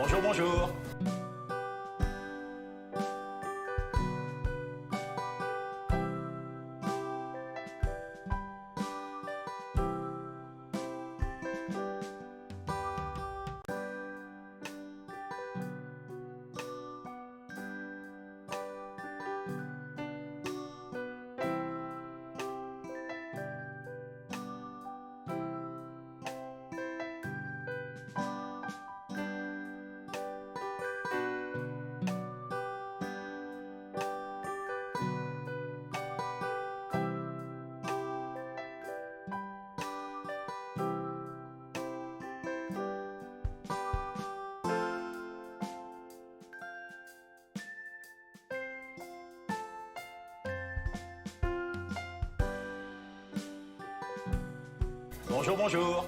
Bonjour, bonjour. Bonjour, bonjour.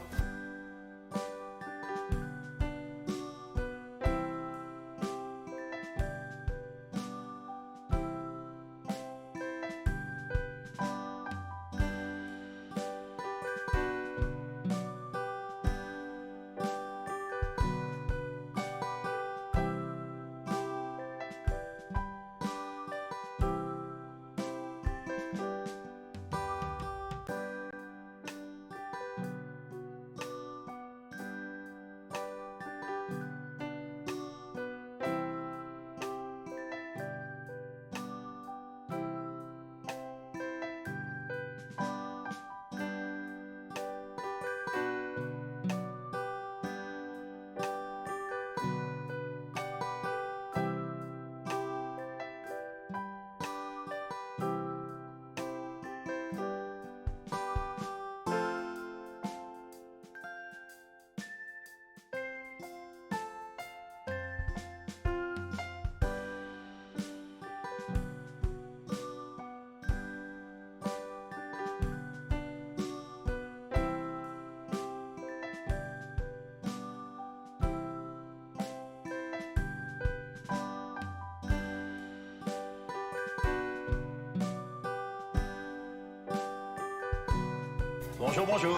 Bonjour, bonjour.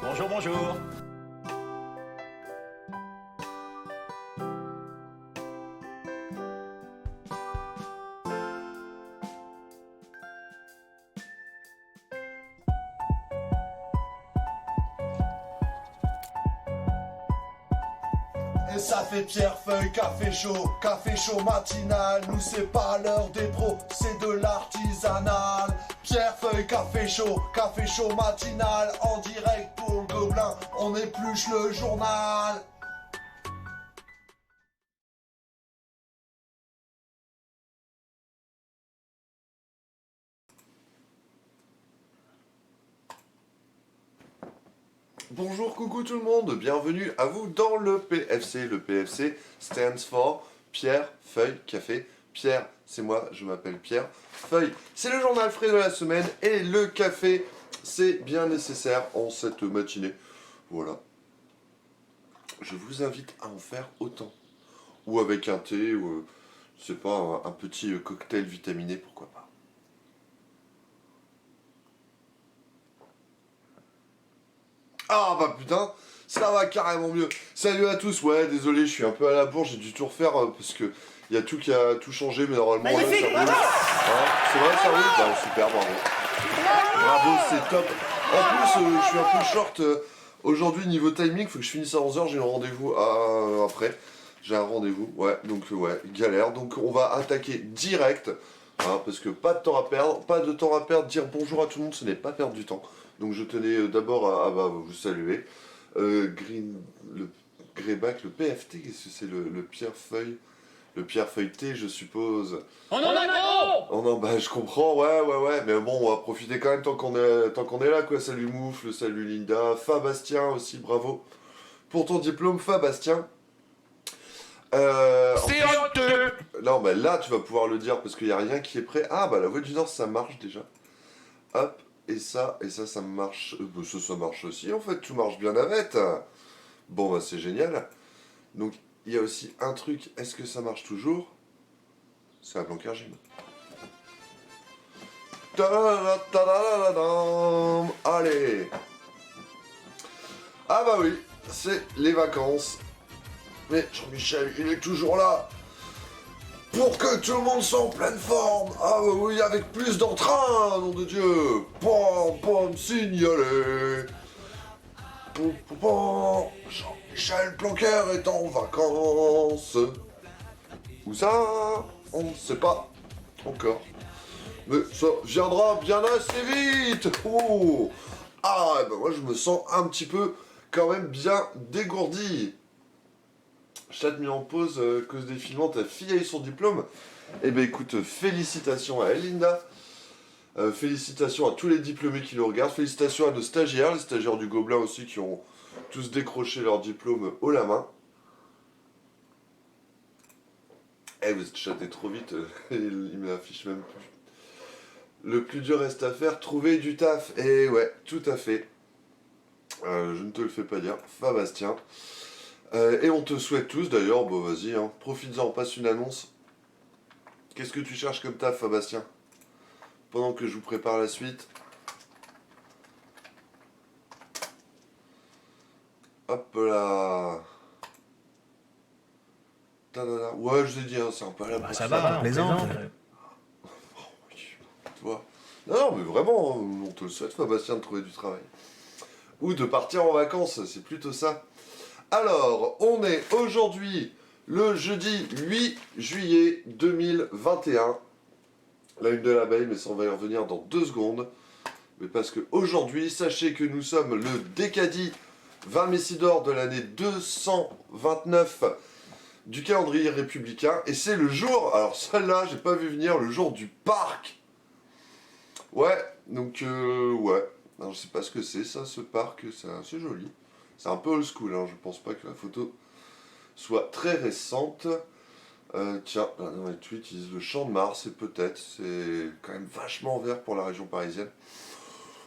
Bonjour, bonjour. Et ça fait pierre, feuille, café chaud matinal. Nous c'est pas l'heure des pros, c'est de l'artisanal. Pierre, feuille, café chaud matinal. En direct pour le gobelin, on épluche le journal. Bonjour, coucou tout le monde, bienvenue à vous dans le PFC. Le PFC stands for Pierre, Feuille, Café. Pierre, c'est moi, je m'appelle Pierre. Feuille, c'est le journal frais de la semaine. Et le café, c'est bien nécessaire en cette matinée. Voilà. Je vous invite à en faire autant. Ou avec un thé, ou je sais pas, un petit cocktail vitaminé, pourquoi pas. Ah bah putain, ça va carrément mieux. Salut à tous, ouais désolé, je suis un peu à la bourre, j'ai dû tout refaire parce que il y a tout qui a tout changé, mais normalement là, ça roule. Hein, c'est vrai, ça roule. Bah, super, bravo. Bravo, c'est top. En plus, je suis un peu short aujourd'hui niveau timing, faut que je finisse à 11h, j'ai un rendez-vous après. J'ai un rendez-vous, ouais, donc ouais, galère. Donc on va attaquer direct, hein, parce que pas de temps à perdre, dire bonjour à tout le monde, ce n'est pas perdre du temps. Donc je tenais d'abord à vous saluer. Le Greyback, le PFT, qu'est-ce que c'est le pierre feuille? Le pierre feuilleté, je suppose. On en a gros. Oh non, bah je comprends, ouais, mais bon, on va profiter quand même tant qu'on est là, quoi. Salut Moufle, salut Linda, Fabastien aussi, bravo pour ton diplôme, Fabastien. C'est honteux. Non, mais là, tu vas pouvoir le dire parce qu'il n'y a rien qui est prêt. Ah, bah la Voix du Nord, ça marche déjà. Hop, et ça, ça marche. Bah, ça marche aussi, en fait, tout marche bien avec. Bon, bah c'est génial. Donc, il y a aussi un truc, est-ce que ça marche toujours? C'est un Blanquer Gym. Allez. Ah bah oui, c'est les vacances. Mais Jean-Michel, il est toujours là. Pour que tout le monde soit en pleine forme. Ah bah oui, avec plus d'entrain, nom de Dieu. Pom, pom, signaler. Pom, pom, pom. Jean-Michel Blanquer est en vacances. Où ça? On ne sait pas encore. Mais ça viendra bien assez vite. Oh. Ah, ben moi je me sens un petit peu quand même bien dégourdi. Chat mis en pause cause des filmants, ta fille a eu son diplôme. Eh ben écoute, félicitations à elle, Linda. Félicitations à tous les diplômés qui le regardent. Félicitations à nos stagiaires, les stagiaires du Gobelin aussi qui ont tous décroché leur diplôme haut la main. Eh, vous êtes chaté trop vite, il me l'affiche même plus. Le plus dur reste à faire, trouver du taf. Eh ouais, tout à fait. Je ne te le fais pas dire, Fabastien. Et on te souhaite tous d'ailleurs, bon vas-y, hein, profites-en, passe une annonce. Qu'est-ce que tu cherches comme taf, Fabastien? Pendant que je vous prépare la suite. Hop là. Tadada. Ouais, je vous ai dit, hein, c'est un peu à la Ça va, plaisante. Tu vois. Non, mais vraiment, on te le souhaite, Fabastien, de trouver du travail. Ou de partir en vacances, c'est plutôt ça. Alors, on est aujourd'hui le jeudi 8 juillet 2021. La une de l'abeille, mais ça on va y revenir dans 2 secondes. Mais parce que aujourd'hui, sachez que nous sommes le décadi 20 Messidor de l'année 229 du calendrier républicain. Et c'est le jour, alors celle-là, j'ai pas vu venir, le jour du parc. Ouais, donc ouais. Alors, je sais pas ce que c'est ça, ce parc, c'est assez joli. C'est un peu old school, hein. Je pense pas que la photo soit très récente. Tiens, dans les tweets, ils disent le Champ de Mars, et peut-être, c'est quand même vachement vert pour la région parisienne.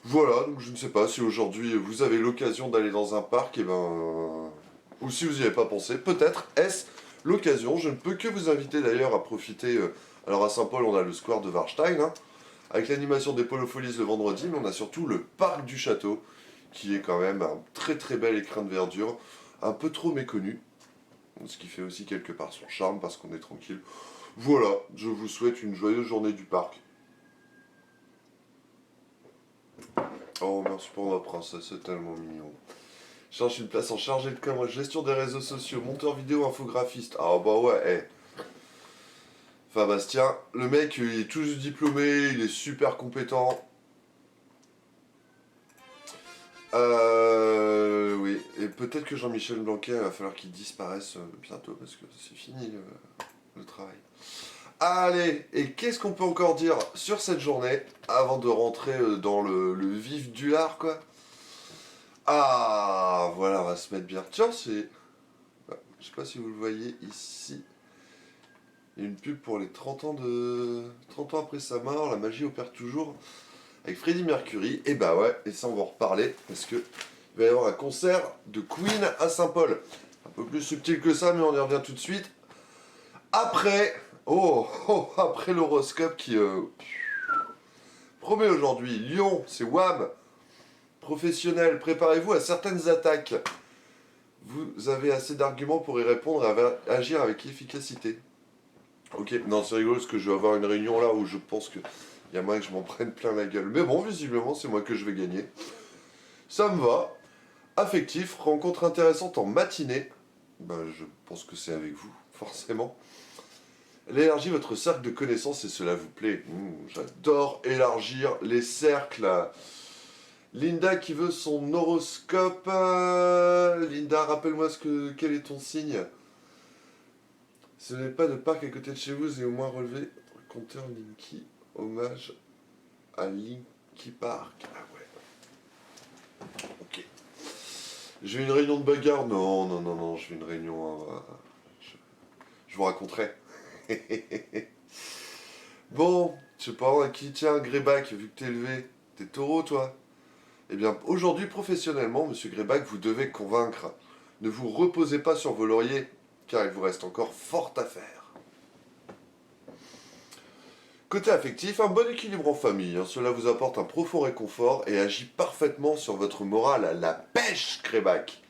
Voilà, donc je ne sais pas si aujourd'hui vous avez l'occasion d'aller dans un parc, et ben, ou si vous n'y avez pas pensé, peut-être est-ce l'occasion. Je ne peux que vous inviter d'ailleurs à profiter. Alors à Saint-Paul, on a le square de Warstein, hein, avec l'animation des Polofolies le vendredi, mais on a surtout le parc du château, qui est quand même un très très bel écrin de verdure, un peu trop méconnu, ce qui fait aussi quelque part son charme parce qu'on est tranquille. Voilà, je vous souhaite une joyeuse journée du parc. Oh merci pour ma princesse, c'est tellement mignon. Je cherche une place en chargé de com, gestion des réseaux sociaux, monteur vidéo, infographiste. Ah bah ouais, Fabastien, le mec il est tout juste diplômé, il est super compétent. Oui, et peut-être que Jean-Michel Blanquer, il va falloir qu'il disparaisse bientôt parce que c'est fini le travail. Allez, et qu'est-ce qu'on peut encore dire sur cette journée avant de rentrer dans le vif du lard, quoi? Ah, voilà, on va se mettre bien. Tiens, c'est... Je sais pas si vous le voyez ici. Il y a une pub pour les 30 ans de... 30 ans après sa mort, la magie opère toujours. Avec Freddie Mercury, et bah ouais, et ça on va en reparler, parce que il va y avoir un concert de Queen à Saint-Paul. Un peu plus subtil que ça, mais on y revient tout de suite. Après, après l'horoscope qui promet aujourd'hui, Lyon, c'est Wham, professionnel, préparez-vous à certaines attaques. Vous avez assez d'arguments pour y répondre et agir avec efficacité. Ok, non c'est rigolo parce que je vais avoir une réunion là où je pense que il y a moyen que je m'en prenne plein la gueule. Mais bon, visiblement, c'est moi que je vais gagner. Ça me va. Affectif, rencontre intéressante en matinée. Ben, je pense que c'est avec vous, forcément. Elle élargit votre cercle de connaissances et cela vous plaît. J'adore élargir les cercles. Linda qui veut son horoscope. Linda, rappelle-moi quel est ton signe. Ce n'est pas de parc à côté de chez vous, et au moins relevé compteur Linky. Hommage à Linky Park. Ah ouais. Ok. J'ai une réunion de bagarre. Non, je fais une réunion. vous raconterai. Bon, je sais pas à qui tient Greyback, vu que t'es élevé. T'es taureau, toi? Eh bien, aujourd'hui, professionnellement, monsieur Greyback, vous devez convaincre. Ne vous reposez pas sur vos lauriers, car il vous reste encore fort à faire. Côté affectif, un bon équilibre en famille. Cela vous apporte un profond réconfort et agit parfaitement sur votre morale. La pêche, Greyback.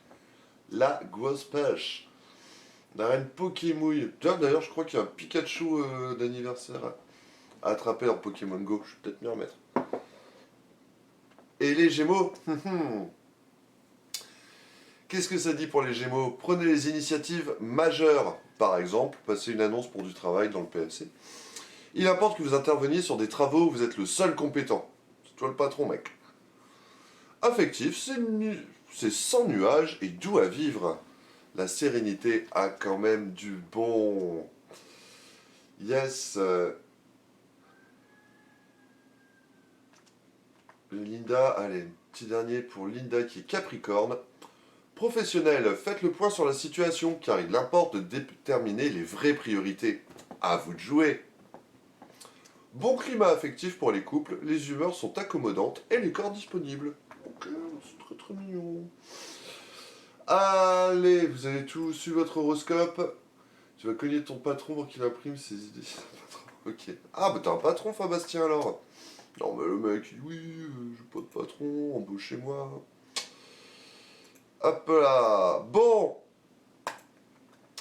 La grosse pêche. La reine Pokémouille. Tiens, d'ailleurs, je crois qu'il y a un Pikachu d'anniversaire à attraper dans Pokémon Go. Je vais peut-être m'y remettre. Et les Gémeaux. Qu'est-ce que ça dit pour les Gémeaux? Prenez les initiatives majeures. Par exemple, passer une annonce pour du travail dans le PLC. Il importe que vous interveniez sur des travaux où vous êtes le seul compétent. C'est toi le patron, mec. Affectif, c'est sans nuages et doux à vivre. La sérénité a quand même du bon. Yes. Linda, allez, petit dernier pour Linda qui est Capricorne. Professionnel, faites le point sur la situation car il importe de déterminer les vraies priorités. À vous de jouer. Bon climat affectif pour les couples, les humeurs sont accommodantes et les corps disponibles. Ok, c'est très très mignon. Allez, vous avez tous su votre horoscope. Tu vas cogner ton patron pour qu'il imprime ses idées. Ok. Ah, bah t'as un patron, Fabastien, alors. Non, mais le mec, il dit oui, j'ai pas de patron, embauchez-moi. Hop là. Bon.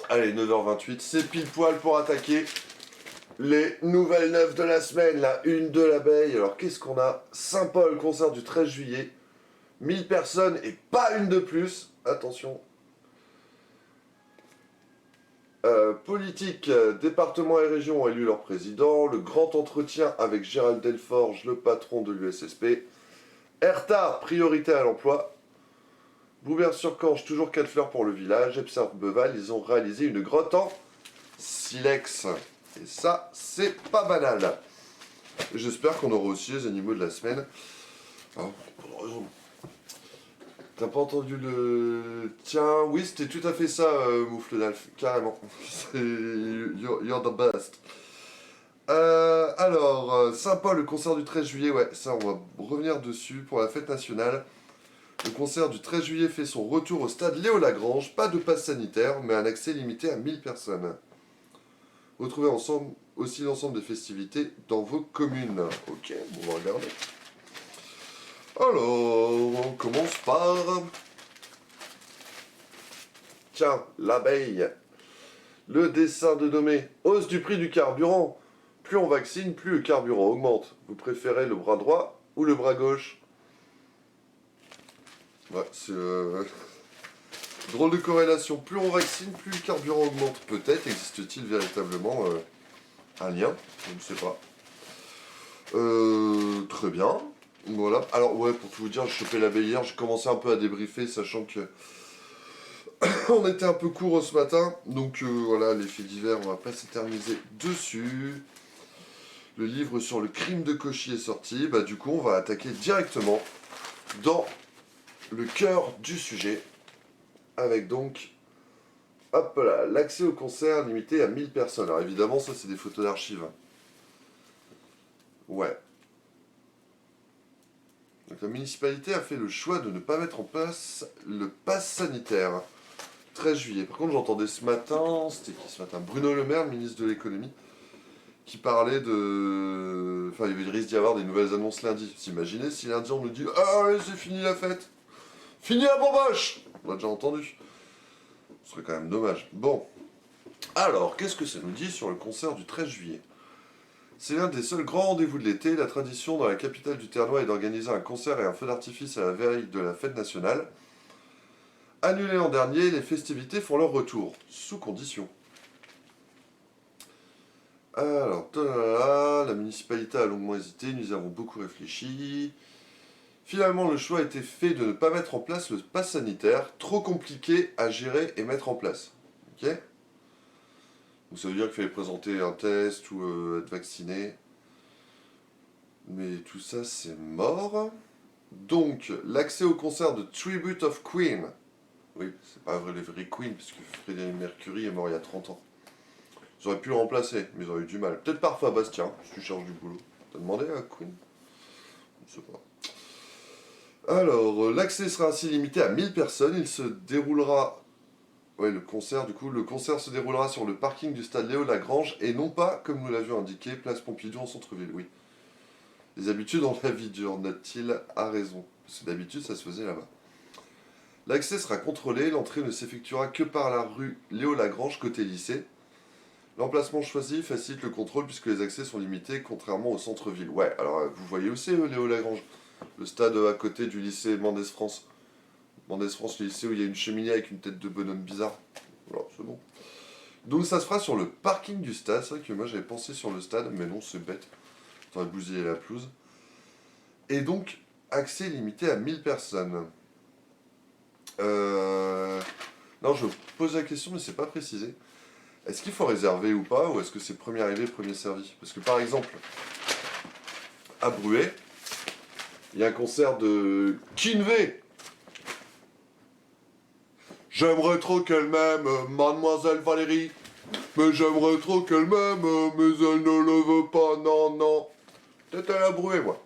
Allez, 9h28, c'est pile poil pour attaquer les nouvelles neufs de la semaine, la une de l'abeille. Alors, qu'est-ce qu'on a? Saint-Paul, concert du 13 juillet. 1000 personnes et pas une de plus. Attention. Politique, département et région ont élu leur président. Le grand entretien avec Gérald Delforge, le patron de l'USSP. Erta, priorité à l'emploi. Boubert-sur-Cange, toujours 4 fleurs pour le village. Epsard-Beval, ils ont réalisé une grotte en silex. Et ça, c'est pas banal. J'espère qu'on aura aussi les animaux de la semaine. Oh, pour raison. T'as pas entendu le... Tiens, oui, c'était tout à fait ça, Moufle d'Alf, carrément. You're the best. Alors, Saint-Paul, le concert du 13 juillet, ouais, ça, on va revenir dessus pour la fête nationale. Le concert du 13 juillet fait son retour au stade Léo-Lagrange. Pas de passe sanitaire, mais un accès limité à 1000 personnes. Retrouvez ensemble aussi l'ensemble des festivités dans vos communes. Ok, on va regarder. Alors, on commence par... Tiens, l'abeille. Le dessin de Domé. Hausse du prix du carburant. Plus on vaccine, plus le carburant augmente. Vous préférez le bras droit ou le bras gauche? Ouais, c'est... drôle de corrélation. Plus on vaccine, plus le carburant augmente. Peut-être existe-t-il véritablement un lien? Je ne sais pas. Très bien. Voilà. Alors ouais, pour tout vous dire, j'ai chopé l'abeille hier, j'ai commencé un peu à débriefer, sachant que on était un peu court ce matin. Donc voilà, les faits divers, on va pas s'éterniser dessus. Le livre sur le crime de Cauchy est sorti. Bah du coup, on va attaquer directement dans le cœur du sujet. Avec donc, hop là, l'accès au concert limité à 1000 personnes. Alors évidemment, ça c'est des photos d'archives. Ouais. Donc la municipalité a fait le choix de ne pas mettre en place le pass sanitaire. 13 juillet. Par contre, j'entendais ce matin, c'était qui ce matin? Bruno Le Maire, le ministre de l'économie, qui parlait de... Enfin, il risque d'y avoir des nouvelles annonces lundi. Vous imaginez si lundi on nous dit « Ah ouais, c'est fini la fête. Fini la bamboche !» On l'a déjà entendu. Ce serait quand même dommage. Bon. Alors, qu'est-ce que ça nous dit sur le concert du 13 juillet? C'est l'un des seuls grands rendez-vous de l'été. La tradition dans la capitale du Ternois est d'organiser un concert et un feu d'artifice à la veille de la fête nationale. Annulé l'an dernier, les festivités font leur retour, sous condition. Alors, la municipalité a longuement hésité, nous y avons beaucoup réfléchi. Finalement, le choix a été fait de ne pas mettre en place le pass sanitaire, trop compliqué à gérer et mettre en place. Ok ? Donc ça veut dire qu'il fallait présenter un test ou être vacciné. Mais tout ça, c'est mort. Donc, l'accès au concert de Tribute of Queen. Oui, c'est pas vrai, le vrai Queen, parce que Freddie Mercury est mort il y a 30 ans. Ils auraient pu le remplacer, mais ils auraient eu du mal. Peut-être parfois Bastien, si tu cherches du boulot. T'as demandé à Queen? Je sais pas. Alors, l'accès sera ainsi limité à 1000 personnes. Il se déroulera... Ouais, le concert se déroulera sur le parking du stade Léo Lagrange et non pas, comme nous l'avions indiqué, place Pompidou en centre-ville, oui. Les habitudes ont la vie dure, note-t-il, a raison. Parce que d'habitude, ça se faisait là-bas. L'accès sera contrôlé, l'entrée ne s'effectuera que par la rue Léo Lagrange, côté lycée. L'emplacement choisi facilite le contrôle puisque les accès sont limités, contrairement au centre-ville. Ouais, alors vous voyez aussi Léo Lagrange, le stade à côté du lycée Mendès France. Mendès France, le lycée où il y a une cheminée avec une tête de bonhomme bizarre. Voilà, c'est bon. Donc ça se fera sur le parking du stade. C'est vrai que moi j'avais pensé sur le stade, mais non, c'est bête. On va bousiller la pelouse. Et donc, accès limité à 1000 personnes. Non, je pose la question, mais c'est pas précisé. Est-ce qu'il faut réserver ou pas, ou est-ce que c'est premier arrivé, premier servi? Parce que par exemple, à Bruay, il y a un concert de Kinvey. J'aimerais trop qu'elle m'aime, mademoiselle Valérie. Mais j'aimerais trop qu'elle m'aime, mais elle ne le veut pas, non, non. Peut-être à la Bruay, moi.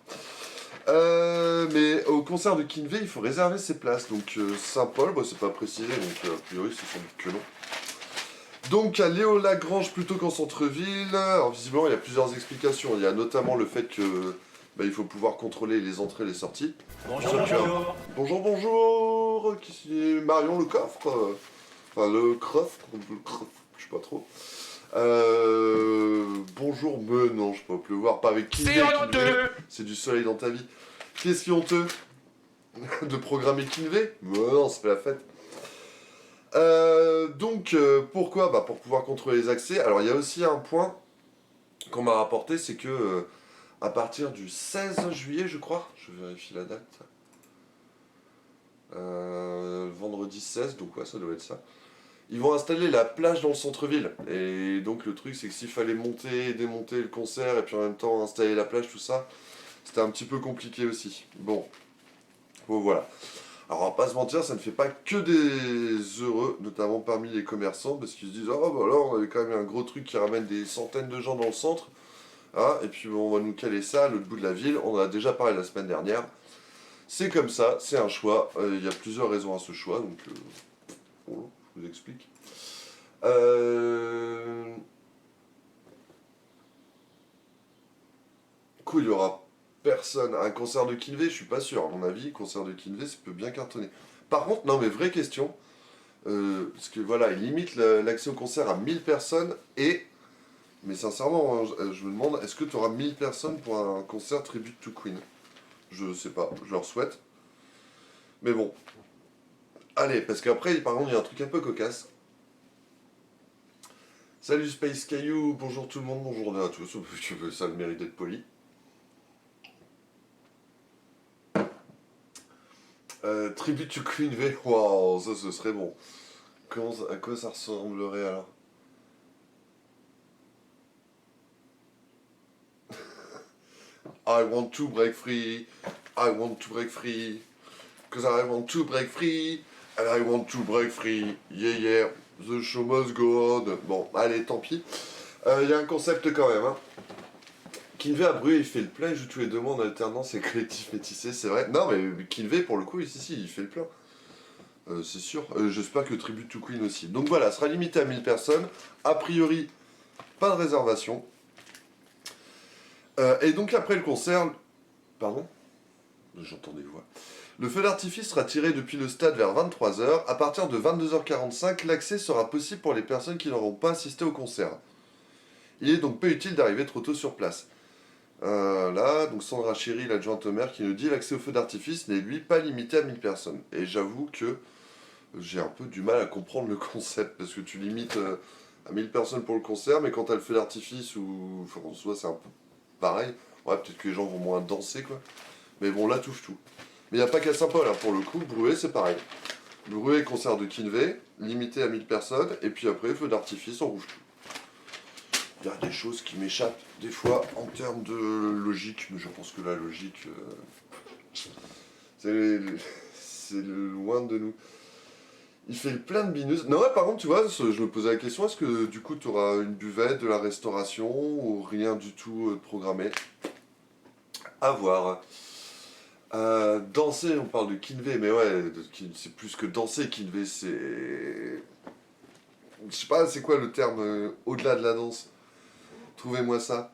Mais au concert de Kinvey, il faut réserver ses places. Donc Saint-Paul, bah, c'est pas précisé, donc a priori c'est sans doute que non. Donc à Léo Lagrange plutôt qu'en centre-ville. Alors visiblement il y a plusieurs explications. Il y a notamment le fait que il faut pouvoir contrôler les entrées et les sorties. Bonjour, bonjour. Bonjour, bonjour. Qui c'est Marion le coffre. Enfin le coffre, je sais pas trop. Bonjour, mais non, je peux pas pleuvoir, pas avec Kinvey. C'est honteux. C'est du soleil dans ta vie. Qu'est-ce qui est honteux de programmer Kinvey? Mais non, c'est pas la fête. Donc, pourquoi? Bah, pour pouvoir contrôler les accès. Alors, il y a aussi un point qu'on m'a rapporté, c'est que à partir du 16 juillet, je crois, je vérifie la date. Vendredi 16, donc ouais, ça doit être ça. Ils vont installer la plage dans le centre-ville. Et donc, le truc, c'est que s'il fallait monter et démonter le concert et puis en même temps installer la plage, tout ça, c'était un petit peu compliqué aussi. Bon, voilà. Alors on va pas se mentir, ça ne fait pas que des heureux, notamment parmi les commerçants, parce qu'ils se disent « Oh bah là, on avait quand même un gros truc qui ramène des centaines de gens dans le centre. Ah, et puis bon, on va nous caler ça à l'autre bout de la ville, on en a déjà parlé la semaine dernière. » C'est comme ça, c'est un choix, il y a plusieurs raisons à ce choix, donc bon, je vous explique. Cool, il y aura personne. Un concert de Kinvey, je suis pas sûr. À mon avis, concert de Kinvey, ça peut bien cartonner. Par contre, non mais vraie question, parce que voilà, il limite l'accès au concert à 1000 personnes et... Mais sincèrement, je me demande, est-ce que tu auras 1000 personnes pour un concert Tribute to Queen? Je sais pas, je leur souhaite. Mais bon. Allez, parce qu'après, par contre, il y a un truc un peu cocasse. Salut Space Caillou, bonjour tout le monde, bonjour à tous, ça a le mérite d'être poli. Tribute to Queen V, waouh, ça ce serait bon. À quoi ça ressemblerait alors? I want to break free, I want to break free, cause I want to break free, and I want to break free, yeah yeah, the show must go on. Bon, allez, tant pis. Il y a un concept quand même, hein. Kinvey a Bruy, il fait le plein, il joue tous les deux mois en alternance et collectif métissé, c'est vrai. Non, mais Kinvey, pour le coup, ici, il fait le plein. C'est sûr. J'espère que Tribute to Queen aussi. Donc voilà, sera limité à 1000 personnes. A priori, pas de réservation. Et donc après le concert... Pardon? J'entends des voix. Le feu d'artifice sera tiré depuis le stade vers 23h. À partir de 22h45, l'accès sera possible pour les personnes qui n'auront pas assisté au concert. Il est donc pas utile d'arriver trop tôt sur place. Là, donc Sandra Chéry, l'adjointe au maire, qui nous dit l'accès au feu d'artifice n'est lui pas limité à 1000 personnes. Et j'avoue que j'ai un peu du mal à comprendre le concept, parce que tu limites à 1000 personnes pour le concert, mais quand t'as le feu d'artifice, ou en soi c'est un peu pareil, ouais, peut-être que les gens vont moins danser, quoi. Mais bon, là, touche tout. Mais il n'y a pas qu'à Saint-Paul, hein, pour le coup, Bruay, c'est pareil. Bruay, concert de Kinvey, limité à 1000 personnes, et puis après, feu d'artifice, on rouge tout. Il y a des choses qui m'échappent, des fois, en termes de logique, mais je pense que la logique, c'est loin de nous. Il fait plein de binous. Non, ouais, par contre, tu vois, je me posais la question, est-ce que du coup, tu auras une buvette, de la restauration, ou rien du tout de programmé? À voir. Danser, on parle de Kinvé, mais ouais, c'est plus que danser, Kinvé, c'est... Je sais pas, c'est quoi le terme au-delà de la danse? Trouvez-moi ça.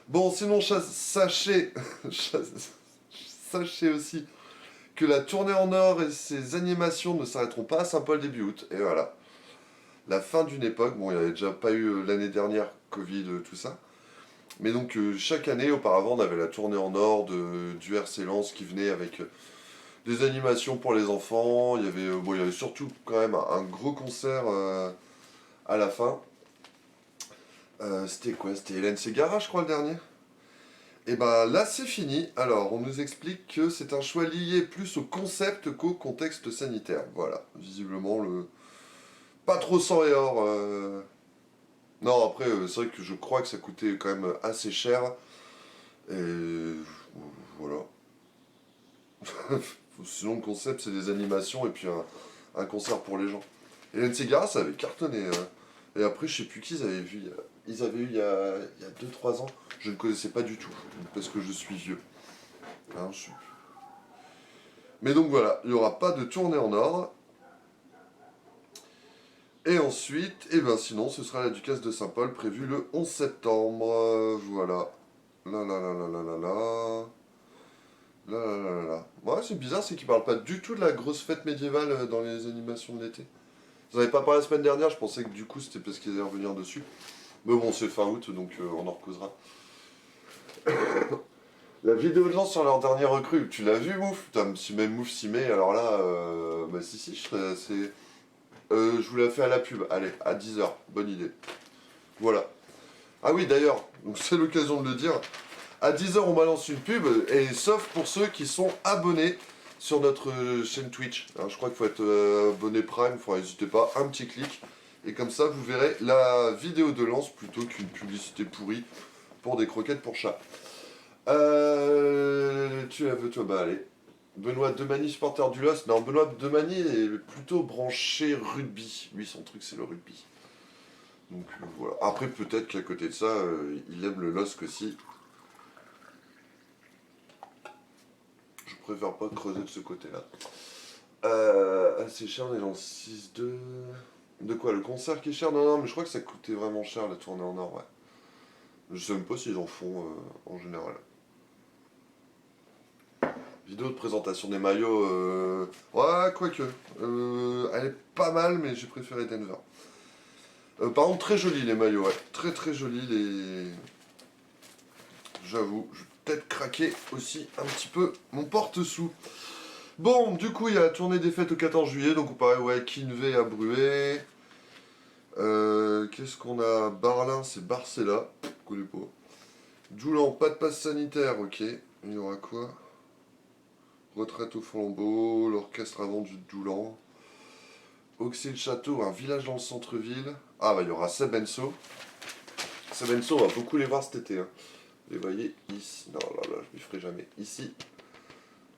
Bon, sinon, sachez... sachez aussi que la tournée en or et ses animations ne s'arrêteront pas à Saint-Paul début août. Et voilà. La fin d'une époque. Bon, il n'y avait déjà pas eu l'année dernière, Covid, tout ça. Mais donc, chaque année, auparavant, on avait la tournée en or du RC Lens qui venait avec des animations pour les enfants. Il y avait surtout quand même un gros concert à la fin. C'était quoi? C'était Hélène Ségara, je crois, le dernier. Et ben là, c'est fini. Alors, on nous explique que c'est un choix lié plus au concept qu'au contexte sanitaire. Voilà, visiblement, le pas trop sang et or. Non, après, c'est vrai que je crois que ça coûtait quand même assez cher. Et voilà. Sinon, le concept, c'est des animations et puis un concert pour les gens. Hélène Ségara, ça avait cartonné. Et après, je sais plus qui ils avaient vu. Ils avaient eu il y a 2-3 ans. Je ne connaissais pas du tout, parce que je suis vieux. Hein, Mais donc voilà, il n'y aura pas de tournée en or. Et ensuite, et ben sinon, ce sera la Ducasse de Saint-Paul prévue le 11 septembre. Voilà. Là là là là là là là. Là là là là là. Ouais, c'est bizarre, c'est qu'ils parlent pas du tout de la grosse fête médiévale dans les animations de l'été. Vous n'avez pas parlé la semaine dernière, je pensais que du coup c'était parce qu'ils allaient revenir dessus. Mais bon, c'est fin août, donc on en recausera. La vidéo de lance sur leur dernière recrue, tu l'as vu, Mouf? Putain, si même Mouf s'y met, alors là, bah si, je vous la fais à la pub, allez, à 10h, bonne idée. Voilà. Ah oui, d'ailleurs, donc c'est l'occasion de le dire, à 10h on balance une pub, et sauf pour ceux qui sont abonnés sur notre chaîne Twitch. Alors, je crois qu'il faut être abonné Prime, n'hésitez pas, un petit clic, et comme ça vous verrez la vidéo de lance plutôt qu'une publicité pourrie pour des croquettes pour chat. Tu la veux toi? Bah allez. Benoît Demany, supporter du LOSC. Non, Benoît Demany est plutôt branché rugby. Lui, son truc, c'est le rugby. Donc voilà. Après, peut-être qu'à côté de ça, il aime le LOSC aussi. Je préfère pas creuser de ce côté-là. C'est cher, on est dans le 6-2. De quoi? Le concert qui est cher? Non, mais je crois que ça coûtait vraiment cher la tournée en or, ouais. Je sais même pas s'ils en font en général. Vidéo de présentation des maillots, ouais, quoique. Elle est pas mal, mais j'ai préféré Denver. Par contre, très jolis les maillots, ouais. Très très jolis les... J'avoue, je vais peut-être craquer aussi un petit peu mon porte-sous. Bon, du coup, il y a la tournée des fêtes au 14 juillet, donc on paraît, ouais, Kinvé à Bruet. Qu'est-ce qu'on a? Barlin, c'est Barcella. Je connais pas. Doulan, pas de passe sanitaire, ok. Il y aura quoi? Retraite au flambeau, l'orchestre avant du Doulan. Auxy-le-Château, un village dans le centre-ville. Ah bah il y aura Sebenso. Sebenso, on va beaucoup les voir cet été. Hein. Les voyez ici. Non, là, je m'y ferai jamais. Ici.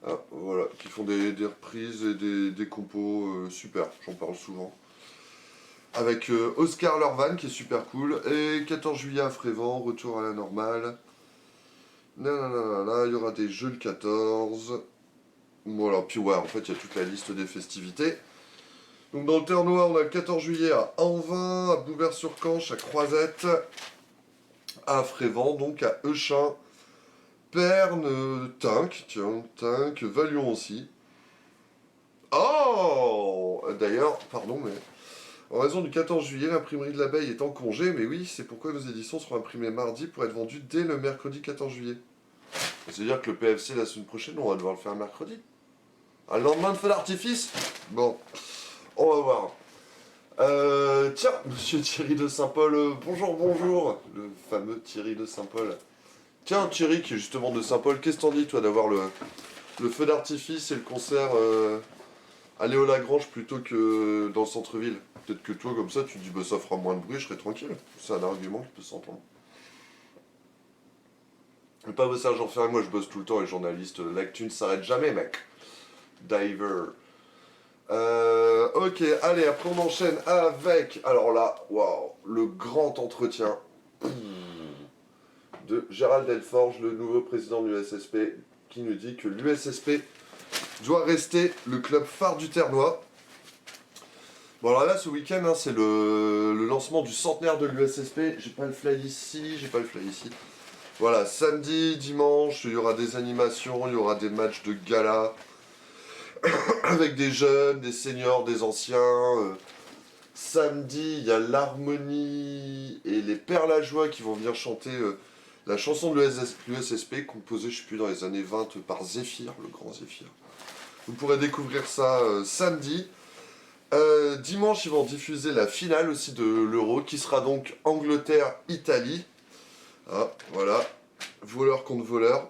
Ah, voilà, qui font des reprises et des compos super, j'en parle souvent. Avec Oscar Lurvan qui est super cool. Et 14 juillet à Frévent, retour à la normale. Là, il y aura des jeux le 14. Voilà, puis ouais, en fait, il y a toute la liste des festivités. Donc dans le Ternois, on a le 14 juillet à Anvin, à Bouvert-sur-Canche, à Croisette, à Frévent, donc à Euchin, Perne, Tinques, Valion aussi. Oh! D'ailleurs, pardon, mais en raison du 14 juillet, l'imprimerie de l'abeille est en congé, mais oui, c'est pourquoi nos éditions seront imprimées mardi pour être vendues dès le mercredi 14 juillet. C'est-à-dire que le PFC la semaine prochaine, on va devoir le faire mercredi. Un lendemain de feu d'artifice? Bon, on va voir. Tiens, monsieur Thierry de Saint-Paul, bonjour, le fameux Thierry de Saint-Paul. Tiens, Thierry, qui est justement de Saint-Paul, qu'est-ce que t'en dis, toi, d'avoir le feu d'artifice et le concert à Léo-Lagrange plutôt que dans le centre-ville? Peut-être que toi, comme ça, tu te dis, bah ça fera moins de bruit, je serai tranquille. C'est un argument qui peut s'entendre. Je vais pas bosser à j'en faire, moi je bosse tout le temps, les journalistes, l'actu ne s'arrête jamais, mec. Diver. Ok, allez, après on enchaîne avec, alors là, waouh, le grand entretien de Gérald Delforge, le nouveau président de l'USSP, qui nous dit que l'USSP doit rester le club phare du Ternois. Bon alors là, ce week-end, hein, c'est le lancement du centenaire de l'USSP. J'ai pas le fly ici. Voilà, samedi, dimanche, il y aura des animations, il y aura des matchs de gala avec des jeunes, des seniors, des anciens. Samedi, il y a l'harmonie et les Pères Lajoie qui vont venir chanter la chanson de l'USSP, composée, je sais plus, dans les années 20 par Zéphyr, le grand Zéphyr. Vous pourrez découvrir ça samedi. Dimanche, ils vont diffuser la finale aussi de l'Euro, qui sera donc Angleterre-Italie. Ah, voilà, voleur contre voleur.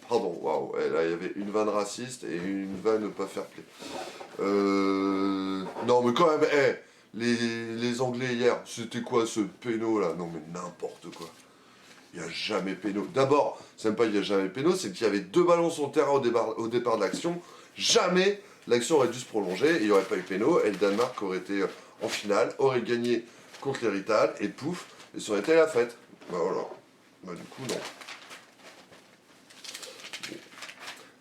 Pardon, waouh, ouais, là il y avait une vanne raciste et une vanne pas fair play. Non, mais quand même, les Anglais hier, c'était quoi ce péno là? Non, mais n'importe quoi. Il n'y a jamais péno. D'abord, c'est même pas il n'y a jamais péno, c'est qu'il y avait 2 ballons sur le terrain au départ de l'action. Jamais l'action aurait dû se prolonger et il n'y aurait pas eu péno. Et le Danemark aurait été en finale, aurait gagné contre l'Héritage et pouf, et ça aurait été la fête. Bah voilà. Bah du coup, non.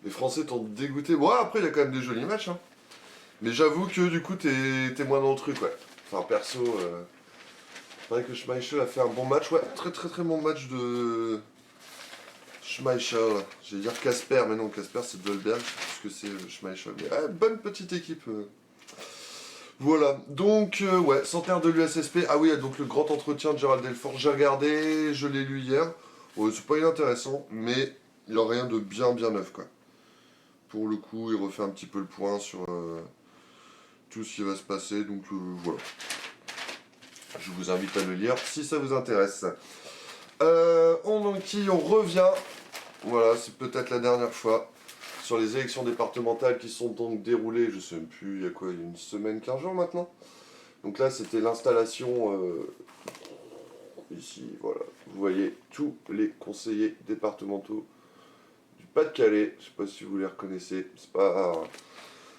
Les Français t'ont dégoûté. Bon, après, il y a quand même des jolis matchs. Hein. Mais j'avoue que du coup, t'es moins dans le truc, ouais. Enfin, perso, c'est vrai que Schmeichel a fait un bon match. Ouais, très très très bon match de Schmeichel. J'allais dire Casper, mais non, Casper c'est Dolberg, puisque c'est Schmeichel. Mais bonne petite équipe. Voilà, donc, ouais, centenaire de l'USSP. Ah oui, donc le grand entretien de Gérald Delforge. J'ai regardé, je l'ai lu hier. Ouais, c'est pas inintéressant, mais il n'y a rien de bien neuf, quoi. Pour le coup, il refait un petit peu le point sur tout ce qui va se passer, donc voilà. Je vous invite à le lire si ça vous intéresse. On revient, voilà, c'est peut-être la dernière fois, sur les élections départementales qui sont donc déroulées, je sais même plus, il y a quoi, une semaine, 15 jours maintenant. Donc là, c'était l'installation, ici, voilà. Vous voyez tous les conseillers départementaux du Pas-de-Calais, je sais pas si vous les reconnaissez, c'est pas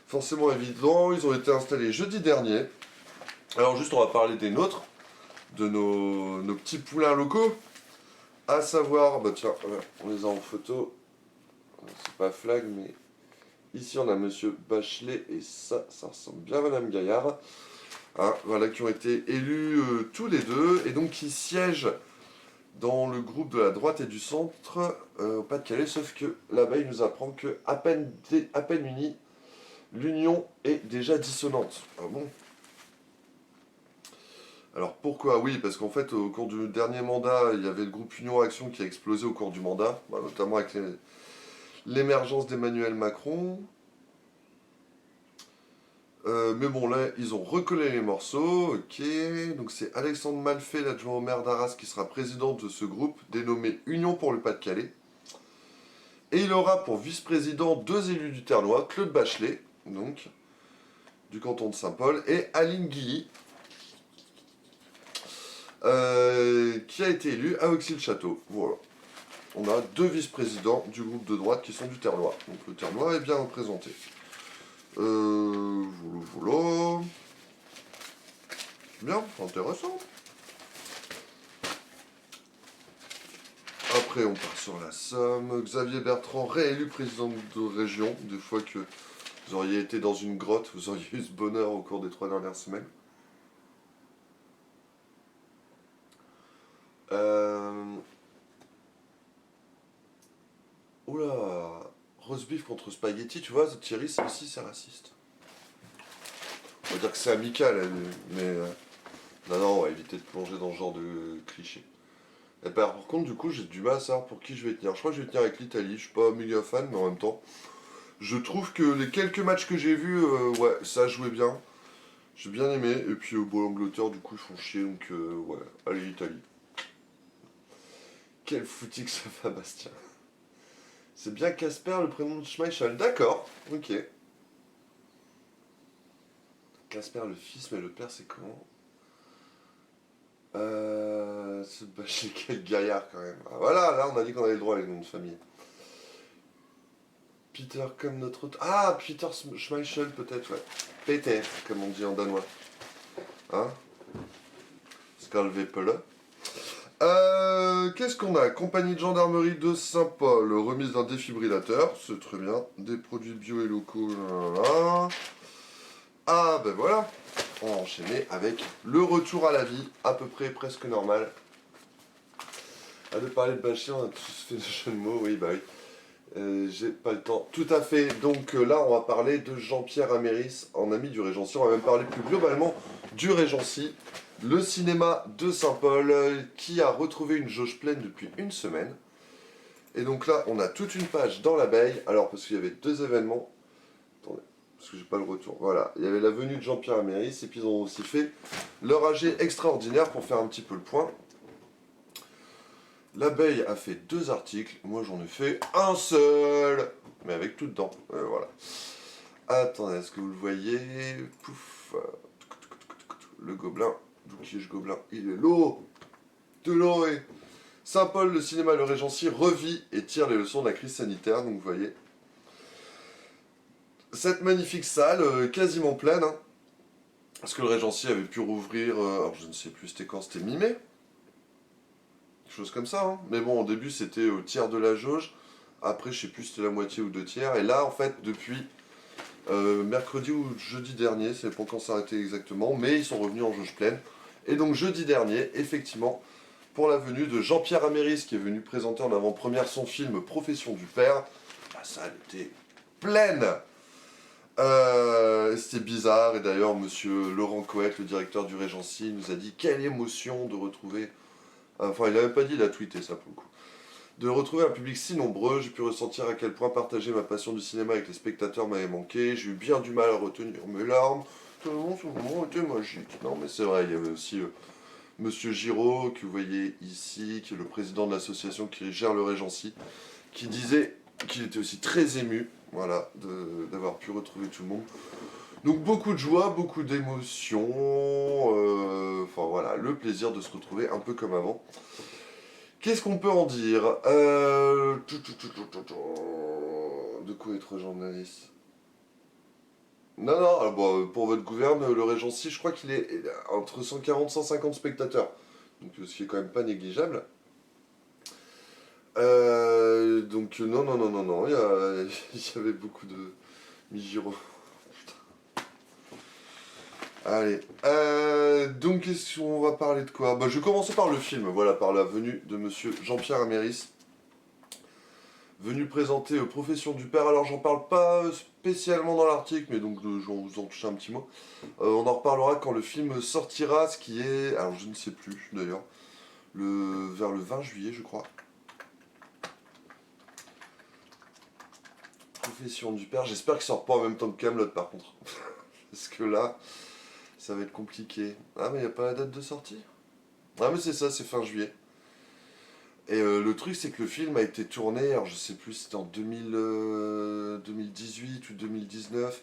forcément évident, ils ont été installés jeudi dernier. Alors juste, on va parler des nôtres, de nos petits poulains locaux, à savoir, bah tiens, on les a en photo, c'est pas flag, mais ici on a Monsieur Bachelet, et ça ressemble bien à Madame Gaillard, hein, voilà, qui ont été élus tous les deux, et donc qui siègent dans le groupe de la droite et du centre au Pas-de-Calais, sauf que là-bas il nous apprend que à peine unis, l'union est déjà dissonante. Ah bon? Alors pourquoi? Oui, parce qu'en fait, au cours du dernier mandat, il y avait le groupe Union Action qui a explosé au cours du mandat, bah, notamment avec l'émergence d'Emmanuel Macron. Mais bon, là, ils ont recollé les morceaux, ok. Donc c'est Alexandre Malfait, l'adjoint au maire d'Arras, qui sera président de ce groupe, dénommé Union pour le Pas-de-Calais. Et il aura pour vice-président 2 élus du Ternois, Claude Bachelet, donc, du canton de Saint-Paul, et Aline Guilly, qui a été élu à Auxy-le-Château. Voilà. On a 2 vice-présidents du groupe de droite qui sont du Ternois. Donc le Ternois est bien représenté. Voilà. Bien, intéressant. Après, on part sur la Somme. Xavier Bertrand, réélu président de région. Des fois que vous auriez été dans une grotte, vous auriez eu ce bonheur au cours des 3 dernières semaines. Oula, roast beef contre spaghetti, tu vois, Thierry, c'est aussi c'est raciste. On va dire que c'est amical, mais non, on va éviter de plonger dans ce genre de clichés. Et par contre, du coup, j'ai du mal à savoir pour qui je vais tenir. Je crois que je vais tenir avec l'Italie. Je suis pas méga fan, mais en même temps, je trouve que les quelques matchs que j'ai vus, ouais, ça jouait bien. J'ai bien aimé. Et puis, bon, l'Angleterre, du coup, ils font chier. Donc, ouais, allez, l'Italie. Quel foutu que ça va, Bastien. C'est bien Casper, le prénom de Schmeichel. D'accord, ok. Casper, le fils, mais le père, c'est comment? C'est Bachelet, quel gaillard quand même. Ah, voilà, là on a dit qu'on avait le droit avec le nom de famille. Peter comme notre autre... Ah, Peter Schmeichel peut-être, ouais. Peter, comme on dit en danois. Hein? Skalvepele. Qu'est-ce qu'on a? Compagnie de gendarmerie de Saint-Paul, remise d'un défibrillateur, c'est très bien. Des produits bio et locaux, là. Ah ben voilà, on va enchaîner avec le retour à la vie, à peu près presque normal. À de parler de Bachir, on a tous fait des jeux de mots, oui bah oui. J'ai pas le temps. Tout à fait, donc là on va parler de Jean-Pierre Améris, en ami du Régency. On va même parler plus globalement du Régency. Le cinéma de Saint-Paul qui a retrouvé une jauge pleine depuis une semaine. Et donc là, on a toute une page dans l'abeille. Alors, parce qu'il y avait deux événements. Attendez, parce que j'ai pas le retour. Voilà, il y avait la venue de Jean-Pierre Améris. Et puis ils ont aussi fait leur AG extraordinaire pour faire un petit peu le point. L'abeille a fait 2 articles. Moi, j'en ai fait un seul. Mais avec tout dedans. Voilà. Attendez, est-ce que vous le voyez? Pouf. Le gobelin. D'où qui est-je gobelin? Il est l'eau. De l'eau et... Saint-Paul, le cinéma Le Régency revit et tire les leçons de la crise sanitaire. Donc vous voyez. Cette magnifique salle, quasiment pleine. Hein, parce que le Régency avait pu rouvrir... alors je ne sais plus, c'était quand? C'était mi-mai? Quelque chose comme ça. Hein. Mais bon, au début c'était au tiers de la jauge. Après, je sais plus, c'était la moitié ou 2 tiers. Et là, en fait, depuis... mercredi ou jeudi dernier, c'est pas quand ça a été exactement, mais ils sont revenus en jauge pleine. Et donc jeudi dernier, effectivement, pour la venue de Jean-Pierre Améris, qui est venu présenter en avant-première son film Profession du Père, la salle était pleine. C'était bizarre, et d'ailleurs monsieur Laurent Coët, le directeur du Régency, nous a dit quelle émotion de retrouver... Enfin, il n'avait pas dit, il a tweeté ça pour le coup. De retrouver un public si nombreux, j'ai pu ressentir à quel point partager ma passion du cinéma avec les spectateurs m'avait manqué. J'ai eu bien du mal à retenir mes larmes. Tout le monde était magique. Non, mais c'est vrai, il y avait aussi Monsieur Giraud, que vous voyez ici, qui est le président de l'association qui gère le Régency, qui disait qu'il était aussi très ému, voilà, d'avoir pu retrouver tout le monde. Donc beaucoup de joie, beaucoup d'émotions. Enfin voilà, le plaisir de se retrouver un peu comme avant. Qu'est-ce qu'on peut en dire? De quoi être journaliste? Non, non, bon, pour votre gouverne, le Régency, je crois qu'il est entre 140 et 150 spectateurs. Donc, ce qui est quand même pas négligeable. Donc, non, non, non, non, non, il y avait beaucoup de... Mijiro. Allez, donc qu'est-ce qu'on va parler de quoi? Bah, je vais commencer par le film, voilà, par la venue de monsieur Jean-Pierre Améris. Venu présenter Profession du Père, alors j'en parle pas spécialement dans l'article, mais donc je vais vous en toucher un petit mot. On en reparlera quand le film sortira, ce qui est, alors je ne sais plus d'ailleurs, vers le 20 juillet je crois. Profession du Père, j'espère qu'il sort pas en même temps que Kaamelott par contre. Parce que là... ça va être compliqué. Ah, mais il n'y a pas la date de sortie? Ah, mais c'est ça, c'est fin juillet. Et le truc, c'est que le film a été tourné, alors je sais plus, c'était en 2018 ou 2019.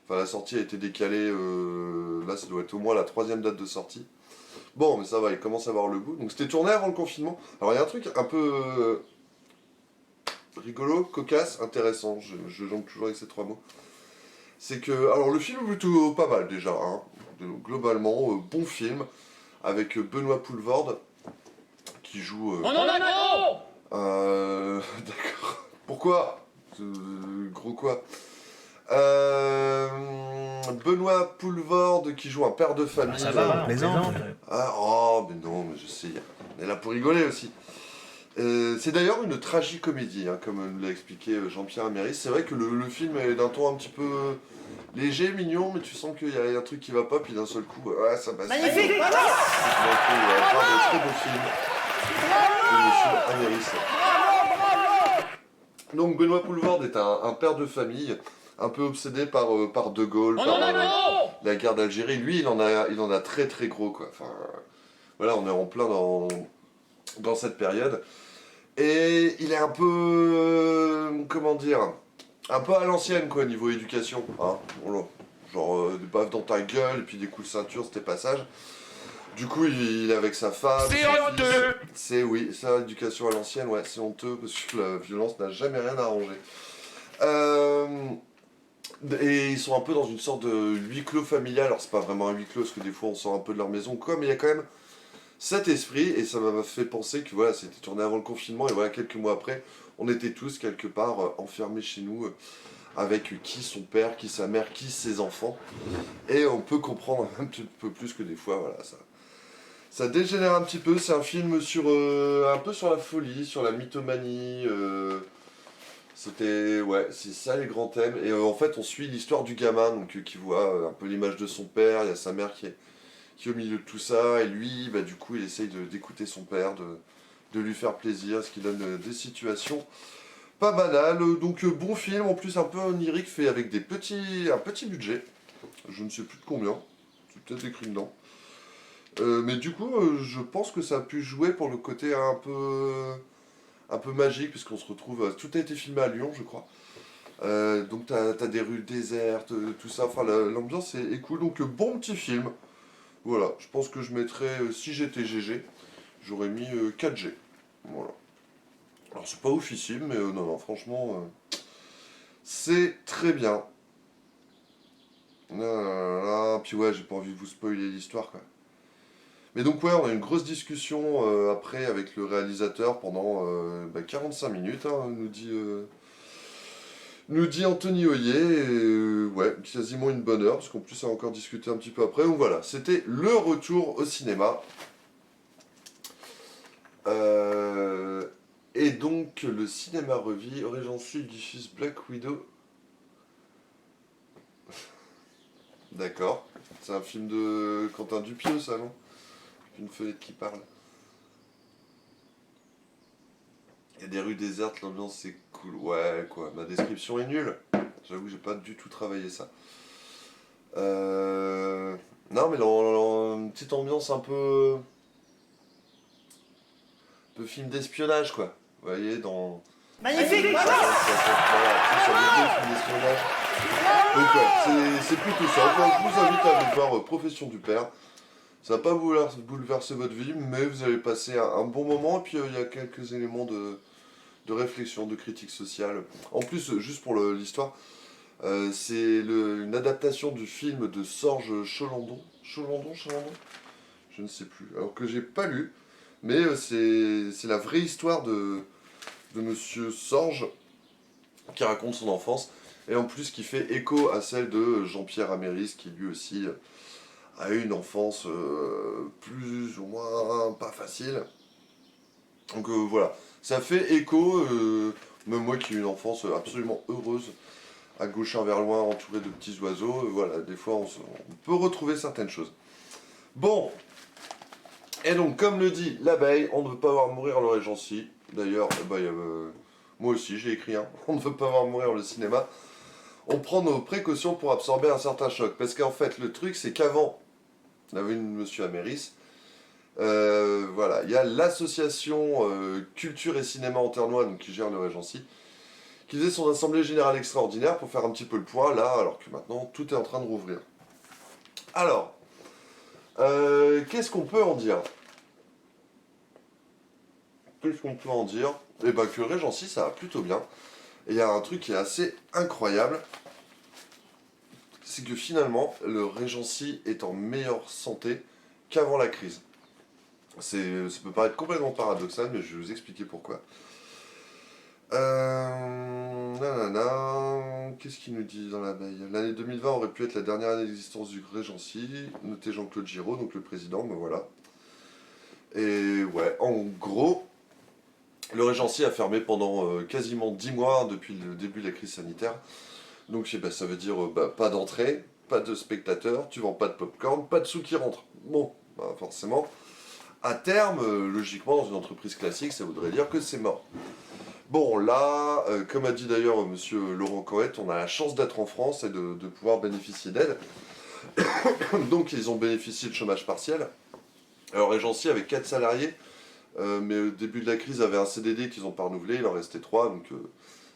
Enfin, la sortie a été décalée, là, ça doit être au moins la 3e date de sortie. Bon, mais ça va, il commence à avoir le goût. Donc, c'était tourné avant le confinement. Alors, il y a un truc un peu rigolo, cocasse, intéressant. Je jongle toujours avec ces 3 mots. C'est que, alors le film est plutôt pas mal déjà, hein. Globalement, bon film, avec Benoît Poelvoorde, qui joue... Oh non, non, non! D'accord. Pourquoi? Gros quoi? Benoît Poelvoorde, qui joue un père de famille... Ça va, plaisante. Ah, oh, mais non, mais je sais, on est là pour rigoler aussi. C'est d'ailleurs une tragicomédie, hein, comme nous l'a expliqué Jean-Pierre Améris. C'est vrai que le film est d'un ton un petit peu léger, mignon, mais tu sens qu'il y a un truc qui va pas, puis d'un seul coup, ouais, ça passe. Magnifique, bravo! Un très beau film de monsieur Améris. Donc Benoît Poelvoorde est un père de famille, un peu obsédé par De Gaulle, par la guerre d'Algérie. Lui, il en a très très gros, quoi. Enfin, voilà, on est en plein dans cette période. Et il est un peu... comment dire? Un peu à l'ancienne, quoi, niveau éducation. Hein, genre, des baffes dans ta gueule, et puis des coups de ceinture, c'était pas sage. Du coup, il est avec sa femme. C'est honteux! Oui, ça, l'éducation à l'ancienne, ouais, c'est honteux, parce que la violence n'a jamais rien arrangé. Et ils sont un peu dans une sorte de huis clos familial. Alors c'est pas vraiment un huis clos parce que des fois on sort un peu de leur maison quoi, mais il y a quand même cet esprit et ça m'a fait penser que voilà, c'était tourné avant le confinement et voilà, quelques mois après, on était tous quelque part enfermés chez nous avec qui son père, qui sa mère, qui ses enfants. Et on peut comprendre un petit peu plus que des fois, voilà, ça dégénère un petit peu. C'est un film sur un peu sur la folie, sur la mythomanie. C'était, ouais, c'est ça les grands thèmes. Et en fait, on suit l'histoire du gamin, donc qui voit un peu l'image de son père. Il y a sa mère qui est au milieu de tout ça. Et lui, bah, du coup, il essaye d'écouter son père, de lui faire plaisir, ce qui donne des situations pas banales. Donc, bon film, en plus un peu onirique, fait avec un petit budget. Je ne sais plus de combien. C'est peut-être écrit dedans. Mais du coup, je pense que ça a pu jouer pour le côté un peu magique, puisqu'on se retrouve. Tout a été filmé à Lyon, je crois. Donc t'as des rues désertes, tout ça. Enfin, l'ambiance est cool. Donc, bon petit film. Voilà, je pense que je mettrais, si j'étais GG, j'aurais mis 4G. Voilà. Alors, c'est pas oufissime, mais non, non, franchement, c'est très bien. Puis ouais, j'ai pas envie de vous spoiler l'histoire, quoi. Mais donc ouais, on a une grosse discussion après avec le réalisateur pendant 45 minutes, hein, nous dit Anthony Oyer, et, ouais, quasiment une bonne heure, parce qu'en plus on a encore discuté un petit peu après. Donc voilà, c'était le retour au cinéma. Et donc le cinéma revit, Regency diffuse Black Widow. D'accord, c'est un film de Quentin Dupieux ça, non? Une fenêtre qui parle. Il y a des rues désertes, l'ambiance c'est cool. Ouais, quoi, ma description est nulle. J'avoue que j'ai pas du tout travaillé ça. Non, mais une petite ambiance un peu film d'espionnage, quoi. Vous voyez, dans. Magnifique! Film d'espionnage. Donc, ouais, c'est plutôt ça. Enfin, je vous invite à aller voir Profession du Père. Ça va pas bouleverser votre vie, mais vous allez passer un bon moment. Et puis, il y a quelques éléments de réflexion, de critique sociale. En plus, juste pour l'histoire, c'est une adaptation du film de Sorge Chalandon. Chalandon? Je ne sais plus. Alors que j'ai pas lu, mais c'est la vraie histoire de Monsieur Sorge qui raconte son enfance. Et en plus qui fait écho à celle de Jean-Pierre Améris qui lui aussi a eu une enfance plus ou moins pas facile. Donc voilà, ça fait écho, même moi qui ai eu une enfance absolument heureuse, à gauche vers loin, entouré de petits oiseaux, voilà, des fois on peut retrouver certaines choses. Bon, et donc comme le dit l'abeille, on ne veut pas voir mourir le Regency. D'ailleurs, moi aussi j'ai écrit un, on ne veut pas voir mourir le cinéma. On prend nos précautions pour absorber un certain choc. Parce qu'en fait, le truc, c'est qu'avant, on avait Monsieur Améris. Voilà, il y a l'association Culture et Cinéma Anternois, donc qui gère le Regency, qui faisait son assemblée générale extraordinaire pour faire un petit peu le point, là, alors que maintenant, tout est en train de rouvrir. Alors, qu'est-ce qu'on peut en dire? Eh bien, que le Regency, ça va plutôt bien. Et il y a un truc qui est assez incroyable, c'est que finalement, le Regency est en meilleure santé qu'avant la crise. Ça peut paraître complètement paradoxal, mais je vais vous expliquer pourquoi. Qu'est-ce qu'il nous dit dans l'abeille? L'année 2020 aurait pu être la dernière année d'existence du Regency, noté Jean-Claude Giraud, donc le président, ben voilà. Et ouais, en gros, le Regency a fermé pendant quasiment 10 mois depuis le début de la crise sanitaire. Donc ça veut dire pas d'entrée, pas de spectateurs, tu vends pas de popcorn, pas de sous qui rentrent. Bon, forcément, à terme, logiquement, dans une entreprise classique, ça voudrait dire que c'est mort. Bon, là, comme a dit d'ailleurs monsieur Laurent Coët, on a la chance d'être en France et de pouvoir bénéficier d'aide. Donc ils ont bénéficié de chômage partiel. Alors Regency avait 4 salariés, mais au début de la crise, avait un CDD qu'ils n'ont pas renouvelé, il en restait 3, donc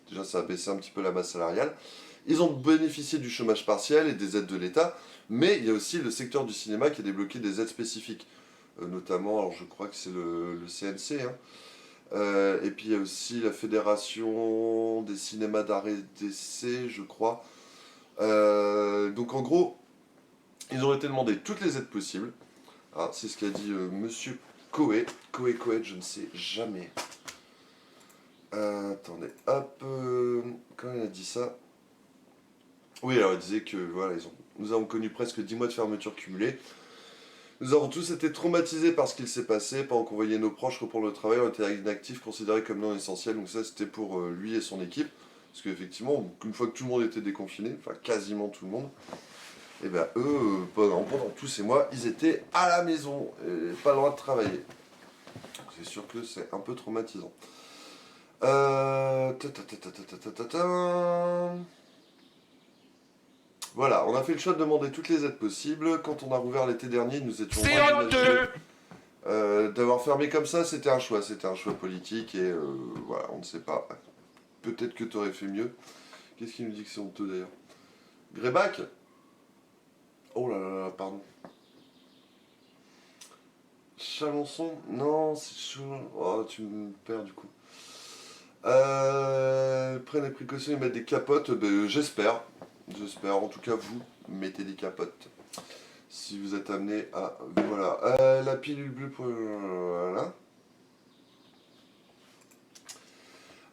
déjà ça a baissé un petit peu la masse salariale. Ils ont bénéficié du chômage partiel et des aides de l'État, mais il y a aussi le secteur du cinéma qui a débloqué des aides spécifiques, notamment, alors je crois que c'est le CNC, hein, Et puis il y a aussi la Fédération des cinémas d'arrêt d'essai, je crois. Donc en gros, ils ont été demandés toutes les aides possibles. Ah, c'est ce qu'a dit Monsieur Coé. Coé, je ne sais jamais. Attendez, hop. Quand il a dit ça. Oui, alors il disait que voilà, nous avons connu presque 10 mois de fermeture cumulée. Nous avons tous été traumatisés par ce qu'il s'est passé. Pendant qu'on voyait nos proches reprendre le travail, on était inactifs, considérés comme non essentiels. Donc ça, c'était pour lui et son équipe. Parce qu'effectivement, une fois que tout le monde était déconfiné, enfin quasiment tout le monde, et ben eux, pendant tous ces mois, ils étaient à la maison, et pas loin de travailler. C'est sûr que c'est un peu traumatisant. Voilà, on a fait le choix de demander toutes les aides possibles. Quand on a rouvert l'été dernier, nous étions loin d'imaginer, d'avoir fermé comme ça, c'était un choix politique et voilà, on ne sait pas. Peut-être que tu aurais fait mieux. Qu'est-ce qui nous dit que c'est honteux d'ailleurs? Greyback? Oh là là, pardon. Chalençon? Non, c'est chaud. Oh, tu me perds du coup. Prennent les précautions et mettent des capotes. Ben, j'espère. J'espère. En tout cas, vous mettez des capotes. Si vous êtes amené à... Voilà. La pilule bleue pour... Voilà.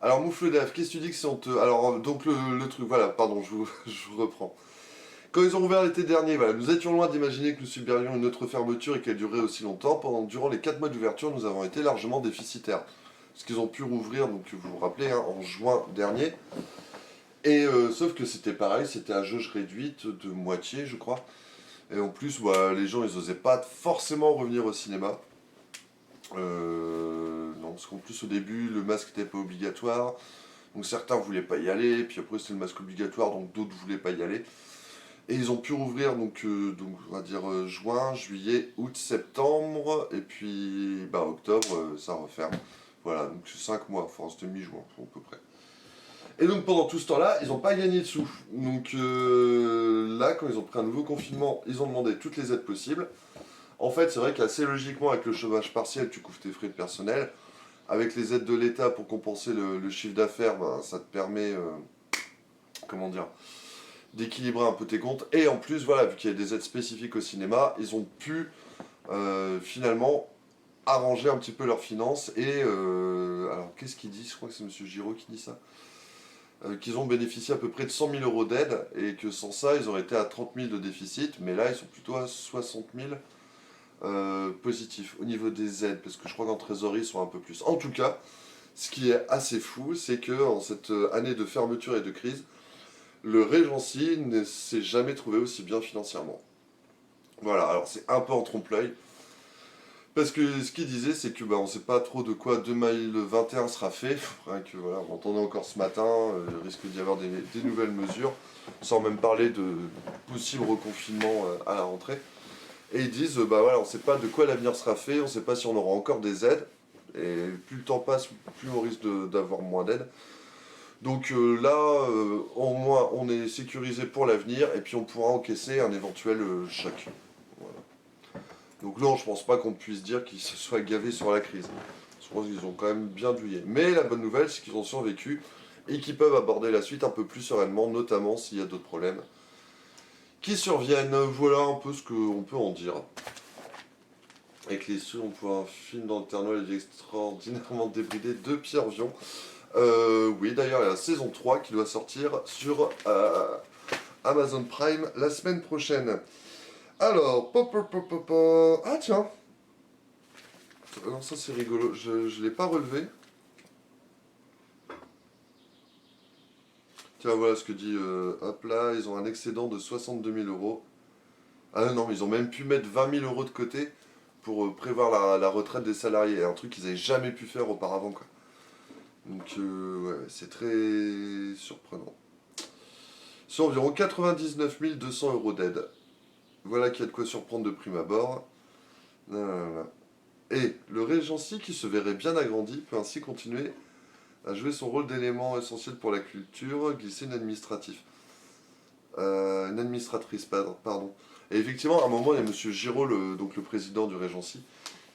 Alors, Moufle Dave, qu'est-ce que tu dis que c'est honteux? Alors, donc le truc, voilà, pardon, je vous reprends. Quand ils ont ouvert l'été dernier, voilà, nous étions loin d'imaginer que nous subirions une autre fermeture et qu'elle durerait aussi longtemps. Durant les 4 mois d'ouverture, nous avons été largement déficitaires. Parce qu'ils ont pu rouvrir, donc vous vous rappelez, hein, en juin dernier. Et sauf que c'était pareil, c'était à jauge réduite de moitié, je crois. Et en plus, bah, les gens, ils n'osaient pas forcément revenir au cinéma. Non, parce qu'en plus, au début, le masque n'était pas obligatoire. Donc certains ne voulaient pas y aller. Puis après, c'était le masque obligatoire, donc d'autres ne voulaient pas y aller. Et ils ont pu rouvrir, donc on va dire juin, juillet, août, septembre. Et puis, bah, octobre, ça referme. Voilà, donc c'est 5 mois, enfin c'était mi-juin, à peu près. Et donc pendant tout ce temps-là, ils n'ont pas gagné de sous. Donc là, quand ils ont pris un nouveau confinement, ils ont demandé toutes les aides possibles. En fait, c'est vrai qu'assez logiquement, avec le chômage partiel, tu couvres tes frais de personnel. Avec les aides de l'État pour compenser le chiffre d'affaires, ben, ça te permet, comment dire, d'équilibrer un peu tes comptes. Et en plus, voilà, vu qu'il y a des aides spécifiques au cinéma, ils ont pu finalement arranger un petit peu leurs finances. Et alors, qu'est-ce qu'ils disent? Je crois que c'est M. Giraud qui dit ça. Qu'ils ont bénéficié à peu près de 100 000 euros d'aide et que sans ça, ils auraient été à 30 000 de déficit, mais là, ils sont plutôt à 60 000 positifs au niveau des aides, parce que je crois qu'en trésorerie, ils sont un peu plus. En tout cas, ce qui est assez fou, c'est que en cette année de fermeture et de crise, le Régency ne s'est jamais trouvé aussi bien financièrement. Voilà, alors c'est un peu en trompe-l'œil. Parce que ce qu'il disait, c'est que on ne sait pas trop de quoi 2021 sera fait. Rien que, voilà, on entendait encore ce matin, il risque d'y avoir des nouvelles mesures, sans même parler de possible reconfinement à la rentrée. Et ils disent, voilà, on ne sait pas de quoi l'avenir sera fait, on ne sait pas si on aura encore des aides. Et plus le temps passe, plus on risque d'avoir moins d'aides. Donc là, au moins, on est sécurisé pour l'avenir, et puis on pourra encaisser un éventuel choc. Voilà. Donc non, je pense pas qu'on puisse dire qu'ils se soient gavés sur la crise. Je pense qu'ils ont quand même bien douillé. Mais la bonne nouvelle, c'est qu'ils ont survécu et qu'ils peuvent aborder la suite un peu plus sereinement, notamment s'il y a d'autres problèmes qui surviennent. Voilà un peu ce qu'on peut en dire. Avec les sous, on peut un film dans le Terre Noire extraordinairement débridé de Pierre Vion. Oui, d'ailleurs, il y a la saison 3 qui doit sortir sur Amazon Prime la semaine prochaine. Alors, ah tiens. Non, ça c'est rigolo, je ne l'ai pas relevé. Tiens, voilà ce que dit hop là, ils ont un excédent de 62 000 euros. Ah non, ils ont même pu mettre 20 000 euros de côté pour prévoir la retraite des salariés. Un truc qu'ils n'avaient jamais pu faire auparavant, quoi. Donc, ouais, c'est très surprenant. C'est environ 99 200 euros d'aide. Voilà qui a de quoi surprendre de prime abord. Et le Régency, qui se verrait bien agrandi, peut ainsi continuer à jouer son rôle d'élément essentiel pour la culture, glisser une administratrice, pardon. Et effectivement, à un moment, il y a M. Giraud, donc le président du Régency,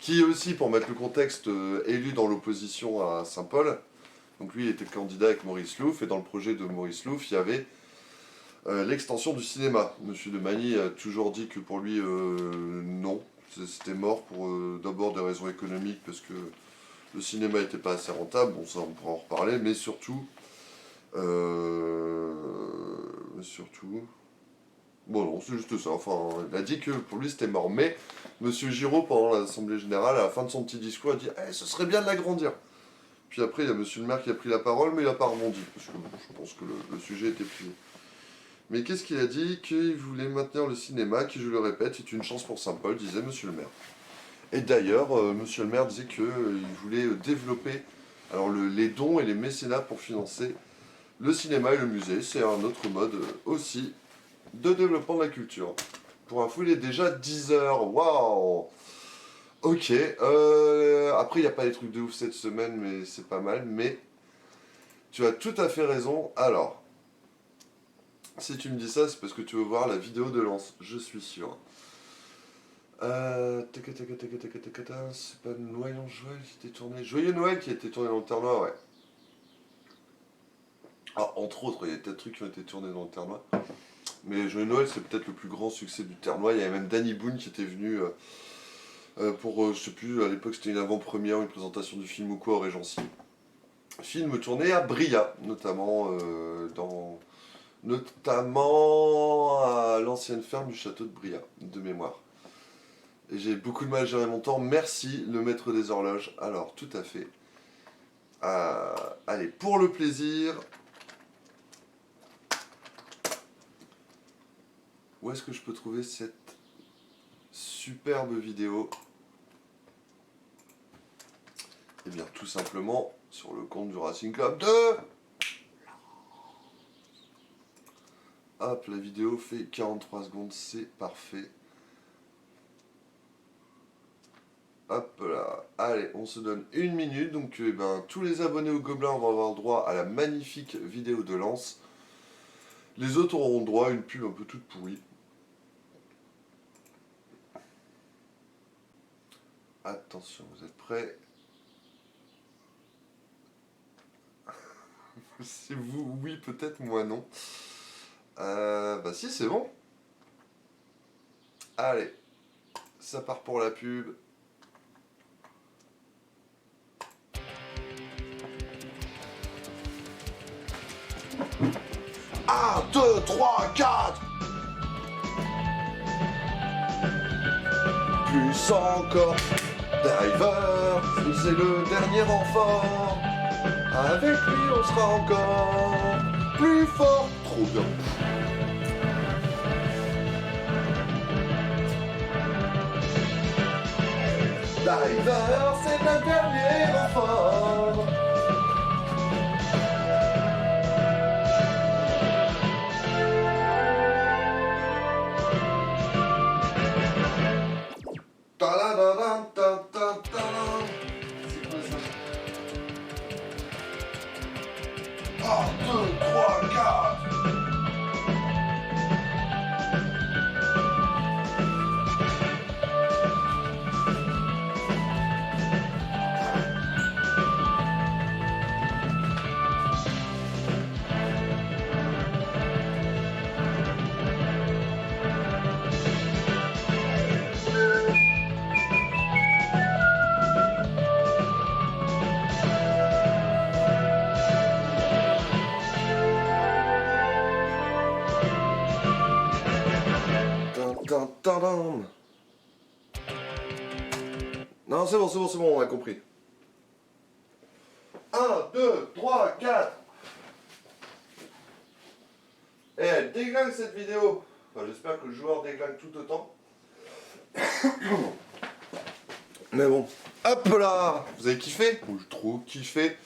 qui est aussi, pour mettre le contexte, élu dans l'opposition à Saint-Paul. Donc lui, il était candidat avec Maurice Louf, et dans le projet de Maurice Louf, il y avait l'extension du cinéma. Monsieur de Magny a toujours dit que pour lui, non, c'était mort pour d'abord des raisons économiques, parce que le cinéma n'était pas assez rentable, bon ça on pourra en reparler, mais surtout... Bon non, c'est juste ça, enfin, il a dit que pour lui c'était mort, mais Monsieur Giraud, pendant l'Assemblée Générale, à la fin de son petit discours, a dit « ce serait bien de l'agrandir ». Puis après, il y a Monsieur le maire qui a pris la parole, mais il n'a pas rebondi, parce que bon, je pense que le sujet était plié. Mais qu'est-ce qu'il a dit? Qu'il voulait maintenir le cinéma, qui, je le répète, est une chance pour Saint-Paul, disait Monsieur le maire. Et d'ailleurs, Monsieur le maire disait qu'il voulait développer alors, les dons et les mécénats pour financer le cinéma et le musée. C'est un autre mode aussi de développement de la culture. Pour info, il est déjà 10h. Waouh! Ok. Après, il n'y a pas des trucs de ouf cette semaine, mais c'est pas mal. Mais tu as tout à fait raison. Alors, si tu me dis ça, c'est parce que tu veux voir la vidéo de Lance. Je suis sûr. C'est pas Noyant Joël qui était tourné. Joyeux Noël qui a été tourné dans le Terre-Noire, ouais. Ah, entre autres, il y a peut-être trucs qui ont été tournés dans le Terre-Noire. Mais Joyeux Noël, c'est peut-être le plus grand succès du Terre-Noire. Il y avait même Danny Boone qui était venu pour, je sais plus, à l'époque c'était une avant-première, une présentation du film ou quoi au Régency. Film tourné à Bria, notamment à l'ancienne ferme du château de Bria, de mémoire. Et j'ai beaucoup de mal à gérer mon temps. Merci, le maître des horloges. Alors, tout à fait. Allez, pour le plaisir. Où est-ce que je peux trouver cette superbe vidéo? Eh bien, tout simplement, sur le compte du Racing Club de... Hop, la vidéo fait 43 secondes, c'est parfait. Hop là, allez, on se donne 1 minute, donc tous les abonnés au Gobelin vont avoir droit à la magnifique vidéo de Lance. Les autres auront droit à une pub un peu toute pourrie. Attention, vous êtes prêts? C'est vous, oui, peut-être, moi non. Bah si, c'est bon. Allez, ça part pour la pub. Un, 2, 3, 4. Plus encore. Driver, c'est le dernier renfort. Avec lui, on sera encore plus fort. Trop bien. Driver, c'est le dernier renfort. C'est quoi ça? 1, 2, 3, 4. Non, c'est bon, on a compris. 1, 2, 3, 4. Et elle déglingue cette vidéo. Enfin, j'espère que le joueur déglingue tout autant. Mais bon. Hop là! Vous avez kiffé? Ou j'ai trop kiffé.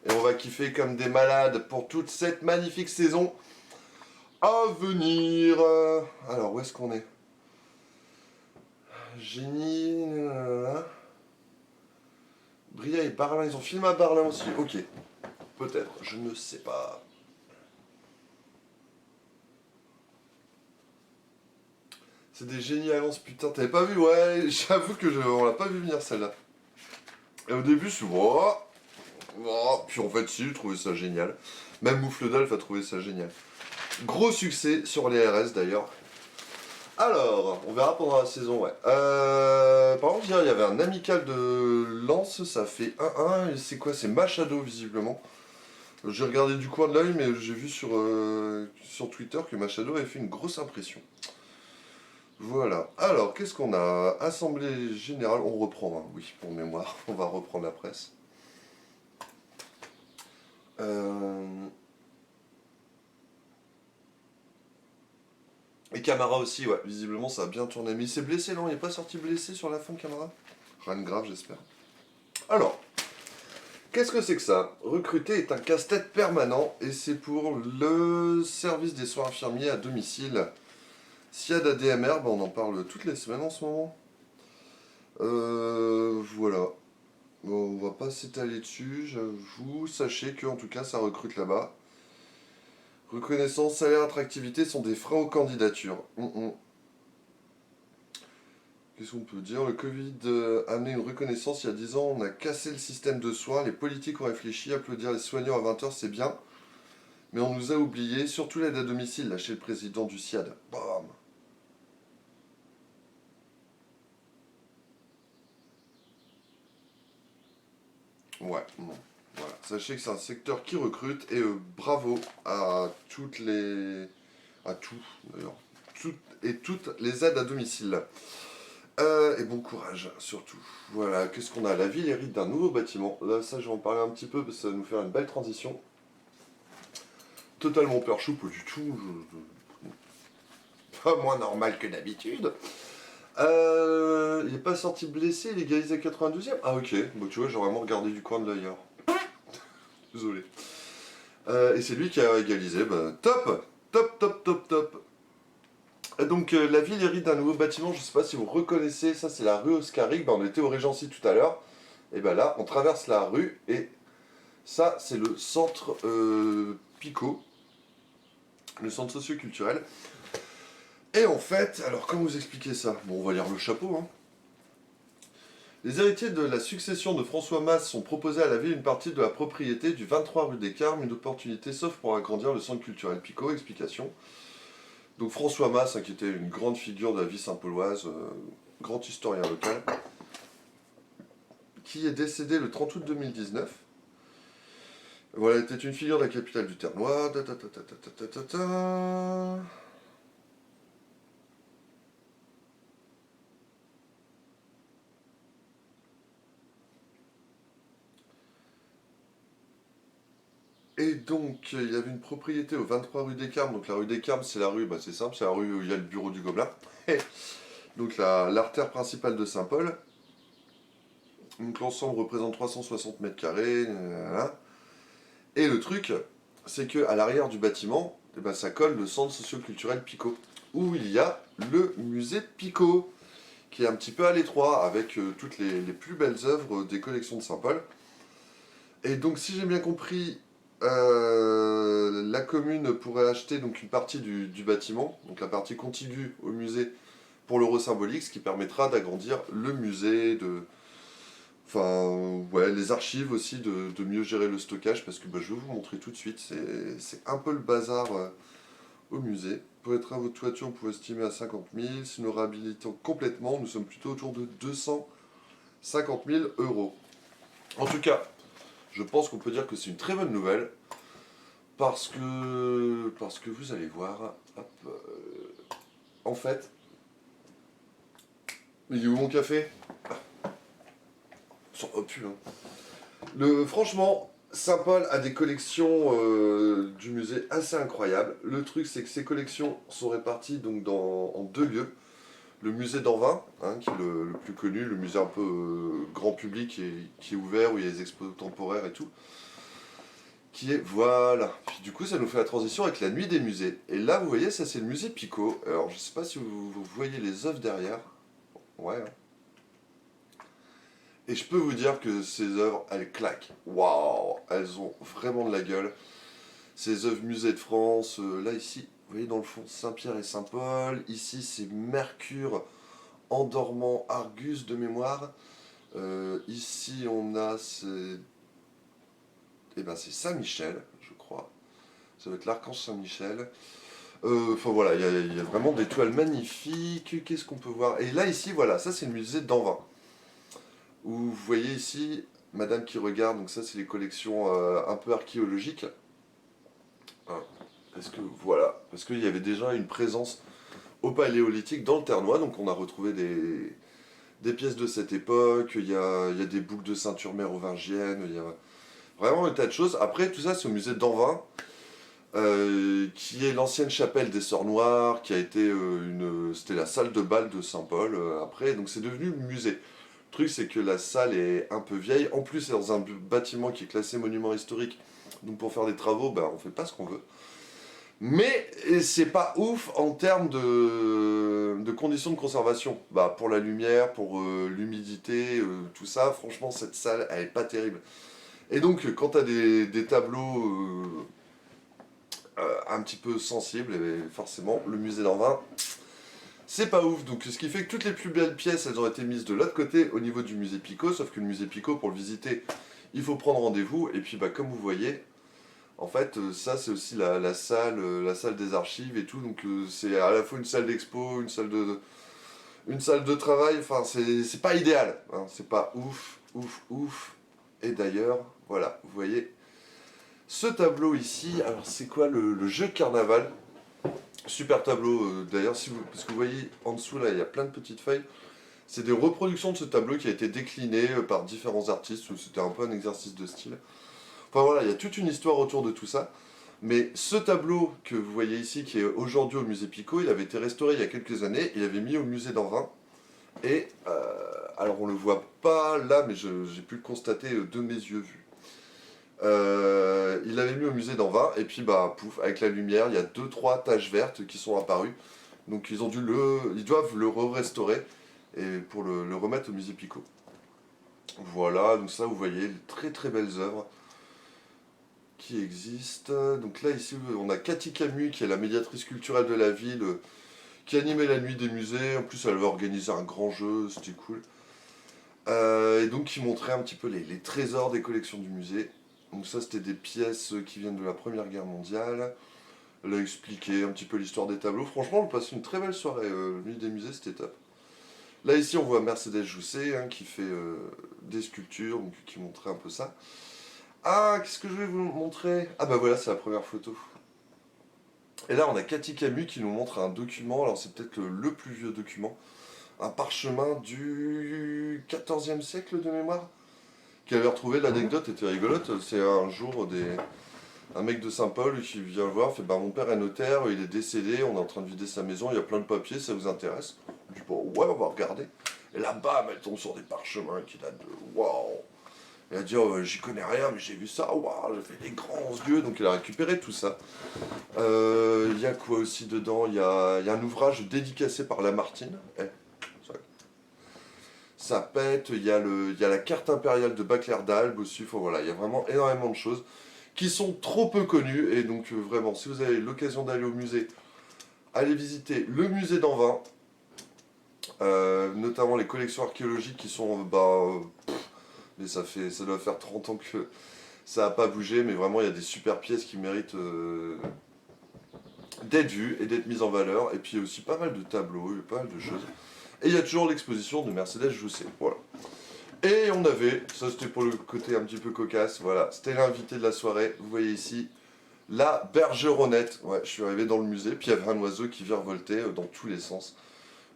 Et on va kiffer comme des malades pour toute cette magnifique saison à venir. Alors, où est-ce qu'on est? Génie... Bria et Berlin, ils ont filmé à Berlin aussi. Ok. Peut-être, je ne sais pas. C'est des génies à lance, putain, t'avais pas vu? Ouais, j'avoue que on l'a pas vu venir celle-là. Et au début, je suis puis en fait, si, j'ai trouvé ça génial. Même Moufledolf a trouvé ça génial. Gros succès sur les RS d'ailleurs. Alors, on verra pendant la saison, ouais. Par contre, hier, il y avait un amical de Lens, ça fait 1-1. Et c'est quoi? C'est Machado, visiblement. J'ai regardé du coin de l'œil, mais j'ai vu sur Twitter que Machado avait fait une grosse impression. Voilà. Alors, qu'est-ce qu'on a? Assemblée générale, on reprend, hein. Oui, pour mémoire, on va reprendre la presse. Et Camara aussi, ouais, visiblement ça a bien tourné. Mais il s'est blessé, non? Il n'est pas sorti blessé sur la fin, Camara? Rien de grave, j'espère. Alors, qu'est-ce que c'est que ça? Recruter est un casse-tête permanent et c'est pour le service des soins infirmiers à domicile. SIAD ADMR, on en parle toutes les semaines en ce moment. Voilà. Bon, on va pas s'étaler dessus, j'avoue. Sachez que en tout cas ça recrute là-bas. Reconnaissance, salaire, attractivité sont des freins aux candidatures. Qu'est-ce qu'on peut dire? Le Covid a amené une reconnaissance il y a 10 ans, on a cassé le système de soins, les politiques ont réfléchi, applaudir les soignants à 20h c'est bien, mais on nous a oubliés, surtout l'aide à domicile, lâché le président du SIAD. Bam. Ouais, non. Voilà. Sachez que c'est un secteur qui recrute et bravo à toutes les... à tout d'ailleurs. Toutes les aides à domicile. Et bon courage surtout. Voilà, qu'est-ce qu'on a? La ville hérite d'un nouveau bâtiment. Là, ça, je vais en parler un petit peu parce que ça va nous faire une belle transition. Totalement peur chou, pas du tout. Pas moins normal que d'habitude. Il n'est pas sorti blessé, il est égalisé à 92e. Ah ok, bon tu vois, j'ai vraiment regardé du coin de l'œil. Désolé. Et c'est lui qui a égalisé. Bah, top. Donc la ville hérite d'un nouveau bâtiment, je ne sais pas si vous reconnaissez, ça c'est la rue Oscaric, on était au Régency tout à l'heure, et ben là on traverse la rue et ça c'est le centre Picot, le centre socio-culturel. Et en fait, alors comment vous expliquer ça? Bon, on va lire le chapeau, hein. Les héritiers de la succession de François Masse sont proposés à la ville une partie de la propriété du 23 rue des Carmes, une opportunité sauf pour agrandir le centre culturel Picot. Explication. Donc François Masse, hein, qui était une grande figure de la vie saint-pauloise, grand historien local, qui est décédé le 30 août 2019. Voilà, était une figure de la capitale du Ternois. Et donc, il y avait une propriété au 23 rue des Carmes. Donc la rue des Carmes, c'est la rue, c'est simple, c'est la rue où il y a le bureau du Gobelin. Donc l'artère principale de Saint-Paul. Donc l'ensemble représente 360 mètres carrés. Et le truc, c'est qu'à l'arrière du bâtiment, ça colle le centre socio-culturel Picot, où il y a le musée Picot, qui est un petit peu à l'étroit, avec toutes les plus belles œuvres des collections de Saint-Paul. Et donc, si j'ai bien compris, la commune pourrait acheter donc une partie du bâtiment, donc la partie contiguë au musée, pour l'euro symbolique, ce qui permettra d'agrandir le musée, les archives aussi, de mieux gérer le stockage, parce que je vais vous montrer tout de suite, c'est un peu le bazar au musée. Pour être à votre toiture, on pourrait estimer à 50 000. Si nous réhabilitons complètement, nous sommes plutôt autour de 250 000 euros. En tout cas, je pense qu'on peut dire que c'est une très bonne nouvelle, parce que vous allez voir, en fait, il est où mon café? Franchement, Saint-Paul a des collections du musée assez incroyables. Le truc, c'est que ces collections sont réparties donc en deux lieux. Le musée d'Anvin, qui est le plus connu, le musée un peu grand public qui est ouvert, où il y a des expos temporaires et tout. Qui est, voilà. Puis du coup, ça nous fait la transition avec la nuit des musées. Et là, vous voyez, ça c'est le musée Picot. Alors, je sais pas si vous voyez les œuvres derrière. Ouais. Et je peux vous dire que ces œuvres, elles claquent. Waouh, elles ont vraiment de la gueule. Ces œuvres musées de France, là ici, Vous voyez dans le fond Saint-Pierre et Saint-Paul. Ici c'est Mercure endormant Argus de mémoire. Ici on a c'est Saint-Michel, je crois. Ça va être l'archange Saint-Michel. Enfin voilà, il y a vraiment des toiles magnifiques. Qu'est-ce qu'on peut voir? Et là ici, voilà, ça c'est le musée d'Anvin. Où vous voyez ici, madame qui regarde, donc ça c'est les collections un peu archéologiques. Hein, parce qu'il y avait déjà une présence au paléolithique dans le Ternois, donc on a retrouvé des pièces de cette époque, il y a des boucles de ceinture mérovingienne, il y a vraiment un tas de choses. Après tout ça c'est au musée d'Anvin. Qui est l'ancienne chapelle des Sœurs Noires, qui a été c'était la salle de bal de Saint-Paul après, donc c'est devenu musée. Le truc c'est que la salle est un peu vieille, en plus c'est dans un bâtiment qui est classé monument historique, donc pour faire des travaux, on fait pas ce qu'on veut. Mais c'est pas ouf en termes de conditions de conservation. Pour la lumière, pour l'humidité, tout ça, franchement cette salle elle est pas terrible. Et donc quand t'as des tableaux un petit peu sensible, et forcément le musée d'Anvin c'est pas ouf. Donc ce qui fait que toutes les plus belles pièces elles ont été mises de l'autre côté au niveau du musée Picot, sauf que le musée Picot pour le visiter il faut prendre rendez-vous, et puis comme vous voyez en fait ça c'est aussi la salle des archives et tout, donc c'est à la fois une salle d'expo, une salle de travail, enfin c'est pas idéal, hein, c'est pas ouf. Et d'ailleurs voilà, vous voyez ce tableau ici, alors c'est quoi le jeu de carnaval? Super tableau d'ailleurs, parce que vous voyez en dessous là il y a plein de petites feuilles. C'est des reproductions de ce tableau qui a été décliné par différents artistes, c'était un peu un exercice de style. Enfin voilà, il y a toute une histoire autour de tout ça. Mais ce tableau que vous voyez ici, qui est aujourd'hui au musée Picot, il avait été restauré il y a quelques années, il avait mis au musée d'Anvin. Et alors on le voit pas là, mais j'ai pu le constater de mes yeux vus. Il l'avait mis au musée d'Anvin, et puis pouf, avec la lumière, il y a 2-3 taches vertes qui sont apparues. Donc ils doivent le restaurer et pour le remettre au musée Picot. Voilà, donc ça vous voyez, très très belles œuvres qui existent. Donc là ici on a Cathy Camus qui est la médiatrice culturelle de la ville, qui animait la nuit des musées. En plus elle avait organisé un grand jeu, c'était cool. Et donc qui montrait un petit peu les trésors des collections du musée. Donc ça c'était des pièces qui viennent de la Première Guerre mondiale. Elle a expliqué un petit peu l'histoire des tableaux. Franchement on passe une très belle soirée, nuit des musées c'était top. Là ici on voit Mercedes Jousset qui fait des sculptures, donc qui montrait un peu ça. Ah, qu'est-ce que je vais vous montrer? Ah voilà, c'est la première photo. Et là on a Cathy Camus qui nous montre un document, alors c'est peut-être le plus vieux document, un parchemin du 14e siècle de mémoire, qu'elle avait retrouvé. L'anecdote était rigolote, c'est un jour un mec de Saint-Paul qui vient le voir, fait mon père est notaire, il est décédé, on est en train de vider sa maison, il y a plein de papiers, ça vous intéresse? Je dis ouais, on va regarder. Et là bam, elle tombe sur des parchemins qui datent de waouh. Elle a dit j'y connais rien mais j'ai vu ça, waouh, j'ai fait des grands yeux, donc elle a récupéré tout ça. Il y a quoi aussi dedans? Il y a un ouvrage dédicacé par Lamartine. Ça pète, il y a la carte impériale de Baclair d'Albe aussi, voilà, il y a vraiment énormément de choses qui sont trop peu connues, et donc vraiment, si vous avez l'occasion d'aller au musée, allez visiter le musée d'Anvin, notamment les collections archéologiques qui sont, mais ça doit faire 30 ans que ça n'a pas bougé, mais vraiment il y a des super pièces qui méritent d'être vues et d'être mises en valeur, et puis il y a aussi pas mal de tableaux, pas mal de choses. Et il y a toujours l'exposition de Mercedes Jousset, voilà. Et on avait, ça c'était pour le côté un petit peu cocasse, voilà, c'était l'invité de la soirée, vous voyez ici, la bergeronnette. Ouais, je suis arrivé dans le musée, puis il y avait un oiseau qui virevoltait dans tous les sens.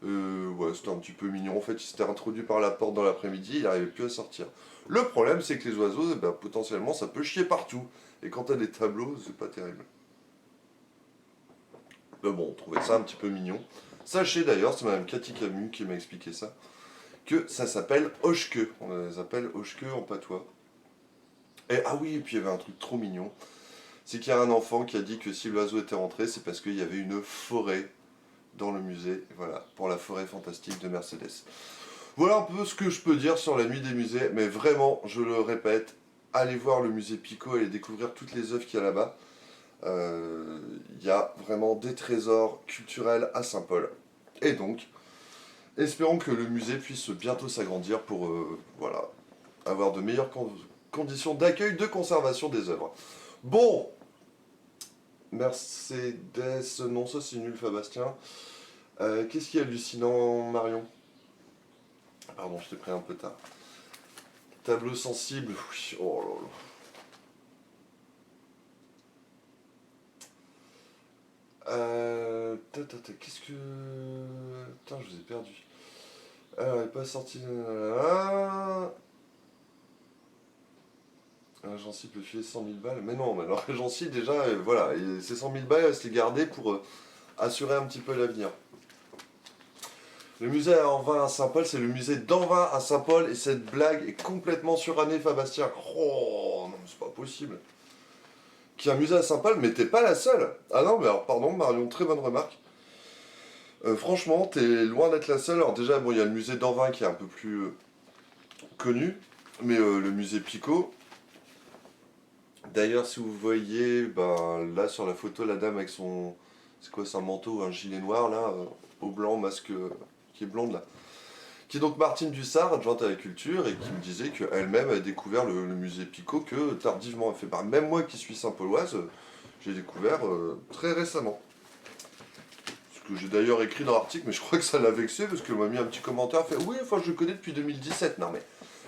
Ouais, c'était un petit peu mignon, en fait il s'était introduit par la porte dans l'après-midi, il n'arrivait plus à sortir. Le problème c'est que les oiseaux, potentiellement ça peut chier partout, et quand t'as des tableaux, c'est pas terrible. Mais bon, on trouvait ça un petit peu mignon. Sachez d'ailleurs, c'est madame Cathy Camus qui m'a expliqué ça, que ça s'appelle hoche-queue. On les appelle hoche-queue en patois. Et ah oui, et puis il y avait un truc trop mignon. C'est qu'il y a un enfant qui a dit que si l'oiseau était rentré, c'est parce qu'il y avait une forêt dans le musée. Voilà, pour la forêt fantastique de Mercedes. Voilà un peu ce que je peux dire sur la nuit des musées. Mais vraiment, je le répète, allez voir le musée Picot et découvrir toutes les œuvres qu'il y a là-bas. Il y a vraiment des trésors culturels à Saint-Paul. Et donc, espérons que le musée puisse bientôt s'agrandir pour voilà, avoir de meilleures conditions d'accueil, de conservation des œuvres. Bon, Mercedes, non ça c'est nul Fabastien. Qu'est-ce qui est hallucinant Marion? Pardon, je t'ai pris un peu tard. Tableau sensible, oui, oh là là. Qu'est-ce que... Putain, je vous ai perdu. Alors, elle n'est pas sortie... L'agence peut filer 100 000 balles. Mais non, mais alors l'agence déjà, voilà, et ces 100 000 balles, elle se les gardait pour assurer un petit peu l'avenir. Le musée Anvin à Saint-Paul, c'est le musée d'Anvin à Saint-Paul, et cette blague est complètement surannée, Fabastien. Oh, non, mais c'est pas possible. Qu'il y a un musée à Saint-Paul, mais t'es pas la seule. Ah non, mais alors, pardon, Marion, très bonne remarque. Franchement, t'es loin d'être la seule. Alors déjà, bon, il y a le musée d'Anvin qui est un peu plus connu, mais le musée Picot... D'ailleurs, si vous voyez, ben, là sur la photo, la dame avec son... C'est quoi, c'est un manteau, un gilet noir, là, au blanc, masque... qui est blonde, là. Qui est donc Martine Dussard, adjointe à la culture, et qui me disait qu'elle-même a découvert le musée Picot que tardivement. Elle fait, bah, même moi qui suis Saint-Pauloise, j'ai découvert très récemment. Ce que j'ai d'ailleurs écrit dans l'article, mais je crois que ça l'a vexé, parce qu'elle m'a mis un petit commentaire, elle fait, oui, enfin, je le connais depuis 2017. Non, mais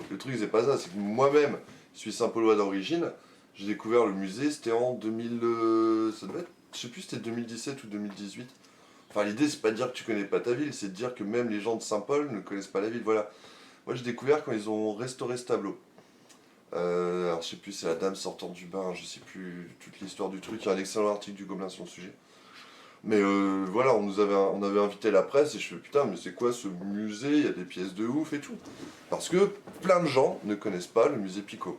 le truc, c'est pas ça, c'est que moi-même, je suis Saint-Paulois d'origine. J'ai découvert le musée, c'était en 2000... ça devait être, je sais plus, c'était 2017 ou 2018. Enfin, l'idée, c'est pas de dire que tu connais pas ta ville, c'est de dire que même les gens de Saint-Paul ne connaissent pas la ville, voilà. Moi, j'ai découvert quand ils ont restauré ce tableau. Alors, je sais plus, c'est la dame sortant du bain, je sais plus toute l'histoire du truc. Il y a un excellent article du Gobelin sur le sujet. Mais voilà, on avait invité la presse et je fais putain, mais c'est quoi ce musée? Il y a des pièces de ouf et tout. Parce que plein de gens ne connaissent pas le musée Picot.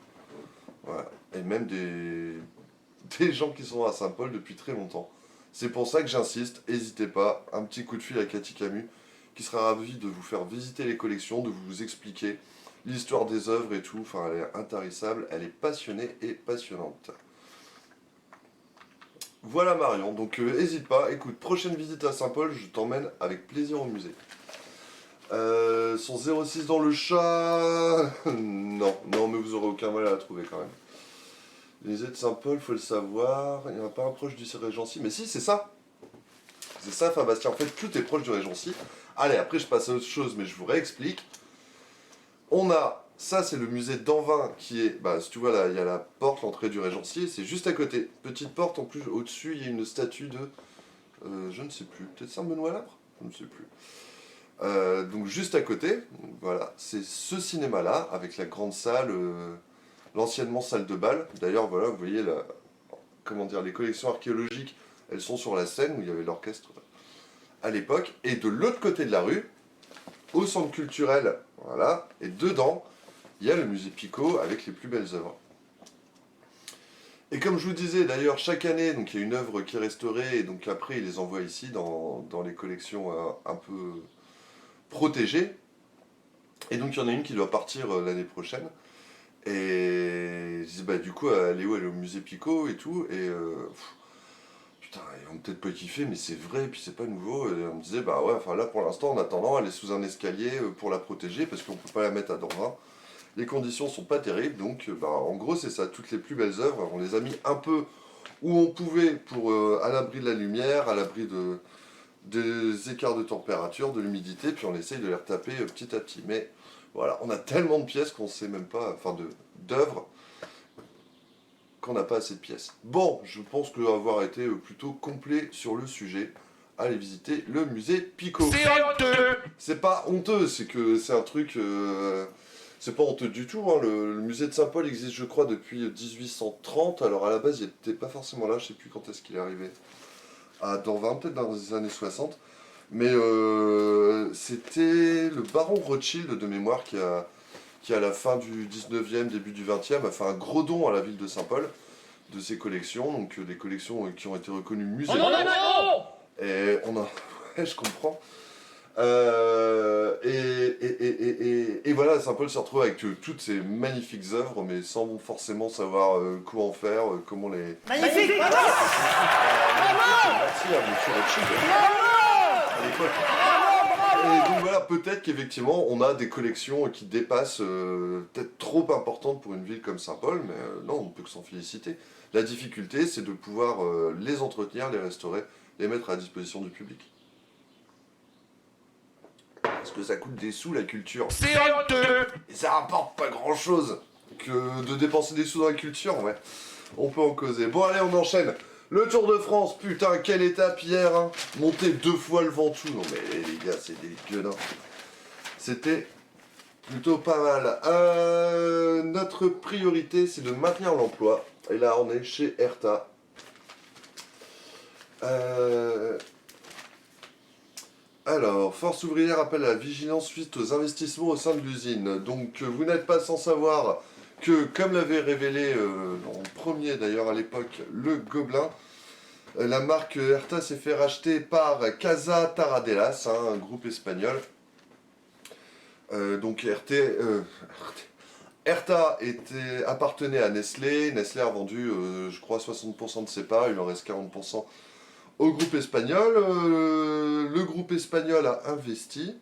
Voilà. Et même des gens qui sont à Saint-Paul depuis très longtemps. C'est pour ça que j'insiste, n'hésitez pas, un petit coup de fil à Cathy Camus, qui sera ravie de vous faire visiter les collections, de vous expliquer l'histoire des œuvres et tout. Enfin, elle est intarissable, elle est passionnée et passionnante. Voilà Marion, donc n'hésite pas, écoute, prochaine visite à Saint-Paul, je t'emmène avec plaisir au musée. Son 06 dans le chat... non, mais vous aurez aucun mal à la trouver quand même. Le musée de Saint-Paul, faut le savoir, il n'y en a pas un proche du Régency, mais si, c'est ça. C'est ça, Fabastien, en fait, tout est proche du Régency. Allez, après je passe à autre chose, mais je vous réexplique. On a, ça c'est le musée d'Anvin qui est, bah si tu vois là, il y a la porte, l'entrée du Régency, c'est juste à côté. Petite porte, en plus, au-dessus, il y a une statue de, je ne sais plus, peut-être Saint-Benoît-Labre? Je ne sais plus. Donc juste à côté, voilà, c'est ce cinéma-là, avec la grande salle... l'anciennement salle de bal. D'ailleurs, voilà, vous voyez, comment dire, les collections archéologiques, elles sont sur la scène où il y avait l'orchestre à l'époque. Et de l'autre côté de la rue, au centre culturel, voilà, et dedans, il y a le musée Picot avec les plus belles œuvres. Et comme je vous disais, d'ailleurs, chaque année, donc il y a une œuvre qui est restaurée, et donc après, ils les envoient ici dans les collections un peu protégées. Et donc, il y en a une qui doit partir l'année prochaine. Et je dis, bah du coup, elle est où? Elle est au musée Picot et tout. Et putain, ils vont peut-être pas kiffer, mais c'est vrai, et puis c'est pas nouveau. Et on me disait, bah ouais, enfin là pour l'instant, en attendant, elle est sous un escalier pour la protéger, parce qu'on peut pas la mettre à Dorvin. Les conditions sont pas terribles, donc bah en gros, c'est ça, toutes les plus belles œuvres. On les a mis un peu où on pouvait, pour à l'abri de la lumière, à l'abri des écarts de température, de l'humidité, puis on essaye de les retaper petit à petit. Mais voilà, on a tellement de pièces qu'on sait même pas, enfin d'œuvres, qu'on n'a pas assez de pièces. Bon, je pense qu'avoir été plutôt complet sur le sujet, allez visiter le musée Picot. C'est honteux! C'est pas honteux, c'est que c'est un truc... c'est pas honteux du tout, hein. Le musée de Saint-Paul existe, je crois, depuis 1830. Alors à la base, il n'était pas forcément là, je sais plus quand est-ce qu'il est arrivé. À Dorvin, peut-être dans les années 60. Mais c'était le baron Rothschild de mémoire qui à la fin du 19e, début du 20e, a fait un gros don à la ville de Saint-Paul de ses collections, donc des collections qui ont été reconnues musées. Oh non, non, non! Et on a... ouais, je comprends. Et voilà, Saint-Paul se retrouve avec toutes ces magnifiques œuvres, mais sans forcément savoir quoi en faire, comment les... Magnifique! Bravo! Merci à Monsieur Rothschild à l'époque. Et donc voilà, peut-être qu'effectivement, on a des collections qui dépassent, peut-être trop importantes pour une ville comme Saint-Paul, mais non, on ne peut que s'en féliciter. La difficulté, c'est de pouvoir les entretenir, les restaurer, les mettre à disposition du public. Parce que ça coûte des sous, la culture. C'est honteux! Et ça rapporte pas grand-chose que de dépenser des sous dans la culture, ouais. On peut en causer. Bon, allez, on enchaîne. Le Tour de France, putain, quelle étape hier, hein. Monter 2 fois le Ventoux. Non mais les gars, c'est des gueulins. C'était plutôt pas mal. Notre priorité, c'est de maintenir l'emploi. Et là, on est chez Herta. Alors, Force ouvrière appelle à la vigilance suite aux investissements au sein de l'usine. Donc, vous n'êtes pas sans savoir que, comme l'avait révélé en premier d'ailleurs à l'époque, le Gobelin, la marque Herta s'est fait racheter par Casa Taradelas, hein, un groupe espagnol. Donc Herta appartenait à Nestlé. Nestlé a vendu, je crois, 60% de ses parts, il en reste 40% au groupe espagnol. Le groupe espagnol a investi.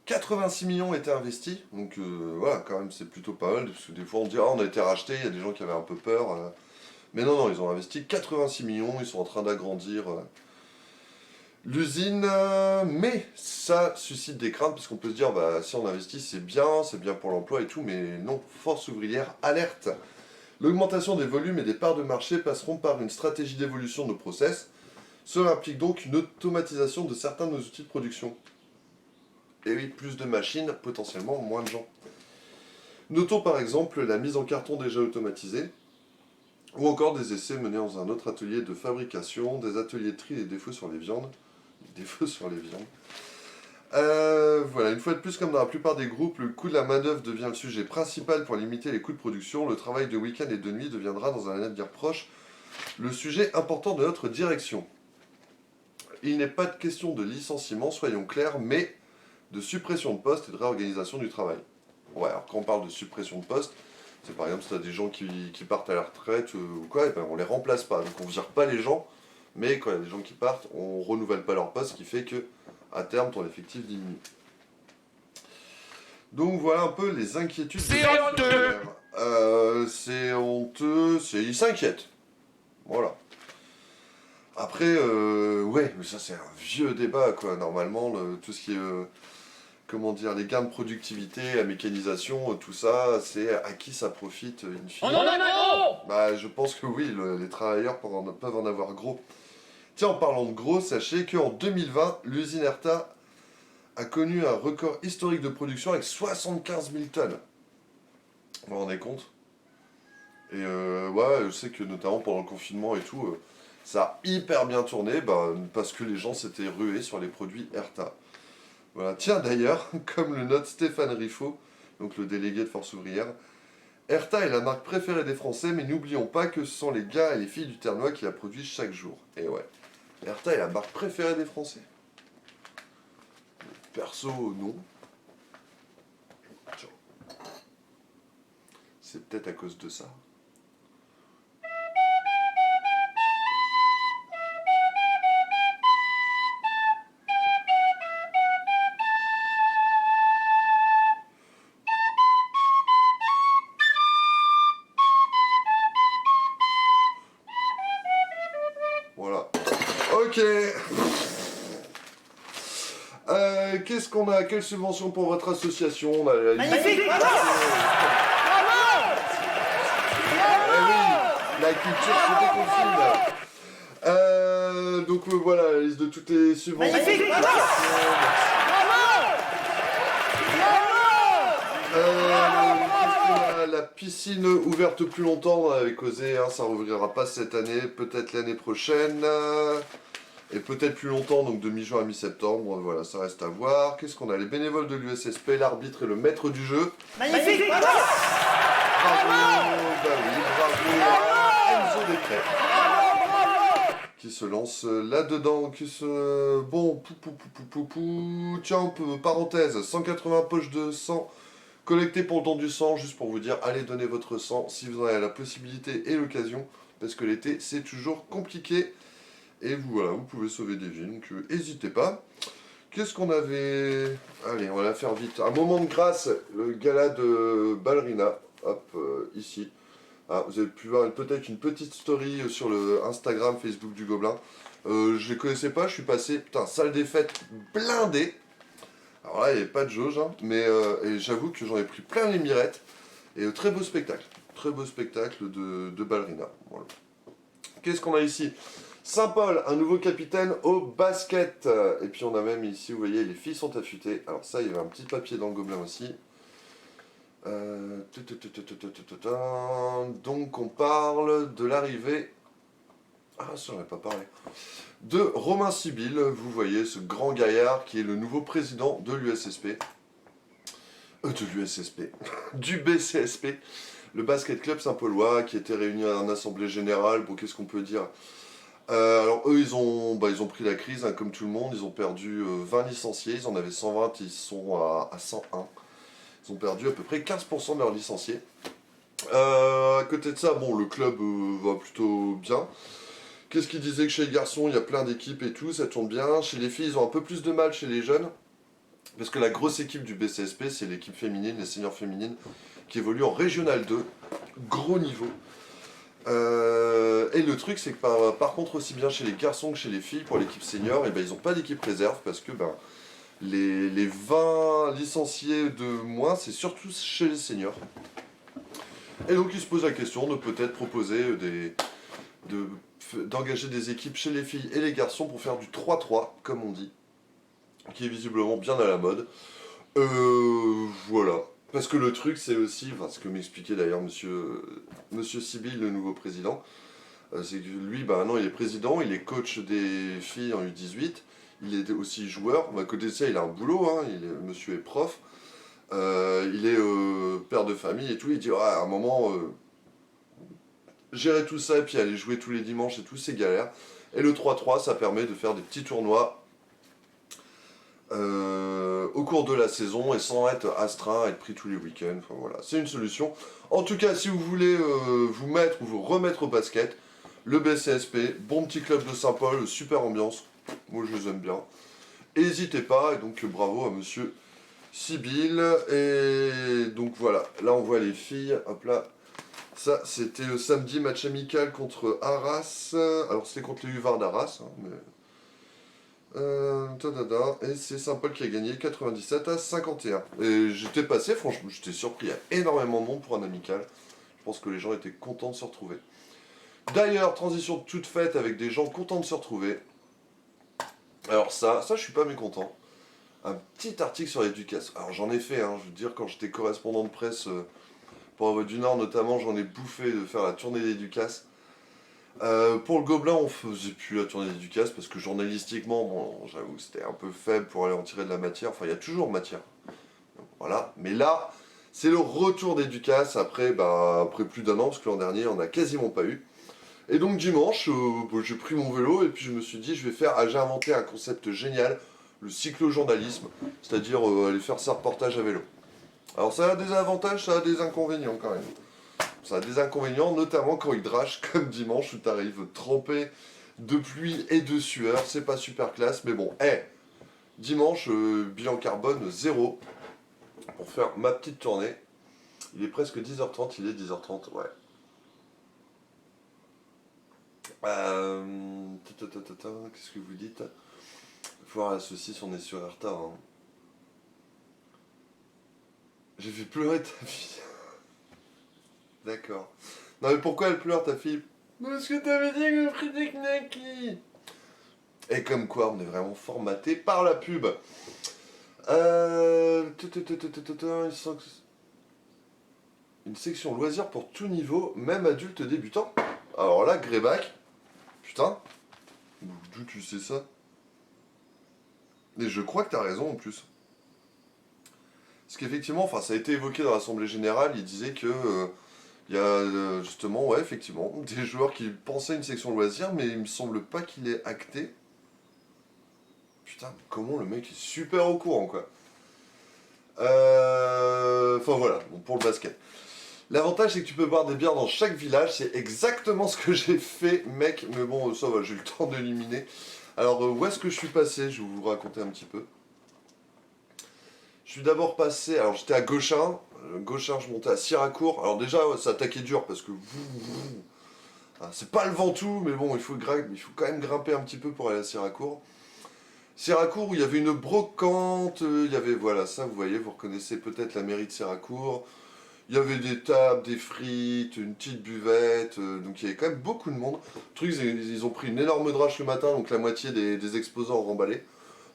86 millions étaient investis, donc voilà, quand même, c'est plutôt pas mal, parce que des fois on dit, ah, on a été racheté, il y a des gens qui avaient un peu peur. Mais non, non, ils ont investi 86 millions, ils sont en train d'agrandir l'usine, mais ça suscite des craintes, parce qu'on peut se dire, bah, si on investit, c'est bien pour l'emploi et tout, mais non, Force ouvrière alerte. L'augmentation des volumes et des parts de marché passeront par une stratégie d'évolution de nos process. Cela implique donc une automatisation de certains de nos outils de production. Et oui, plus de machines, potentiellement moins de gens. Notons par exemple la mise en carton déjà automatisée, ou encore des essais menés dans un autre atelier de fabrication, des ateliers de tri des défauts sur les viandes. Voilà, une fois de plus, comme dans la plupart des groupes, le coût de la main-d'œuvre devient le sujet principal pour limiter les coûts de production. Le travail de week-end et de nuit deviendra, dans un avenir proche, le sujet important de notre direction. Il n'est pas de question de licenciement, soyons clairs, mais de suppression de postes et de réorganisation du travail. Ouais, alors quand on parle de suppression de postes, c'est par exemple si tu as des gens qui partent à la retraite ou quoi, et ben on les remplace pas. Donc on vire pas les gens, mais quand il y a des gens qui partent, on renouvelle pas leur poste, ce qui fait que à terme ton effectif diminue. Donc voilà un peu les inquiétudes. C'est honteux. C'est honteux, ils s'inquiètent. Voilà. Après, ouais, mais ça c'est un vieux débat, quoi. Normalement, tout ce qui est, comment dire, les gains de productivité, la mécanisation, tout ça, c'est à qui ça profite, in fine. On en a gros! Bah, je pense que oui, les travailleurs peuvent en avoir gros. Tiens, en parlant de gros, sachez qu'en 2020, l'usine Herta a connu un record historique de production avec 75 000 tonnes. Vous vous rendez compte? Et ouais, je sais que notamment pendant le confinement et tout, ça a hyper bien tourné, bah, parce que les gens s'étaient rués sur les produits Herta. Voilà. Tiens, d'ailleurs, comme le note Stéphane Riffaut, donc le délégué de Force ouvrière, Herta est la marque préférée des Français, mais n'oublions pas que ce sont les gars et les filles du Ternois qui la produisent chaque jour. Et ouais, Herta est la marque préférée des Français. Perso, non. Tiens. C'est peut-être à cause de ça. Voilà. Ok. Qu'est-ce qu'on a? Quelle subvention pour votre association? On a la Magnifique! Bravo! Eh oui, la culture se déconfine. Donc voilà, la liste de toutes les subventions. Magnifique! Bravo! La piscine ouverte plus longtemps, on avait causé, hein, ça ne rouvrira pas cette année, peut-être l'année prochaine. Et peut-être plus longtemps, donc de mi-juin à mi-septembre, voilà, ça reste à voir. Qu'est-ce qu'on a? Les bénévoles de l'USSP, l'arbitre et le maître du jeu. Magnifique! Bravo! Bravo, bah oui, bravo, Enzo Decré. qui se lance là-dedans, Bon, tiens, parenthèse, 180 poches de sang collectées pour le don du sang, juste pour vous dire, allez donner votre sang si vous en avez la possibilité et l'occasion, parce que l'été, c'est toujours compliqué. Et voilà, vous pouvez sauver des vies, donc n'hésitez pas. Qu'est-ce qu'on avait... Allez, on va la faire vite. Un moment de grâce, le gala de ballerina, hop, ici. Ah, vous avez pu voir peut-être une petite story sur le Instagram, Facebook du Gobelin. Je les connaissais pas, je suis passé, putain, salle des fêtes blindée. Alors là, il n'y avait pas de jauge, hein, mais et j'avoue que j'en ai pris plein les mirettes. Et très beau spectacle. Très beau spectacle de ballerina. Voilà. Qu'est-ce qu'on a ici? Saint-Paul, un nouveau capitaine au basket. Et puis on a même ici, vous voyez, les filles sont affûtées. Alors ça, il y avait un petit papier dans le Gobelin aussi. Donc on parle de l'arrivée... Ah, ça j'en ai pas parlé. De Romain Sibyl, vous voyez, ce grand gaillard qui est le nouveau président de l'USSP. Du BCSP. Le Basket Club Saint-Paulois, qui était réuni à une assemblée générale. Bon, qu'est-ce qu'on peut dire? Alors eux, ils ont pris la crise, hein, comme tout le monde. Ils ont perdu 20 licenciés. Ils en avaient 120, ils sont à 101. Ils ont perdu à peu près 15% de leurs licenciés. À côté de ça, bon, le club va plutôt bien. Qu'est-ce qu'ils disaient que chez les garçons, il y a plein d'équipes et tout, ça tourne bien. Chez les filles, ils ont un peu plus de mal chez les jeunes. Parce que la grosse équipe du BCSP, c'est l'équipe féminine, les seniors féminines, qui évoluent en Régional 2. Gros niveau. Et le truc, c'est que par contre, aussi bien chez les garçons que chez les filles, pour l'équipe senior, et ben, ils n'ont pas d'équipe réserve parce que les 20 licenciés de moins, c'est surtout chez les seniors. Et donc, ils se posent la question de peut-être proposer d'engager des équipes chez les filles et les garçons pour faire du 3-3, comme on dit, qui est visiblement bien à la mode. Voilà. Parce que le truc, c'est aussi, enfin, ce que m'expliquait d'ailleurs monsieur Sibyl, le nouveau président, c'est que lui, maintenant, il est président, il est coach des filles en U18, il est aussi joueur. À côté de ça, il a un boulot, hein, monsieur est prof, il est père de famille et tout. Il dit, ouais, à un moment, gérer tout ça et puis aller jouer tous les dimanches et tout, c'est galère. Et le 3-3, ça permet de faire des petits tournois au cours de la saison et sans être astreint, être pris tous les week-ends. Enfin voilà, c'est une solution. En tout cas, si vous voulez vous mettre ou vous remettre au basket, le BCSP, bon petit club de Saint-Paul, super ambiance. Moi, je les aime bien. N'hésitez pas, et donc bravo à monsieur Sibyl. Et donc voilà, là on voit les filles. Hop là. Ça, c'était samedi, match amical contre Arras. Alors, c'était contre les Huvards d'Arras. Hein, mais... et c'est Saint-Paul qui a gagné 97-51. Et j'étais passé, franchement, j'étais surpris. Il y a énormément de monde pour un amical. Je pense que les gens étaient contents de se retrouver. D'ailleurs, transition toute faite avec des gens contents de se retrouver. Alors ça je suis pas mécontent. Un petit article sur l'éducation. Alors j'en ai fait, hein, je veux dire, quand j'étais correspondant de presse pour la Voix du Nord notamment, j'en ai bouffé de faire la tournée d'éducace. Pour le Gobelin, on faisait plus la tournée d'éducace parce que journalistiquement, bon, j'avoue que c'était un peu faible pour aller en tirer de la matière. Enfin, il y a toujours matière. Donc, voilà. Mais là, c'est le retour d'éducace après plus d'un an, parce que l'an dernier, on n'a quasiment pas eu. Et donc dimanche, j'ai pris mon vélo et puis je me suis dit, j'ai inventé un concept génial, le cyclo-journalisme, c'est-à-dire aller faire ses reportages à vélo. Alors ça a des avantages, ça a des inconvénients quand même. Ça a des inconvénients, notamment quand il drache, comme dimanche, où tu arrives trempé de pluie et de sueur. C'est pas super classe, mais bon, dimanche, bilan carbone 0, pour faire ma petite tournée. Il est presque 10h30, il est 10h30, ouais. Qu'est-ce que vous dites? Faut voir la saucisse, on est sur retard. Hein. J'ai fait pleurer ta fille. D'accord. Non mais pourquoi elle pleure ta fille? Parce que t'avais dit que pris des knackis. Et comme quoi on est vraiment formaté par la pub. Une section loisirs pour tout niveau, même adulte débutant. Alors là, Greyback. Putain. D'où tu sais ça? Et je crois que t'as raison en plus. Parce qu'effectivement, ça a été évoqué dans l'Assemblée Générale, il disait que Il y a justement, ouais, effectivement, des joueurs qui pensaient une section loisirs, mais il me semble pas qu'il est acté. Putain, comment le mec est super au courant, quoi. Enfin voilà, bon, pour le basket. L'avantage, c'est que tu peux boire des bières dans chaque village. C'est exactement ce que j'ai fait, mec. Mais bon, ça va, j'ai eu le temps d'éliminer. Alors, où est-ce que je suis passé? Je vais vous raconter un petit peu. Je suis d'abord passé... Alors, j'étais à Gauchin. Gauchin, je montais à Siracourt. Alors déjà, ouais, ça attaquait dur parce que... Ah, c'est pas le Ventoux, mais bon, il faut quand même grimper un petit peu pour aller à Siracourt. Siracourt, où il y avait une brocante. Il y avait, voilà, ça, vous voyez, vous reconnaissez peut-être la mairie de Siracourt. Il y avait des tables, des frites, une petite buvette, donc il y avait quand même beaucoup de monde. Le truc, ils ont pris une énorme drache le matin, donc la moitié des exposants ont remballé.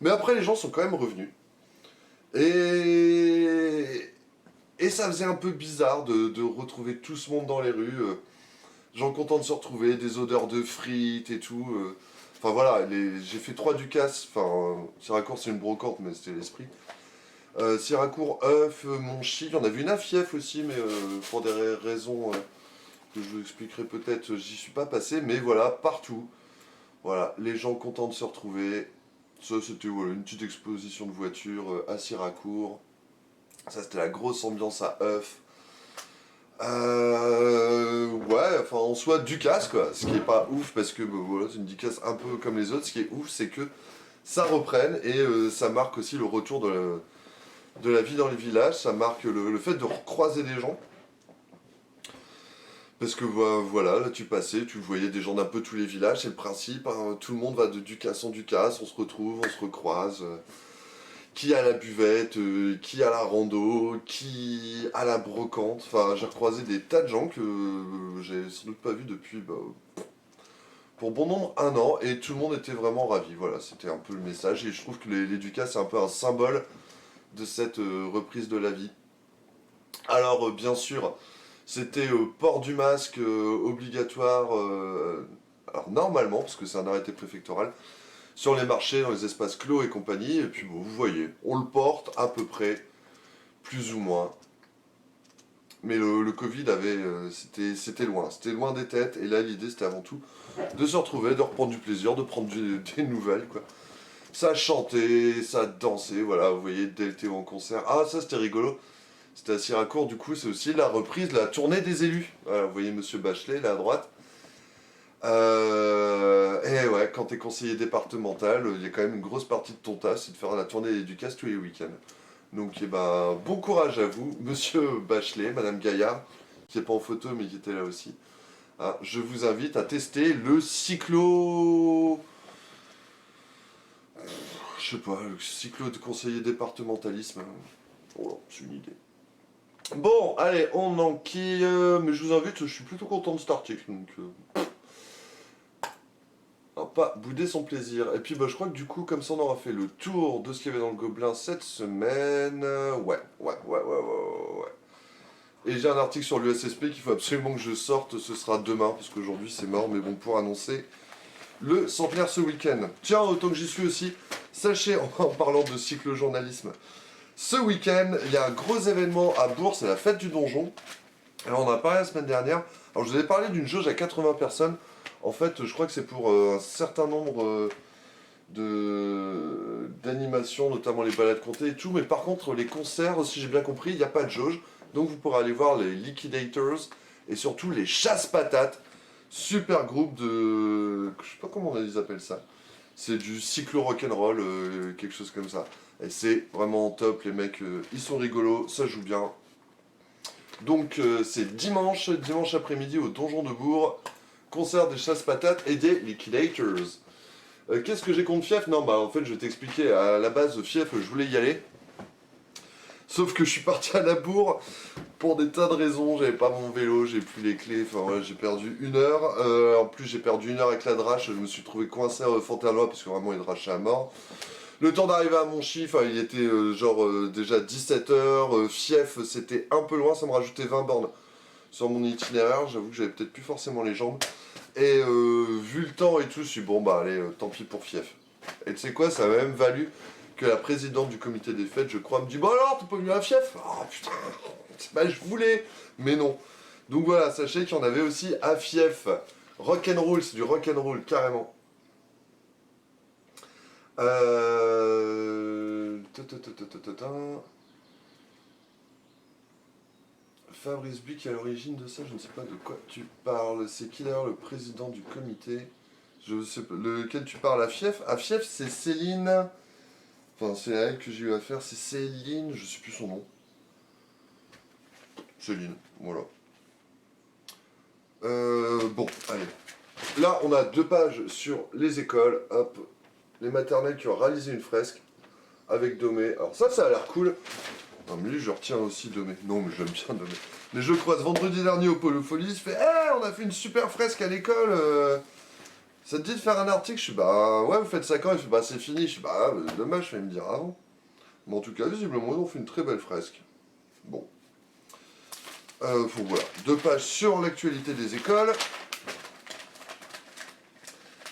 Mais après, les gens sont quand même revenus. Et ça faisait un peu bizarre de retrouver tout ce monde dans les rues. Gens contents de se retrouver, des odeurs de frites et tout. Enfin voilà, j'ai fait 3 Ducasse. Enfin, Siracourt, c'est une brocante, mais c'était l'esprit. Siracourt, œuf, Monchy, il y en avait une à Fief aussi, mais pour des raisons que je vous expliquerai peut-être, j'y suis pas passé, mais voilà, partout. Voilà, les gens contents de se retrouver. Ça, c'était voilà, une petite exposition de voitures à Siracourt. Ça, c'était la grosse ambiance à œuf. Ouais, enfin, en soi, Ducasse, quoi. Ce qui est pas ouf, parce que voilà, c'est une Ducasse un peu comme les autres. Ce qui est ouf, c'est que ça reprenne et ça marque aussi le retour de la vie dans les villages, ça marque le fait de recroiser des gens. Parce que voilà, là tu passais, tu voyais des gens d'un peu tous les villages, c'est le principe, hein, tout le monde va de Ducasse en Ducasse, on se retrouve, on se recroise. Qui à la buvette, qui à la rando, qui à la brocante. Enfin, j'ai recroisé des tas de gens que j'ai sans doute pas vu depuis, pour bon nombre, 1 an, et tout le monde était vraiment ravi. Voilà, c'était un peu le message, et je trouve que les Ducasses, c'est un peu un symbole de cette reprise de la vie. Alors bien sûr, c'était port du masque obligatoire, alors normalement, parce que c'est un arrêté préfectoral, sur les marchés, dans les espaces clos et compagnie, et puis bon, vous voyez, on le porte à peu près, plus ou moins. Mais le Covid c'était loin des têtes, et là l'idée c'était avant tout de se retrouver, de reprendre du plaisir, de prendre des nouvelles, quoi. Ça chantait, ça dansait, voilà, vous voyez Deltéo en concert. Ah, ça c'était rigolo. C'était à Siracourt, du coup, c'est aussi la reprise de la tournée des élus. Voilà, vous voyez Monsieur Bachelet, là à droite. Et ouais, quand t'es conseiller départemental, il y a quand même une grosse partie de ton tas, c'est de faire la tournée des Ducasses tous les week-ends. Donc, eh ben, bon courage à vous, Monsieur Bachelet, Madame Gaillard, qui n'est pas en photo mais qui était là aussi. Hein, je vous invite à tester le cyclo... Je sais pas, le cyclo de conseiller départementalisme. Oh, c'est une idée. Bon, allez, on enquille. Mais je vous invite, je suis plutôt content de cet article. Donc, pas bouder son plaisir. Et puis, je crois que du coup, comme ça, on aura fait le tour de ce qu'il y avait dans le Gobelin cette semaine. Ouais. Et j'ai un article sur l'USSP qu'il faut absolument que je sorte. Ce sera demain, parce qu'aujourd'hui c'est mort. Mais bon, pour annoncer le centenaire ce week-end. Tiens, autant que j'y suis aussi, sachez, en parlant de cyclo-journalisme, ce week-end, il y a un gros événement à Bourg, c'est la fête du donjon. Alors on en a parlé la semaine dernière. Alors je vous avais parlé d'une jauge à 80 personnes. En fait, je crois que c'est pour un certain nombre d'animations, notamment les balades comptées et tout. Mais par contre, les concerts, si j'ai bien compris, il n'y a pas de jauge. Donc vous pourrez aller voir les Liquidators et surtout les Chasse-Patates. Super groupe de... Je sais pas comment ils appellent ça. C'est du cyclo rock'n'roll, quelque chose comme ça. Et c'est vraiment top, les mecs, ils sont rigolos, ça joue bien. Donc c'est dimanche après-midi au Donjon de Bourg, concert des Chasse-Patates et des Liquidators. Qu'est-ce que j'ai contre Fief? Non, en fait, je vais t'expliquer. À la base, Fief, je voulais y aller. Sauf que je suis parti à la bourre pour des tas de raisons. J'avais pas mon vélo, j'ai plus les clés. Enfin, ouais, j'ai perdu 1 heure. En plus, j'ai perdu 1 heure avec la drache. Je me suis trouvé coincé à Fontenoy parce que vraiment, il drachait à mort. Le temps d'arriver à Monchy, il était déjà 17 h. Fief, c'était un peu loin. Ça me rajoutait 20 bornes sur mon itinéraire. J'avoue que j'avais peut-être plus forcément les jambes. Et vu le temps et tout, je suis dit, bon, allez, tant pis pour Fief. Et tu sais quoi, ça m'a même valu que la présidente du comité des fêtes, je crois, me dit, bon alors, t'es pas venu à Fief? Oh putain, je voulais, mais non. Donc voilà, sachez qu'il y en avait aussi à Fief. Rock'n'roll, c'est du rock'n'roll, carrément. Fabrice Buick est à l'origine de ça, je ne sais pas de quoi tu parles. C'est qui d'ailleurs le président du comité? Je sais pas, lequel tu parles à Fief? À Fief, c'est Céline. Enfin, c'est elle que j'ai eu à faire, c'est Céline, je sais plus son nom. Céline, voilà. Bon, allez. Là, on a 2 pages sur les écoles, hop, les maternelles qui ont réalisé une fresque avec Domé. Alors ça a l'air cool. Non, mais lui, je retiens aussi Domé. Non, mais j'aime bien Domé. Mais je croise vendredi dernier au Polo Folie, il se fait hey, on a fait une super fresque à l'école. Ça te dit de faire un article? Je suis bah ouais, vous faites ça quand? Il fait bah c'est fini. Je suis bah dommage, je vais me dire avant. Mais en tout cas, visiblement, ils ont fait une très belle fresque. Bon. Voilà, 2 pages sur l'actualité des écoles.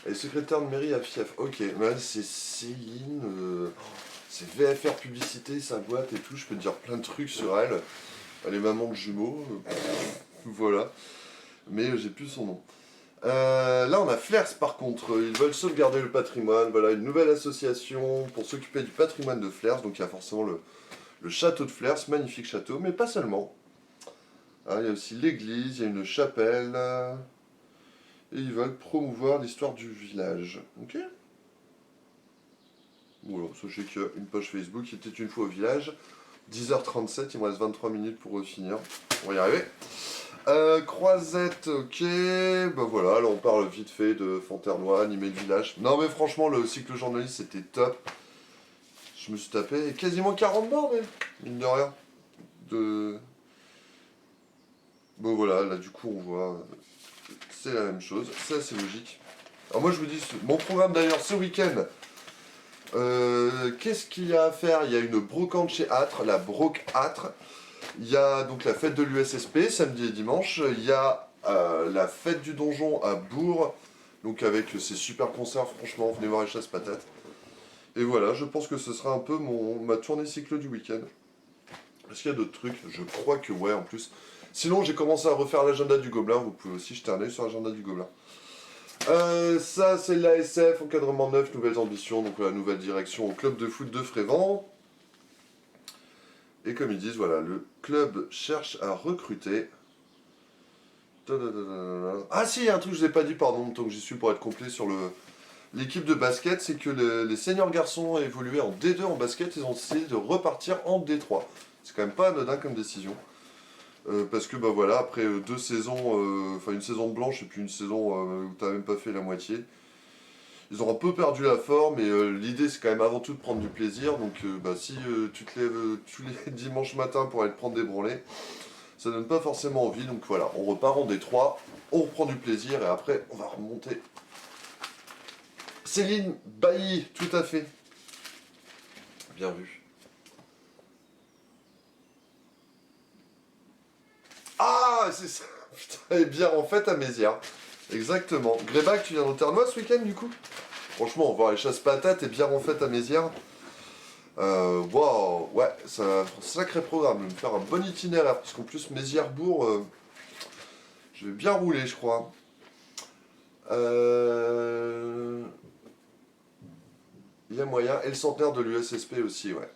Et secrétaire de mairie à Fief. Ok, mais c'est Céline. C'est VFR Publicité, sa boîte et tout. Je peux te dire plein de trucs sur elle. Elle est maman de jumeaux. Voilà. Mais j'ai plus son nom. Là, on a Flers par contre. Ils veulent sauvegarder le patrimoine. Voilà, une nouvelle association pour s'occuper du patrimoine de Flers. Donc il y a forcément le château de Flers, magnifique château, mais pas seulement. Ah, il y a aussi l'église, il y a une chapelle. Et ils veulent promouvoir l'histoire du village. Ok? Voilà, sachez qu'il y a une page Facebook qui était une fois au village. 10h37, il me reste 23 minutes pour finir. On va y arriver. Croisette, ok. Ben voilà, là on parle vite fait de Fontenoy, animé le village. Non mais franchement, le cycle journaliste c'était top. Je me suis tapé quasiment 40 bornes, mine de rien. Bon voilà, là du coup on voit, c'est la même chose, c'est assez logique. Alors moi je vous dis, mon programme d'ailleurs ce week-end, qu'est-ce qu'il y a à faire? Il y a une brocante chez Âtre, la Broc Âtre. Il y a donc la fête de l'USSP, samedi et dimanche. Il y a la fête du donjon à Bourg, donc avec ces super concerts, franchement, venez voir les chasses patates. Et voilà, je pense que ce sera un peu ma tournée cycle du week-end. Est-ce qu'il y a d'autres trucs? Je crois que ouais, en plus. Sinon, j'ai commencé à refaire l'agenda du Gobelin, vous pouvez aussi jeter un œil sur l'agenda du Gobelin. Ça, c'est l'ASF, encadrement neuf, nouvelles ambitions, donc la nouvelle direction au club de foot de Frévent. Et comme ils disent, voilà, le club cherche à recruter. Ah si, il y a un truc que je n'ai pas dit, pardon, tant que j'y suis pour être complet sur l'équipe de basket, c'est que les seniors garçons ont évolué en D2 en basket, ils ont décidé de repartir en D3. C'est quand même pas anodin comme décision. Parce que bah voilà, après 2 saisons, enfin une saison blanche et puis une saison où t'as même pas fait la moitié, ils ont un peu perdu la forme et l'idée c'est quand même avant tout de prendre du plaisir. Donc bah, si tu te lèves tous les dimanches matins pour aller te prendre des branlées, ça donne pas forcément envie. Donc voilà, on repart en D3, on reprend du plaisir et après on va remonter. Céline Bailly, tout à fait. Bien vu. Ah, c'est ça. Putain, et bien en fait à Mézières. Exactement. Grébac, tu viens d'Auternois ce week-end du coup? Franchement, on va voir les chasses patates et bien en fait à Mézières. Waouh, ouais, c'est un sacré programme. Je vais me faire un bon itinéraire parce qu'en plus Mézières-Bourg, je vais bien rouler, je crois. Il y a moyen. Et le centenaire de l'USSP aussi, ouais.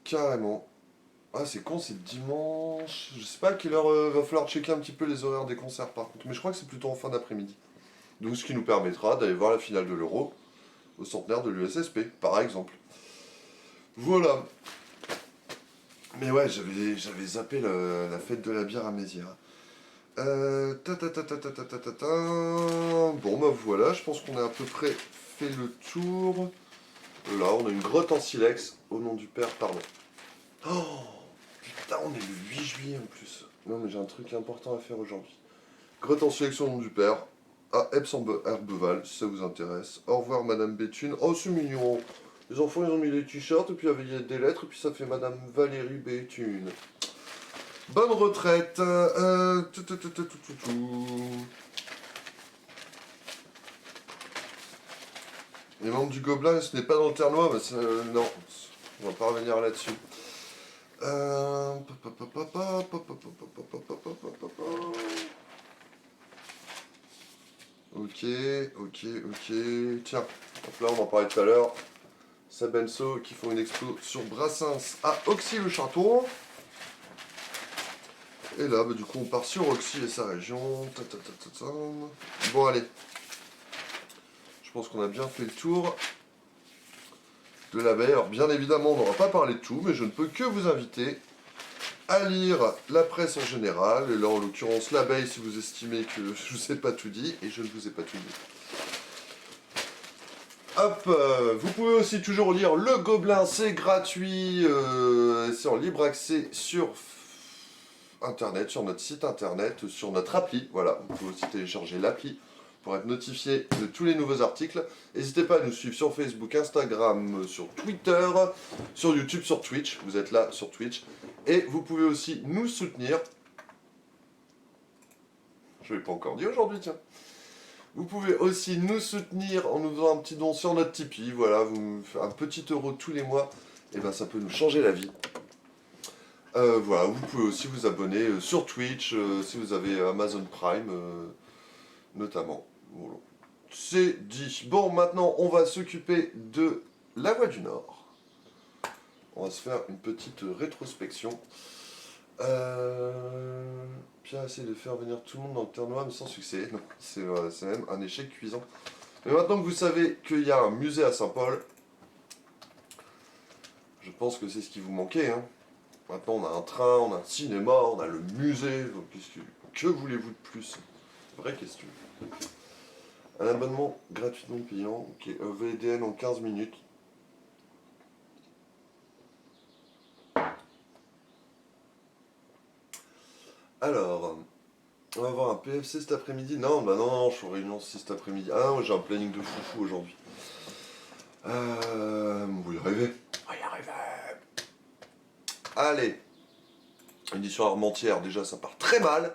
Carrément. Ah, c'est con, c'est dimanche. Je sais pas à quelle heure va falloir checker un petit peu les horaires des concerts par contre. Mais je crois que c'est plutôt en fin d'après-midi. Donc ce qui nous permettra d'aller voir la finale de l'Euro au centenaire de l'USSP, par exemple. Voilà. Mais ouais, j'avais zappé la fête de la bière à Mézières. Bon, bah voilà, je pense qu'on a à peu près fait le tour. Là, on a une grotte en silex, au nom du Père, pardon. Oh putain, on est le 8 juillet en plus. Non, mais j'ai un truc important à faire aujourd'hui. Grotte en silex au nom du Père, à Epps-en-Herbeval, si ça vous intéresse. Au revoir, Madame Béthune. Oh, c'est mignon. Les enfants, ils ont mis des t-shirts, et puis il y avait des lettres, et puis ça fait Madame Valérie Béthune. Bonne retraite. Les membres du Gobelin, ce n'est pas dans le Ternois, mais non, on va pas revenir là-dessus. Tiens, hop là, on en parlait tout à l'heure. Sabenso qui font une expo sur Brassens à Oxy-le-Château. Et là, bah, du coup, on part sur Oxy et sa région. Bon, allez. Je pense qu'on a bien fait le tour de l'abeille. Alors, bien évidemment, on n'aura pas parlé de tout, mais je ne peux que vous inviter à lire la presse en général. Et là, en l'occurrence, l'abeille, si vous estimez que je ne vous ai pas tout dit. Et je ne vous ai pas tout dit. Hop, vous pouvez aussi toujours lire Le Gobelin, c'est gratuit. C'est en libre accès sur internet, sur notre site internet, sur notre appli. Voilà, vous pouvez aussi télécharger l'appli pour être notifié de tous les nouveaux articles. N'hésitez pas à nous suivre sur Facebook, Instagram, sur Twitter, sur YouTube, sur Twitch. Vous êtes là sur Twitch. Et vous pouvez aussi nous soutenir. Je ne l'ai pas encore dit aujourd'hui, tiens. Vous pouvez aussi nous soutenir en nous faisant un petit don sur notre Tipeee. Voilà, vous nous faites un petit euro tous les mois. Et ben ça peut nous changer la vie. Voilà, vous pouvez aussi vous abonner sur Twitch, si vous avez Amazon Prime, notamment. Voilà. C'est dit. Bon, maintenant, on va s'occuper de la Voix du Nord. On va se faire une petite rétrospection. Pierre essaie de faire venir tout le monde dans le tournoi, mais sans succès. Non, c'est même un échec cuisant. Mais maintenant que vous savez qu'il y a un musée à Saint-Paul, je pense que c'est ce qui vous manquait, hein. Maintenant, on a un train, on a un cinéma, on a le musée. Donc, que voulez-vous de plus? Vraie question. Un abonnement gratuitement payant. Ok, VDN en 15 minutes. Alors, on va avoir un PFC cet après-midi. Non, bah non, je suis en réunion cet après-midi. Ah non, j'ai un planning de foufou aujourd'hui. Vous y arrivez. Vous y arrivez. Allez, édition Armentières, déjà ça part très mal.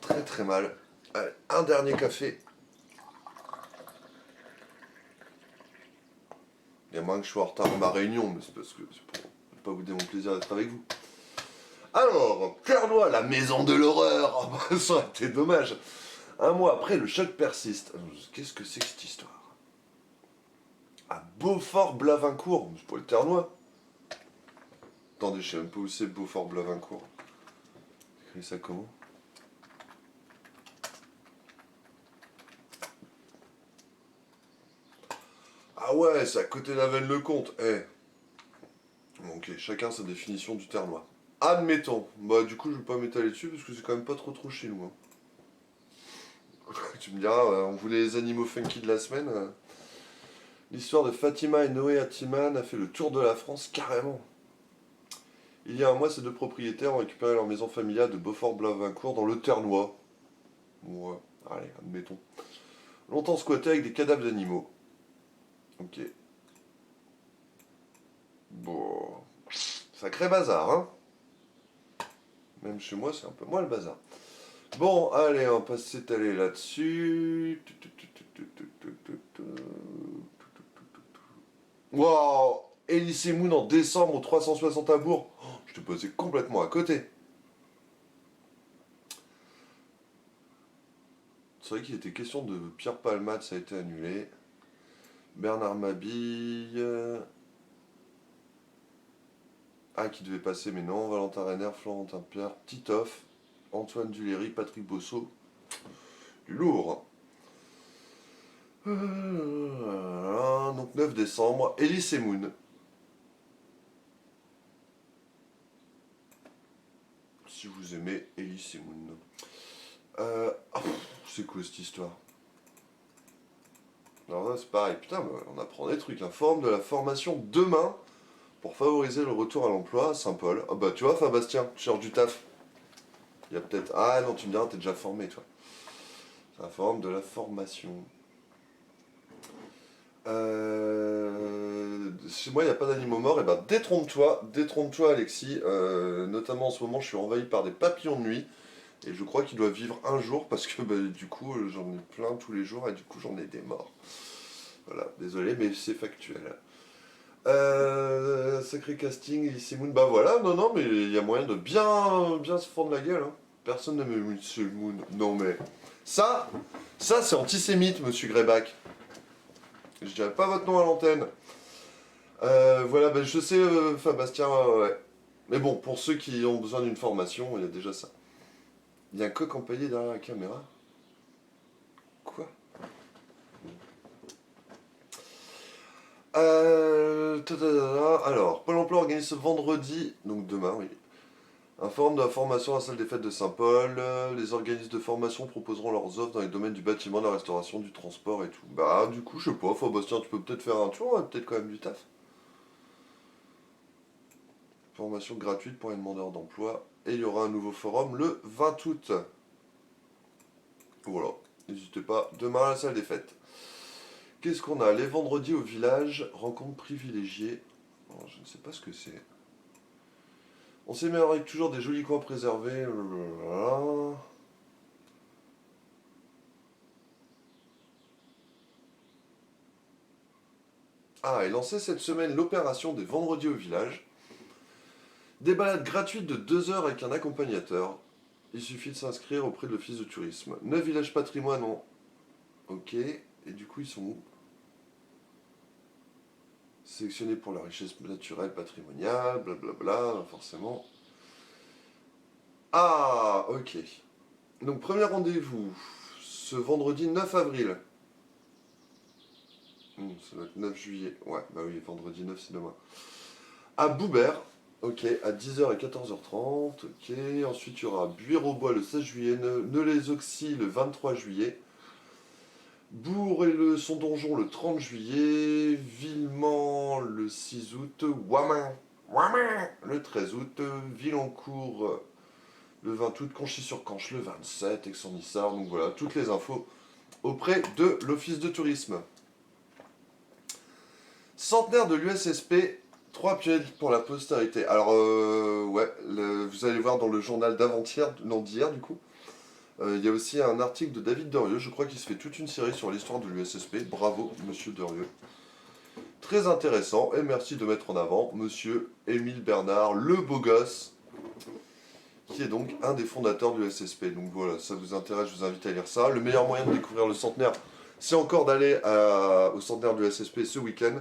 Très très mal. Allez, un dernier café. Il y a moins que je sois en retard à ma réunion, mais c'est parce que c'est pour ne pas vous donner mon plaisir d'être avec vous. Alors, Ternois, la maison de l'horreur. Oh, bah, ça aurait été dommage. Un mois après, le choc persiste. Qu'est-ce que c'est que cette histoire? À Beaufort-Blavincourt, c'est pas le Ternois. Attendez, je sais même pas où c'est Beaufort-Blavincourt. Écris ça comment? Ah ouais, c'est à côté d'Avesnes-le-Comte. Eh. Ok, chacun sa définition du Ternois. Admettons. Bah du coup, je vais pas m'étaler dessus parce que c'est quand même pas trop chez nous. Hein. Tu me diras, on voulait les animaux funky de la semaine. L'histoire de Fatima et Noé Atiman a fait le tour de la France carrément. Il y a un mois, ces deux propriétaires ont récupéré leur maison familiale de Beaufort-Blavincourt dans le Ternois. Ouais, allez, admettons. Longtemps squatté avec des cadavres d'animaux. Ok. Bon. Sacré bazar, hein. Même chez moi, c'est un peu moins le bazar. Bon, allez, on va pas s'étaler là-dessus. Wow, Elysée Moon en décembre au 360 à Bourg. Oh, je te posais complètement à côté. C'est vrai qu'il était question de Pierre Palmade, ça a été annulé. Bernard Mabille. Ah, qui devait passer, mais non. Valentin Renner, Florentin Pierre, Titoff, Antoine Duléry, Patrick Bosso. Du lourd. Donc 9 décembre, Elysée Moon. Si vous aimez Elysée Moon. C'est quoi cette histoire? Alors là, c'est pareil. Putain, on apprend des trucs. Forme de la formation demain pour favoriser le retour à l'emploi à Saint-Paul. Ah bah tu vois, Fabastien, tu cherches du taf. Il y a peut-être... Ah non, tu me diras, t'es déjà formé, toi. C'est la forme de la formation. Chez moi, il n'y a pas d'animaux morts. Et ben, détrompe-toi, Alexis. Notamment en ce moment, je suis envahi par des papillons de nuit. Et je crois qu'ils doivent vivre un jour parce que bah, du coup, j'en ai plein tous les jours et du coup, j'en ai des morts. Voilà, désolé, mais c'est factuel. Sacré casting, Elysée Moon. Bah voilà, non, mais il y a moyen de bien se fendre la gueule. Hein. Personne n'aime Monsieur Moon. Non mais... Ça c'est antisémite, monsieur Greyback. Je dirais pas votre nom à l'antenne. Voilà, ben je sais, Fabastien, ouais. Mais bon, pour ceux qui ont besoin d'une formation, il y a déjà ça. Il y a un coq empaillé derrière la caméra. Quoi? Alors, Pôle emploi organise ce vendredi, donc demain, oui, un forum de la formation à la salle des fêtes de Saint-Paul. Les organismes de formation proposeront leurs offres dans les domaines du bâtiment, de la restauration, du transport et tout. Bah, du coup, je sais pas, Fabastien, tu peux peut-être faire un tour, hein, peut-être quand même du taf. Formation gratuite pour les demandeurs d'emploi. Et il y aura un nouveau forum le 20 août. Voilà, n'hésitez pas, demain à la salle des fêtes. Qu'est-ce qu'on a? Les vendredis au village, rencontre privilégiée. Alors, je ne sais pas ce que c'est. On s'améliore avec toujours des jolis coins préservés. Voilà. Ah, et lancé cette semaine l'opération des vendredis au village. Des balades gratuites de 2 heures avec un accompagnateur. Il suffit de s'inscrire auprès de l'office de tourisme. 9 villages patrimoine en... Ok, et du coup ils sont où? Sélectionnés pour la richesse naturelle patrimoniale, blablabla, forcément. Ah, ok. Donc premier rendez-vous, ce vendredi 9 avril. Ça doit être 9 juillet. Ouais, bah oui, vendredi 9 c'est demain. À Boubert. Ok, à 10h et 14h30, ok. Ensuite, il y aura Buire-au-Bois le 16 juillet, Neulez-Oxy le 23 juillet, Bourg et son donjon le 30 juillet, Villemont le 6 août, Ouamin le 13 août, Villancourt le 20 août, Conchy-sur-Canche le 27, Aix-en-Issard. Donc voilà, toutes les infos auprès de l'Office de tourisme. Centenaire de l'USSP. 3 pionniers pour la postérité. Alors, ouais, vous allez voir dans le journal d'avant-hier, non d'hier du coup, il y a aussi un article de David Derieux, je crois qu'il se fait toute une série sur l'histoire de l'USSP. Bravo, monsieur Derieux. Très intéressant, et merci de mettre en avant monsieur Émile Bernard, le beau gosse, qui est donc un des fondateurs de l'USSP. Donc voilà, ça vous intéresse, je vous invite à lire ça. Le meilleur moyen de découvrir le centenaire, c'est encore d'aller au centenaire de l'USSP ce week-end.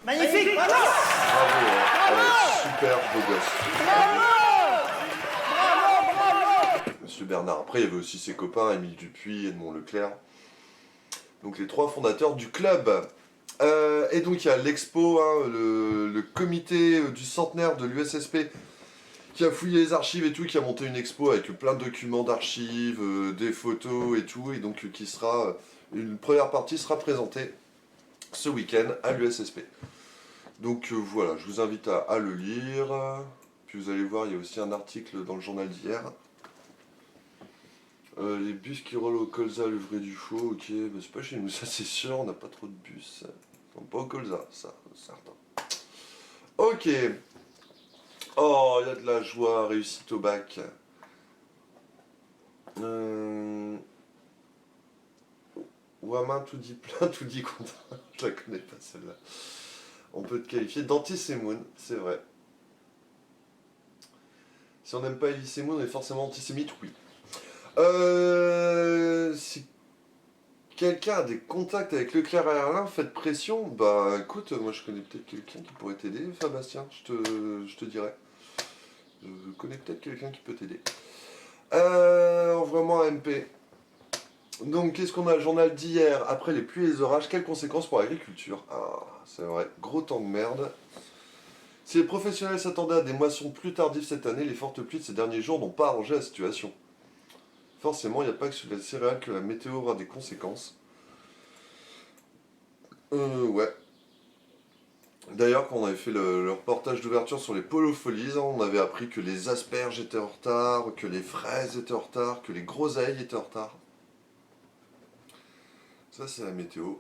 Magnifique, bravo! Bravo, hein. Super beau gosse. Monsieur Bernard. Après, il y avait aussi ses copains, Émile Dupuis, Edmond Leclerc. Donc les 3 fondateurs du club. Et donc il y a l'expo, hein, le comité du centenaire de l'USSP qui a fouillé les archives et tout, qui a monté une expo avec plein de documents d'archives, des photos et tout, et donc qui sera, une première partie sera présentée ce week-end à l'USSP. Donc voilà, je vous invite à le lire. Puis vous allez voir, il y a aussi un article dans le journal d'hier. Les bus qui roulent au colza, le vrai du faux, ok, bah c'est pas chez nous, ça c'est sûr, on n'a pas trop de bus. Non, pas au colza, ça, certain. Ok. Oh, il y a de la joie, réussite au bac. Ouamin tout dit plein, tout dit contre. Je la connais pas celle-là. On peut te qualifier d'antisémoun, c'est vrai. Si on n'aime pas Elie Semoun, on est forcément antisémite, oui. Si quelqu'un a des contacts avec Leclerc et Erlin, faites pression. Bah écoute, moi je connais peut-être quelqu'un qui pourrait t'aider, Fabastien, je te dirais. Je connais peut-être quelqu'un qui peut t'aider. Envoie-moi un MP. Donc qu'est-ce qu'on a? Le journal d'hier, après les pluies et les orages, quelles conséquences pour l'agriculture? Ah, c'est vrai, gros temps de merde. Si les professionnels s'attendaient à des moissons plus tardives cette année, les fortes pluies de ces derniers jours n'ont pas arrangé la situation. Forcément, il n'y a pas que sur les céréales que la météo aura des conséquences. Ouais. D'ailleurs, quand on avait fait le reportage d'ouverture sur les polofolies, on avait appris que les asperges étaient en retard, que les fraises étaient en retard, que les groseilles étaient en retard. Ça, c'est la météo.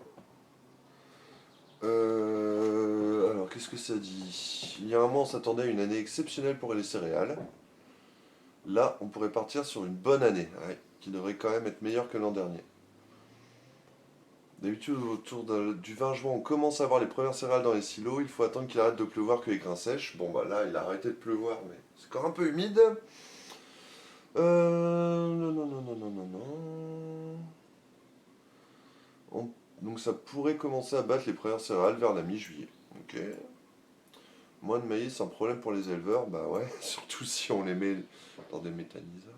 Alors, qu'est-ce que ça dit? Il y a un moment, on s'attendait à une année exceptionnelle pour les céréales. Là, on pourrait partir sur une bonne année, ouais, qui devrait quand même être meilleure que l'an dernier. D'habitude, autour du 20 juin, on commence à avoir les premières céréales dans les silos. Il faut attendre qu'il arrête de pleuvoir que les grains sèchent. Bon, bah là, il a arrêté de pleuvoir, mais c'est encore un peu humide. Non, non, non, non, non, non, non. Donc ça pourrait commencer à battre les premières céréales vers la mi-juillet. Ok. Moins de maïs, un problème pour les éleveurs, bah ouais, surtout si on les met dans des méthaniseurs.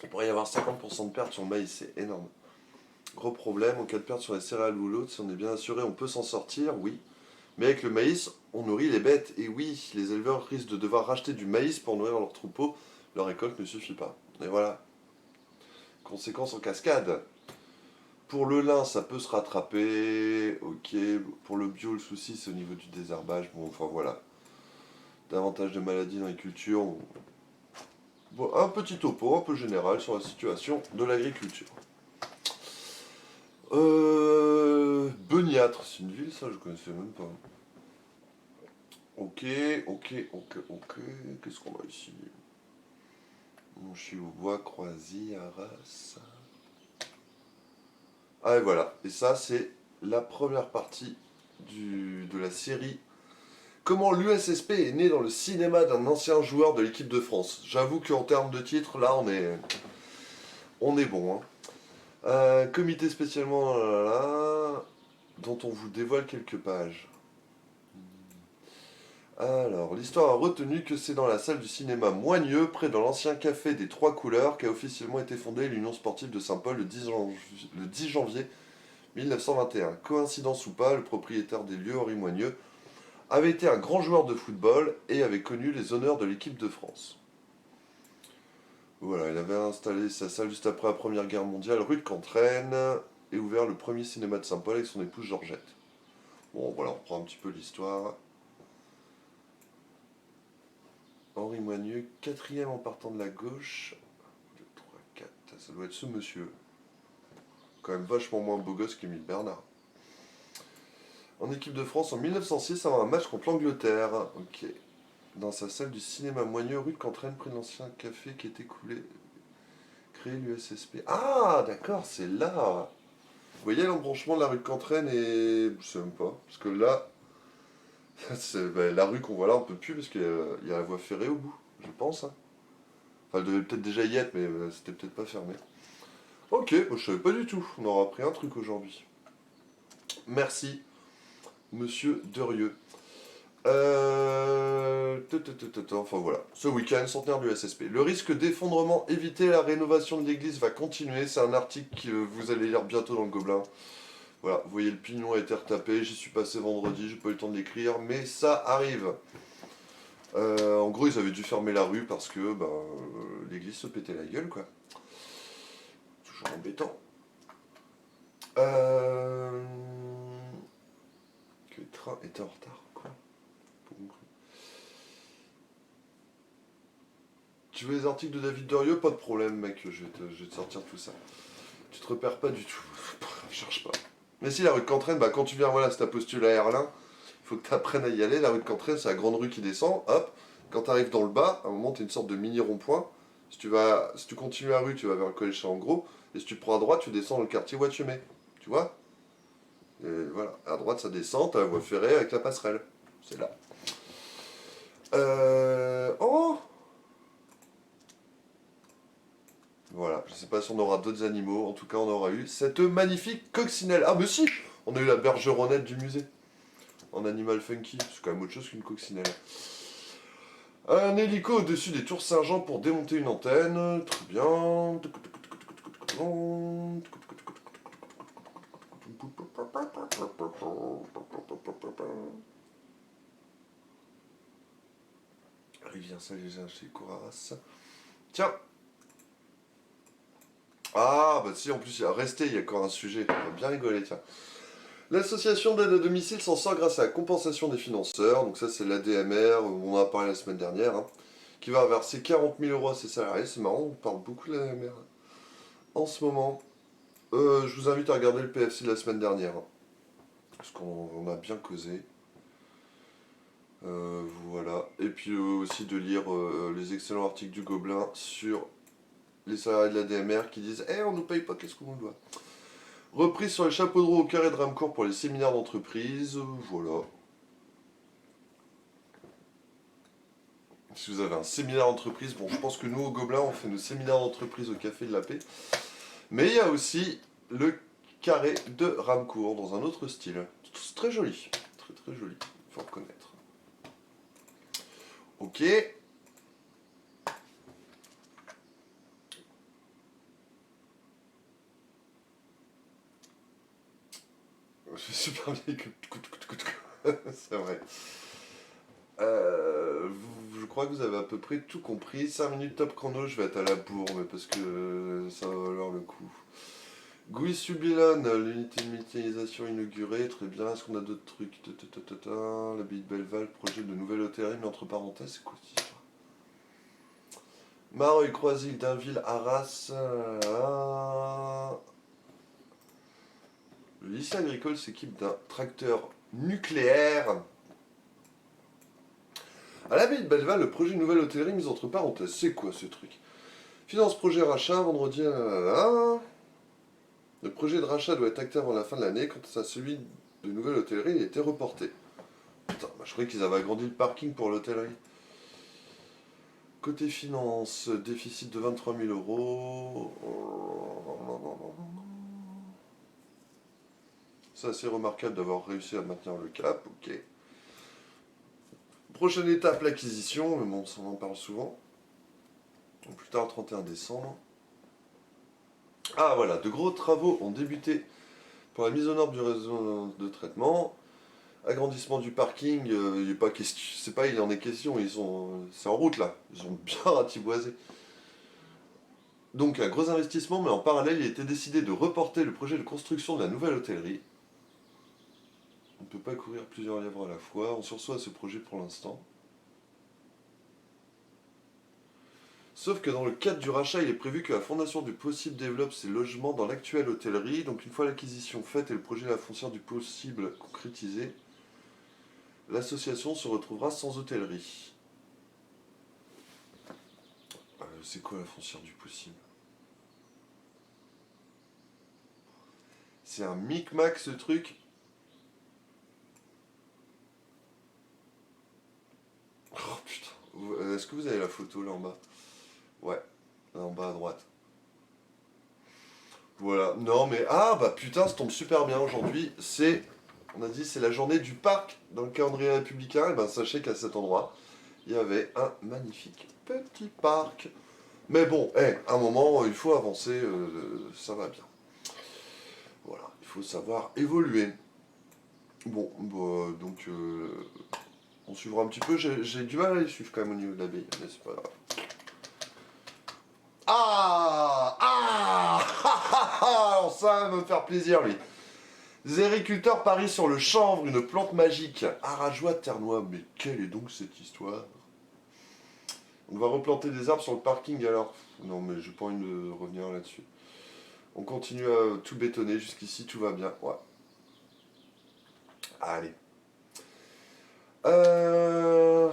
Il pourrait y avoir 50% de pertes sur le maïs, c'est énorme. Gros problème, en cas de perte sur les céréales ou l'autre, si on est bien assuré, on peut s'en sortir, oui. Mais avec le maïs, on nourrit les bêtes. Et oui, les éleveurs risquent de devoir racheter du maïs pour nourrir leur troupeau. Leur récolte ne suffit pas. Et voilà. Conséquences en cascade. Pour le lin, ça peut se rattraper. Ok. Pour le bio, le souci, c'est au niveau du désherbage. Bon, enfin voilà. Davantage de maladies dans les cultures. Bon, un petit topo un peu général sur la situation de l'agriculture. Beniâtre, c'est une ville, ça, je connaissais même pas. Ok. Qu'est-ce qu'on a ici? Montchy-au-Bois, Croisy, Arras. Ah, et voilà. Et ça, c'est la première partie de la série. Comment l'USSP est né dans le cinéma d'un ancien joueur de l'équipe de France. J'avoue qu'en termes de titre, là, on est bon. Hein. Comité spécialement dont on vous dévoile quelques pages. Alors, l'histoire a retenu que c'est dans la salle du cinéma Moigneux, près de l'ancien café des Trois Couleurs, qu'a officiellement été fondée l'Union sportive de Saint-Paul le 10 janvier 1921. Coïncidence ou pas, le propriétaire des lieux, Henri Moigneux, avait été un grand joueur de football et avait connu les honneurs de l'équipe de France. Voilà, il avait installé sa salle juste après la Première Guerre mondiale, rue de Cantraine, et ouvert le premier cinéma de Saint-Paul avec son épouse Georgette. Bon, voilà, on reprend un petit peu l'histoire. Henri Moigneux, quatrième en partant de la gauche. 2, 3, 4, ça doit être ce monsieur. Quand même vachement moins beau gosse qu'Émile Bernard. En équipe de France en 1906 avant un match contre l'Angleterre. Ok. Dans sa salle du cinéma Moigneux, rue de Cantraine, près de l'ancien café qui était créé l'USSP. Ah, d'accord, c'est là. Vous voyez l'embranchement de la rue de Cantraine et... Je sais même pas. Parce que là... la rue qu'on voit là, on peut plus parce qu'il y a la voie ferrée au bout, je pense. Hein. Enfin, elle devait peut-être déjà y être, mais c'était peut-être pas fermé. Ok, moi, je savais pas du tout. On aura appris un truc aujourd'hui. Merci, monsieur Derieux. Enfin voilà, ce week-end, centenaire du SSP. Le risque d'effondrement évité, la rénovation de l'église va continuer. C'est un article que vous allez lire bientôt dans le Gobelin. Voilà, vous voyez, le pignon a été retapé. J'y suis passé vendredi, j'ai pas eu le temps de l'écrire, mais ça arrive. En gros, ils avaient dû fermer la rue parce que l'église se pétait la gueule, quoi. Toujours embêtant. Que le train était en retard, quoi. Tu veux les articles de David Derieux? Pas de problème, mec, je vais te sortir tout ça. Tu te repères pas du tout. Cherche pas. Mais si, la rue de Cantraine, quand tu viens, voilà, si t'as postulé à Erlin, il faut que tu apprennes à y aller. La rue de Cantraine, c'est la grande rue qui descend. Hop, quand tu arrives dans le bas, à un moment, tu as une sorte de mini rond-point. Si tu continues la rue, tu vas vers le collège en gros. Et si tu prends à droite, tu descends dans le quartier Ouachemé. Tu vois? Et voilà, à droite, ça descend, t'as la voie ferrée avec la passerelle. C'est là. Oh! Voilà, je sais pas si on aura d'autres animaux, en tout cas on aura eu cette magnifique coccinelle. Ah mais si, on a eu la bergeronnette du musée. En animal funky, c'est quand même autre chose qu'une coccinelle. Un hélico au-dessus des tours Saint-Jean pour démonter une antenne, très bien. Rivière Saint-Léger chez Courras. Tiens. Ah, bah si, en plus, restez, il y a encore un sujet. On va bien rigoler, tiens. L'association d'aide à domicile s'en sort grâce à la compensation des financeurs. Donc ça, c'est l'ADMR, on en a parlé la semaine dernière, hein, qui va verser 40 000 euros à ses salariés. C'est marrant, on parle beaucoup de l'ADMR en ce moment. Je vous invite à regarder le PFC de la semaine dernière, hein, parce qu'on a bien causé. Voilà. Et puis aussi de lire les excellents articles du Gobelin sur les salariés de l'ADMR qui disent on nous paye pas, qu'est-ce qu'on nous doit? Reprise sur les chapeaux de roue au carré de Ramcourt pour les séminaires d'entreprise. Voilà. Si vous avez un séminaire d'entreprise, bon, je pense que nous, au Gobelin, on fait nos séminaires d'entreprise au Café de la Paix. Mais il y a aussi le carré de Ramcourt, dans un autre style. C'est très joli. Très très joli, il faut reconnaître. Ok. Je suis super bien que... C'est vrai. Je crois que vous avez à peu près tout compris. 5 minutes top chrono, je vais être à la bourre, mais parce que ça va valoir le coup. Gouy Subilon, l'unité de méthanisation inaugurée, très bien. Est-ce qu'on a d'autres trucs? L'abbaye de Belleval, projet de nouvelle hôtellerie, mais entre parenthèses, c'est quoi cette histoire? Mareuil, Croisil, Dainville, Arras. Le lycée agricole s'équipe d'un tracteur nucléaire. À l'abbaye de Belleval, le projet de nouvelle hôtellerie mise entre parenthèses. C'est quoi ce truc? Finance projet rachat, vendredi. Le projet de rachat doit être acté avant la fin de l'année. Quant à celui de nouvelle hôtellerie, il a été reporté. Putain, je croyais qu'ils avaient agrandi le parking pour l'hôtellerie. Côté finance, déficit de 23 000 euros. C'est assez remarquable d'avoir réussi à maintenir le cap, ok. Prochaine étape, l'acquisition, mais bon, ça on en parle souvent. Plus tard, 31 décembre. Ah voilà, de gros travaux ont débuté pour la mise aux normes du réseau de traitement. Agrandissement du parking, il est pas question, c'est pas il en est question, c'est en route là, ils ont bien ratiboisé. Donc un gros investissement, mais en parallèle, il a été décidé de reporter le projet de construction de la nouvelle hôtellerie. On ne peut pas courir plusieurs lièvres à la fois, on sursoit à ce projet pour l'instant. Sauf que dans le cadre du rachat, il est prévu que la Fondation du Possible développe ses logements dans l'actuelle hôtellerie. Donc une fois l'acquisition faite et le projet de la foncière du Possible concrétisé, l'association se retrouvera sans hôtellerie. C'est quoi la foncière du Possible? C'est un micmac ce truc. Oh putain. Est-ce que vous avez la photo là en bas? Ouais, là en bas à droite. Voilà, non mais... Ah bah putain, ça tombe super bien aujourd'hui. On a dit, c'est la journée du parc dans le calendrier républicain. Et ben sachez qu'à cet endroit, il y avait un magnifique petit parc. Mais bon, à un moment, il faut avancer, ça va bien. Voilà, il faut savoir évoluer. Bon, bah, donc... on suivra un petit peu. J'ai du mal à les suivre quand même au niveau de l'abbaye, mais c'est pas grave. Alors ça va me faire plaisir, lui. Les agriculteurs parient sur le chanvre, une plante magique. Arajois Ternois, mais quelle est donc cette histoire? On va replanter des arbres sur le parking alors. Non mais j'ai pas envie de revenir là-dessus. On continue à tout bétonner, jusqu'ici tout va bien. Ouais. Allez.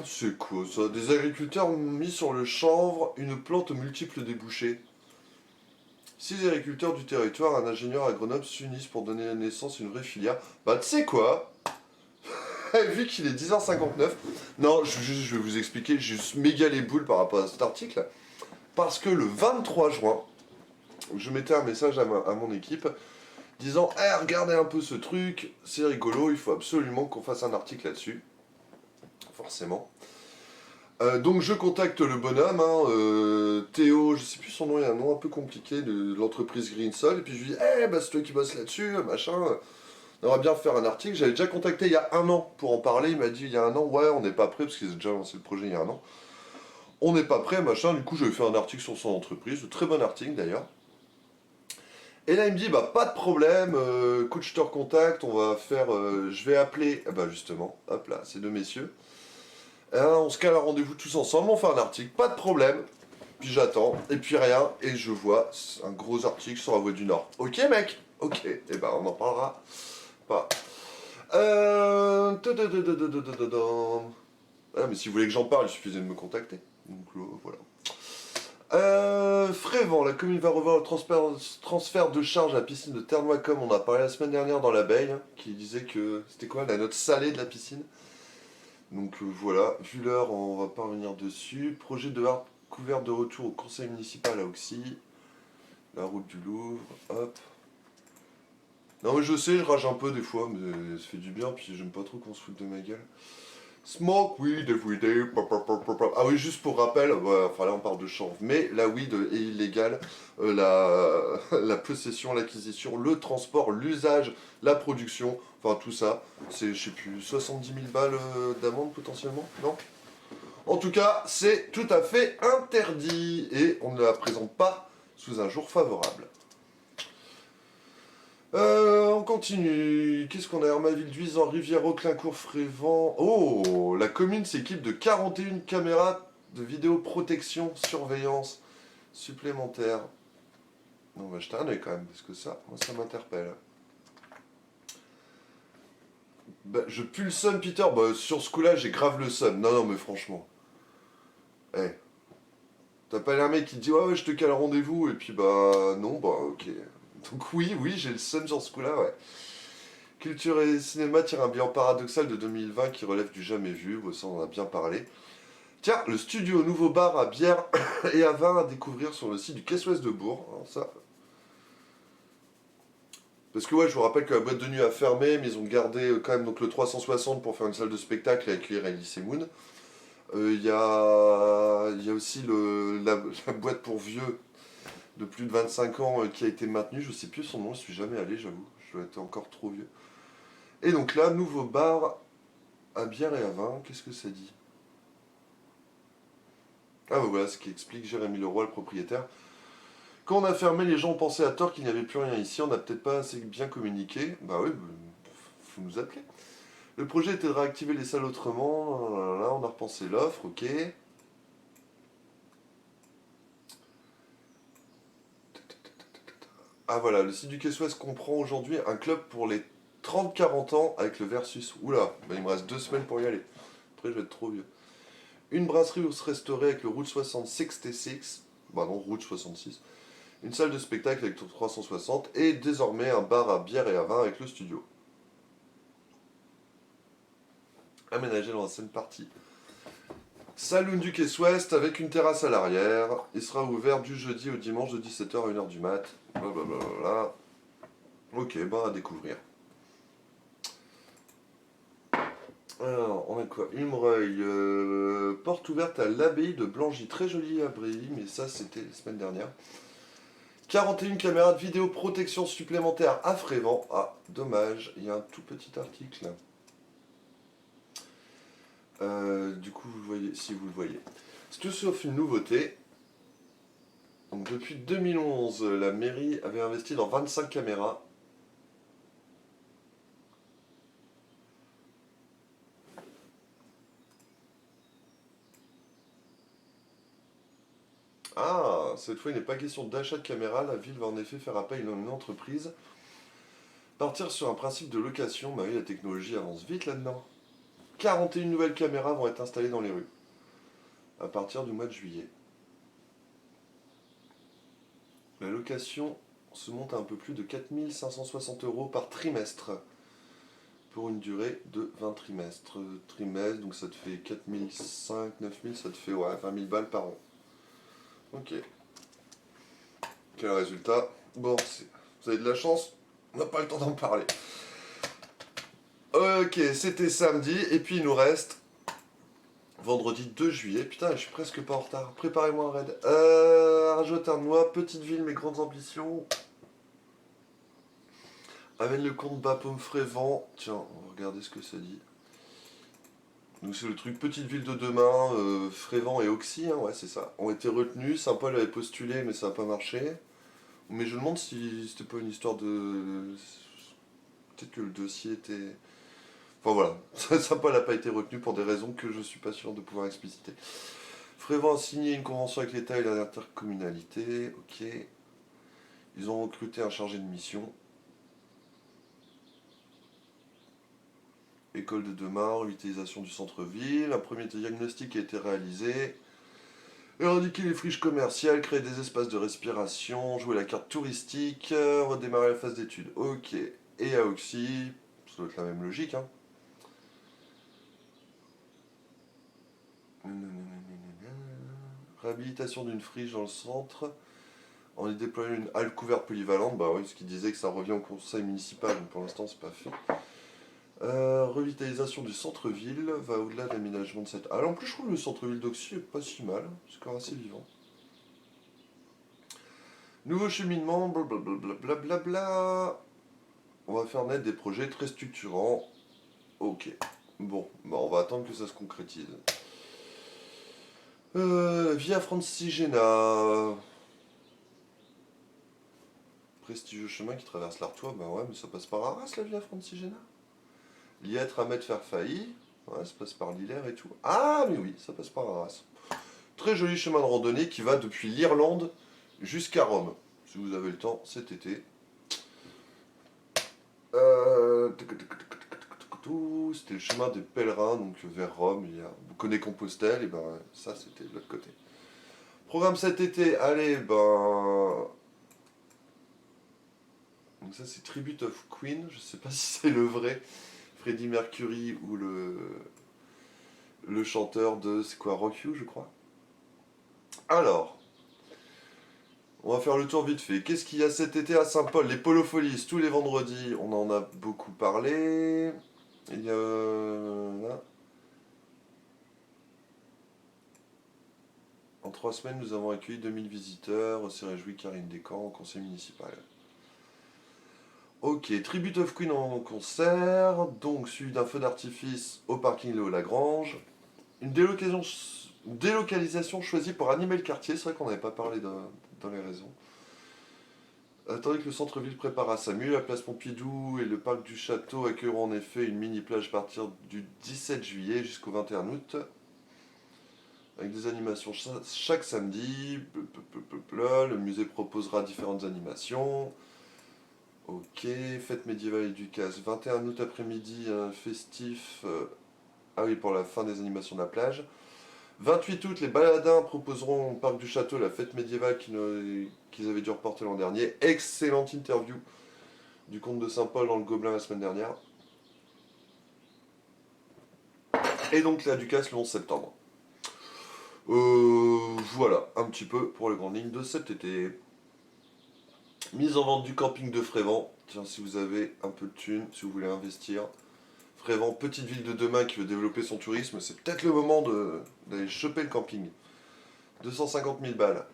C'est quoi ça? Des agriculteurs ont mis sur le chanvre une plante aux multiples débouchés. 6 agriculteurs du territoire, un ingénieur à Grenoble s'unissent pour donner naissance à une vraie filière. Bah tu sais quoi? Vu qu'il est 10h59, non, je vais vous expliquer, j'ai juste méga les boules par rapport à cet article. Parce que le 23 juin, je mettais un message à mon équipe disant « Eh, regardez un peu ce truc, c'est rigolo, il faut absolument qu'on fasse un article là-dessus. » Forcément. Donc je contacte le bonhomme, Théo, je sais plus son nom, il y a un nom un peu compliqué, de l'entreprise Greensol, et puis je lui dis « Eh, bah c'est toi qui bosses là-dessus, machin, on aimerait bien faire un article. » J'avais déjà contacté il y a un an pour en parler, il m'a dit il y a un an, ouais, on n'est pas prêt, parce qu'ils ont déjà lancé le projet il y a un an. On n'est pas prêt, machin, du coup j'avais fait un article sur son entreprise, un très bon article d'ailleurs. Et là il me dit, bah pas de problème, écoute, je te recontacte, on va faire, je vais appeler, bah justement, hop là, ces deux messieurs. On se cale un rendez-vous tous ensemble, on fait un article, pas de problème. Puis j'attends, et puis rien, et je vois un gros article sur la Voie du Nord. Ok mec, ok, et ben on en parlera pas. Ah mais si vous voulez que j'en parle, il suffisait de me contacter. Donc voilà. Frévent, la commune va revoir le transfert de charge à la piscine de Ternois, comme on a parlé la semaine dernière dans l'abeille, qui disait que c'était quoi la note salée de la piscine. Donc voilà, vu l'heure, on va pas revenir dessus. Projet de hard couvert de retour au conseil municipal à Auxy. La route du Louvre, hop. Non mais je sais, je rage un peu des fois, mais ça fait du bien, puis j'aime pas trop qu'on se foute de ma gueule. Smoke weed every day. Ah oui, juste pour rappel, ouais, enfin là on parle de chanvre, mais la weed est illégale. La possession, l'acquisition, le transport, l'usage, la production, enfin tout ça, c'est, je sais plus, 70 000 balles d'amende potentiellement, non? En tout cas, c'est tout à fait interdit et on ne la présente pas sous un jour favorable. On continue. Qu'est-ce qu'on a? Hermaville, Duisan, Rivière, Auclincourt, Frévent. Oh, la commune s'équipe de 41 caméras de vidéoprotection, surveillance supplémentaires. On va jeter un œil quand même, parce que ça, moi, ça m'interpelle. Bah, je pue le seum, Peter. Bah, sur ce coup-là, j'ai grave le seum. Non, non, mais franchement. Eh. T'as pas l'air mec qui te dit ouais, je te cale rendez-vous, et puis bah, non, bah, ok. Donc, oui, j'ai le seum sur ce coup-là, ouais. Culture et cinéma tire un bilan paradoxal de 2020 qui relève du jamais vu, bon, ça on en a bien parlé. Tiens, le studio nouveau bar à bière et à vin à découvrir sur le site du Caisse-Ouest de Bourg. Alors ça... Parce que ouais, je vous rappelle que la boîte de nuit a fermé, mais ils ont gardé quand même donc, le 360 pour faire une salle de spectacle et accueillir Elise Moon. Il y a aussi la boîte pour vieux de plus de 25 ans qui a été maintenue. Je sais plus son nom, je suis jamais allé, j'avoue. Je dois être encore trop vieux. Et donc là, nouveau bar à bière et à vin, qu'est-ce que ça dit? Ah bah voilà ce qui explique Jérémy Leroy, le propriétaire. Quand on a fermé, les gens ont pensé à tort qu'il n'y avait plus rien ici, on n'a peut-être pas assez bien communiqué. Bah oui, faut nous appeler. Le projet était de réactiver les salles autrement, là, on a repensé l'offre, ok. Ah voilà, le site du Caisse-Ouest comprend aujourd'hui un club pour les 30-40 ans avec le Versus. Oula, bah il me reste 2 semaines pour y aller. Après je vais être trop vieux. Une brasserie où se restaurer avec le Route 66. Bah non, Route 66. Une salle de spectacle avec le 360 et désormais un bar à bière et à vin avec le studio. Aménagé dans la scène partie. Saloon du Caisse-Ouest avec une terrasse à l'arrière. Il sera ouvert du jeudi au dimanche de 17h à 1h du mat. Blablabla. Ok, bah à découvrir. Alors, on a quoi? Humreuil, porte ouverte à l'abbaye de Blangy. Très jolie abbaye, mais ça c'était la semaine dernière. 41 caméras de vidéoprotection supplémentaires à Frévent. Ah, dommage, il y a un tout petit article. Du coup, vous le voyez, si vous le voyez. C'est tout sauf une nouveauté. Donc, depuis 2011, la mairie avait investi dans 25 caméras. Ah, cette fois, il n'est pas question d'achat de caméras. La ville va en effet faire appel à une entreprise. Partir sur un principe de location. Bah oui, la technologie avance vite là-dedans. 41 nouvelles caméras vont être installées dans les rues. À partir du mois de juillet. La location se monte à un peu plus de 4 560 € par trimestre. Pour une durée de 20 trimestres. Donc ça te fait 4 500, 9 000, ça te fait ouais, 20 000 balles par an. Ok. Quel résultat? Bon, vous avez de la chance, on n'a pas le temps d'en parler. Ok, c'était samedi, et puis il nous reste vendredi 2 juillet. Putain, je suis presque pas en retard. Préparez-moi un raid. Rajoute un mois, petite ville, mais grandes ambitions. Amène le compte Bapaume Frévent. Tiens, on va regarder ce que ça dit. Donc c'est le truc petite ville de demain, Frévent et Auxy, hein, ouais c'est ça, ont été retenus. Saint-Paul avait postulé mais ça n'a pas marché. Mais je me demande si c'était pas une histoire de... Peut-être que le dossier était... Enfin voilà, Saint-Paul n'a pas été retenu pour des raisons que je suis pas sûr de pouvoir expliciter. Frévent a signé une convention avec l'État et l'intercommunalité, ok. Ils ont recruté un chargé de mission. École de demain, revitalisation du centre-ville, un premier diagnostic a été réalisé. Éradiquer les friches commerciales, créer des espaces de respiration, jouer la carte touristique, redémarrer la phase d'études. Ok. Et à Auxy, ça doit être la même logique, hein. Réhabilitation d'une friche dans le centre. En y déployant une halle couverte polyvalente. Bah oui, ce qui disait que ça revient au conseil municipal, donc pour l'instant c'est pas fait. Revitalisation du centre-ville va au-delà de l'aménagement de cette halle. En plus, je trouve le centre-ville d'Auxy est pas si mal, c'est quand même assez vivant. Nouveau cheminement, blablabla. On va faire naître des projets très structurants. Ok. Bon, bah on va attendre que ça se concrétise. Via Francigena. Prestigieux chemin qui traverse l'Artois. Bah ouais, mais ça passe par Arras la Via Francigena. Liêtre, Ahmed, faire failli. Ouais, ça passe par l'Hilaire et tout. Ah, mais oui, ça passe par Arras. Très joli chemin de randonnée qui va depuis l'Irlande jusqu'à Rome. Si vous avez le temps cet été. C'était le chemin des pèlerins, donc vers Rome. Il y a Bonnet-Compostelle, et ben ça c'était de l'autre côté. Programme cet été, allez, ben. Donc ça c'est Tribute of Queen, je sais pas si c'est le vrai Freddie Mercury ou le chanteur de, c'est quoi, Rock You je crois. Alors, on va faire le tour vite fait. Qu'est-ce qu'il y a cet été à Saint-Paul? Les Polofolies, tous les vendredis, on en a beaucoup parlé. Il y a... là. En 3 semaines, nous avons accueilli 2000 visiteurs, s'est réjoui Karine Descamps au conseil municipal. Ok, Tribute of Queen en concert, donc suivi d'un feu d'artifice au parking Léo Lagrange. Une délocalisation choisie pour animer le quartier, c'est vrai qu'on n'avait pas parlé dans les raisons. Tandis que le centre-ville prépare à sa mue, la place Pompidou et le parc du Château accueilleront en effet une mini-plage à partir du 17 juillet jusqu'au 21 août. Avec des animations chaque samedi. Le musée proposera différentes animations. Ok, fête médiévale et Ducasse. 21 août après-midi, un festif. Ah oui, pour la fin des animations de la plage. 28 août, les baladins proposeront au parc du Château la fête médiévale qu'ils avaient dû reporter l'an dernier. Excellente interview du comte de Saint-Paul dans le Gobelin la semaine dernière. Et donc la Ducasse le 11 septembre. Voilà, un petit peu pour les grandes lignes de cet été. Mise en vente du camping de Frévent. Tiens, si vous avez un peu de thunes, si vous voulez investir. Frévent, petite ville de demain qui veut développer son tourisme, c'est peut-être le moment d'aller choper le camping. 250 000 balles.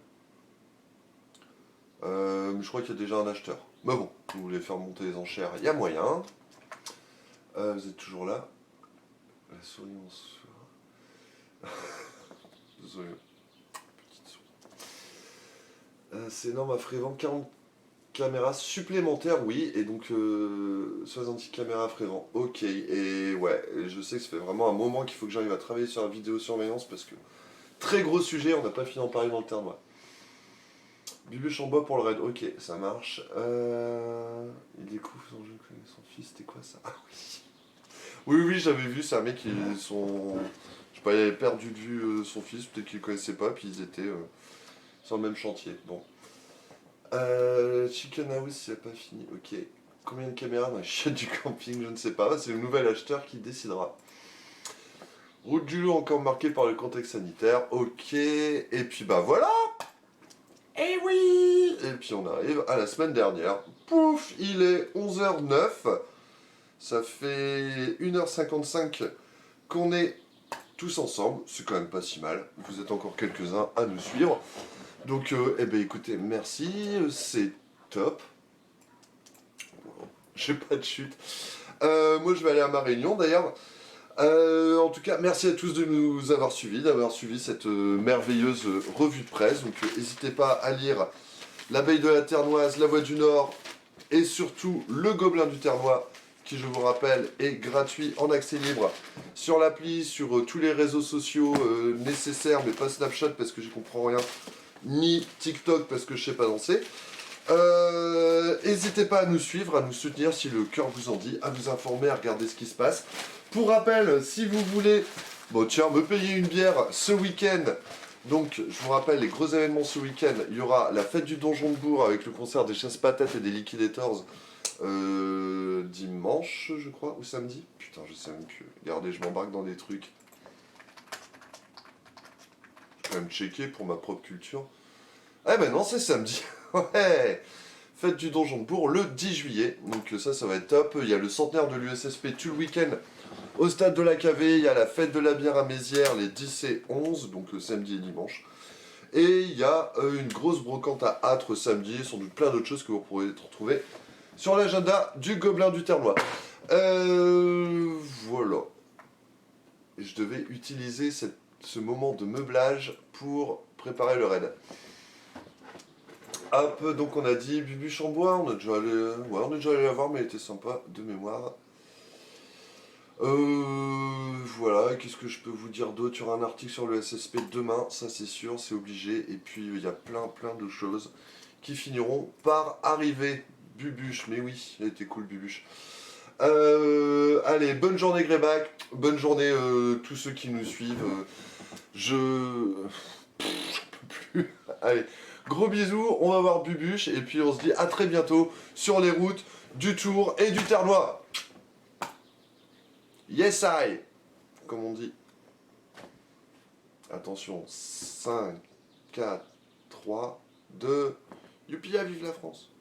Mais je crois qu'il y a déjà un acheteur. Mais bon, si vous voulez faire monter les enchères, il y a moyen. Vous êtes toujours là. La souris en soi. Désolé. Petite souris. C'est énorme à Frévent, 40 caméras supplémentaires, oui, et donc 60 caméras Frévent. Ok, et ouais, je sais que ça fait vraiment un moment qu'il faut que j'arrive à travailler sur la vidéosurveillance parce que très gros sujet, on n'a pas fini d'en parler dans le terme. Bibuche en bois pour le raid, ok, ça marche. Il découvre son fils, c'était quoi ça? Ah oui. Oui, j'avais vu, c'est un mec qui je sais pas, il avait perdu de vue son fils, peut-être qu'il le connaissait pas, puis ils étaient sur le même chantier. Bon. Chicken House, il n'a pas fini, ok. Combien de caméras dans les chiottes du camping, je ne sais pas, c'est le nouvel acheteur qui décidera. Route du Loup encore marquée par le contexte sanitaire, ok. Et puis bah voilà. Eh oui. Et puis on arrive à la semaine dernière. Pouf, il est 11h09. Ça fait 1h55 qu'on est tous ensemble. C'est quand même pas si mal. Vous êtes encore quelques-uns à nous suivre. Donc, eh ben écoutez, merci. C'est top. J'ai pas de chute. Moi, je vais aller à ma réunion d'ailleurs. En tout cas, merci à tous de nous avoir suivis, d'avoir suivi cette merveilleuse revue de presse. Donc, n'hésitez pas à lire L'abeille de la Ternoise, La Voix du Nord et surtout Le Gobelin du Ternois, qui, je vous rappelle, est gratuit en accès libre sur l'appli, sur tous les réseaux sociaux nécessaires, mais pas Snapchat parce que j'y comprends rien, ni TikTok parce que je sais pas danser. N'hésitez pas à nous suivre, à nous soutenir si le cœur vous en dit, à vous informer, à regarder ce qui se passe. Pour rappel, si vous voulez, bon tiens, me payer une bière ce week-end, donc je vous rappelle les gros événements ce week-end, il y aura la fête du Donjon de Bourg avec le concert des Chasses Patates et des Liquidators dimanche, je crois, ou samedi. Putain, je sais même plus. Regardez, je m'embarque dans des trucs. Je même checker pour ma propre culture. Ah ben non, c'est samedi. Ouais. Fête du Donjon de Bourg le 10 juillet. Donc ça va être top. Il y a le centenaire de l'USSP tout le week-end au stade de la KV. Il y a la fête de la bière à Mézières les 10 et 11, donc samedi et dimanche. Et il y a une grosse brocante à Âtres samedi, et sans doute plein d'autres choses que vous pourrez retrouver sur l'agenda du Gobelin du Ternois. Voilà. Et je devais utiliser ce moment de meublage pour préparer le raid. Hop, donc on a dit Bubuche en bois, on est déjà allé la voir, mais elle était sympa de mémoire. Voilà, qu'est-ce que je peux vous dire d'autre? Il y aura un article sur le SSP demain, ça c'est sûr, c'est obligé. Et puis il y a plein de choses qui finiront par arriver. Bubuche, mais oui, elle était cool Bubuche. Allez, bonne journée Greyback, bonne journée tous ceux qui nous suivent. J'en peux plus. Allez, gros bisous, on va voir Bubuche et puis on se dit à très bientôt sur les routes du Tour et du Ternois. Yes I, comme on dit. Attention, 5, 4, 3, 2, Youpia, vive la France.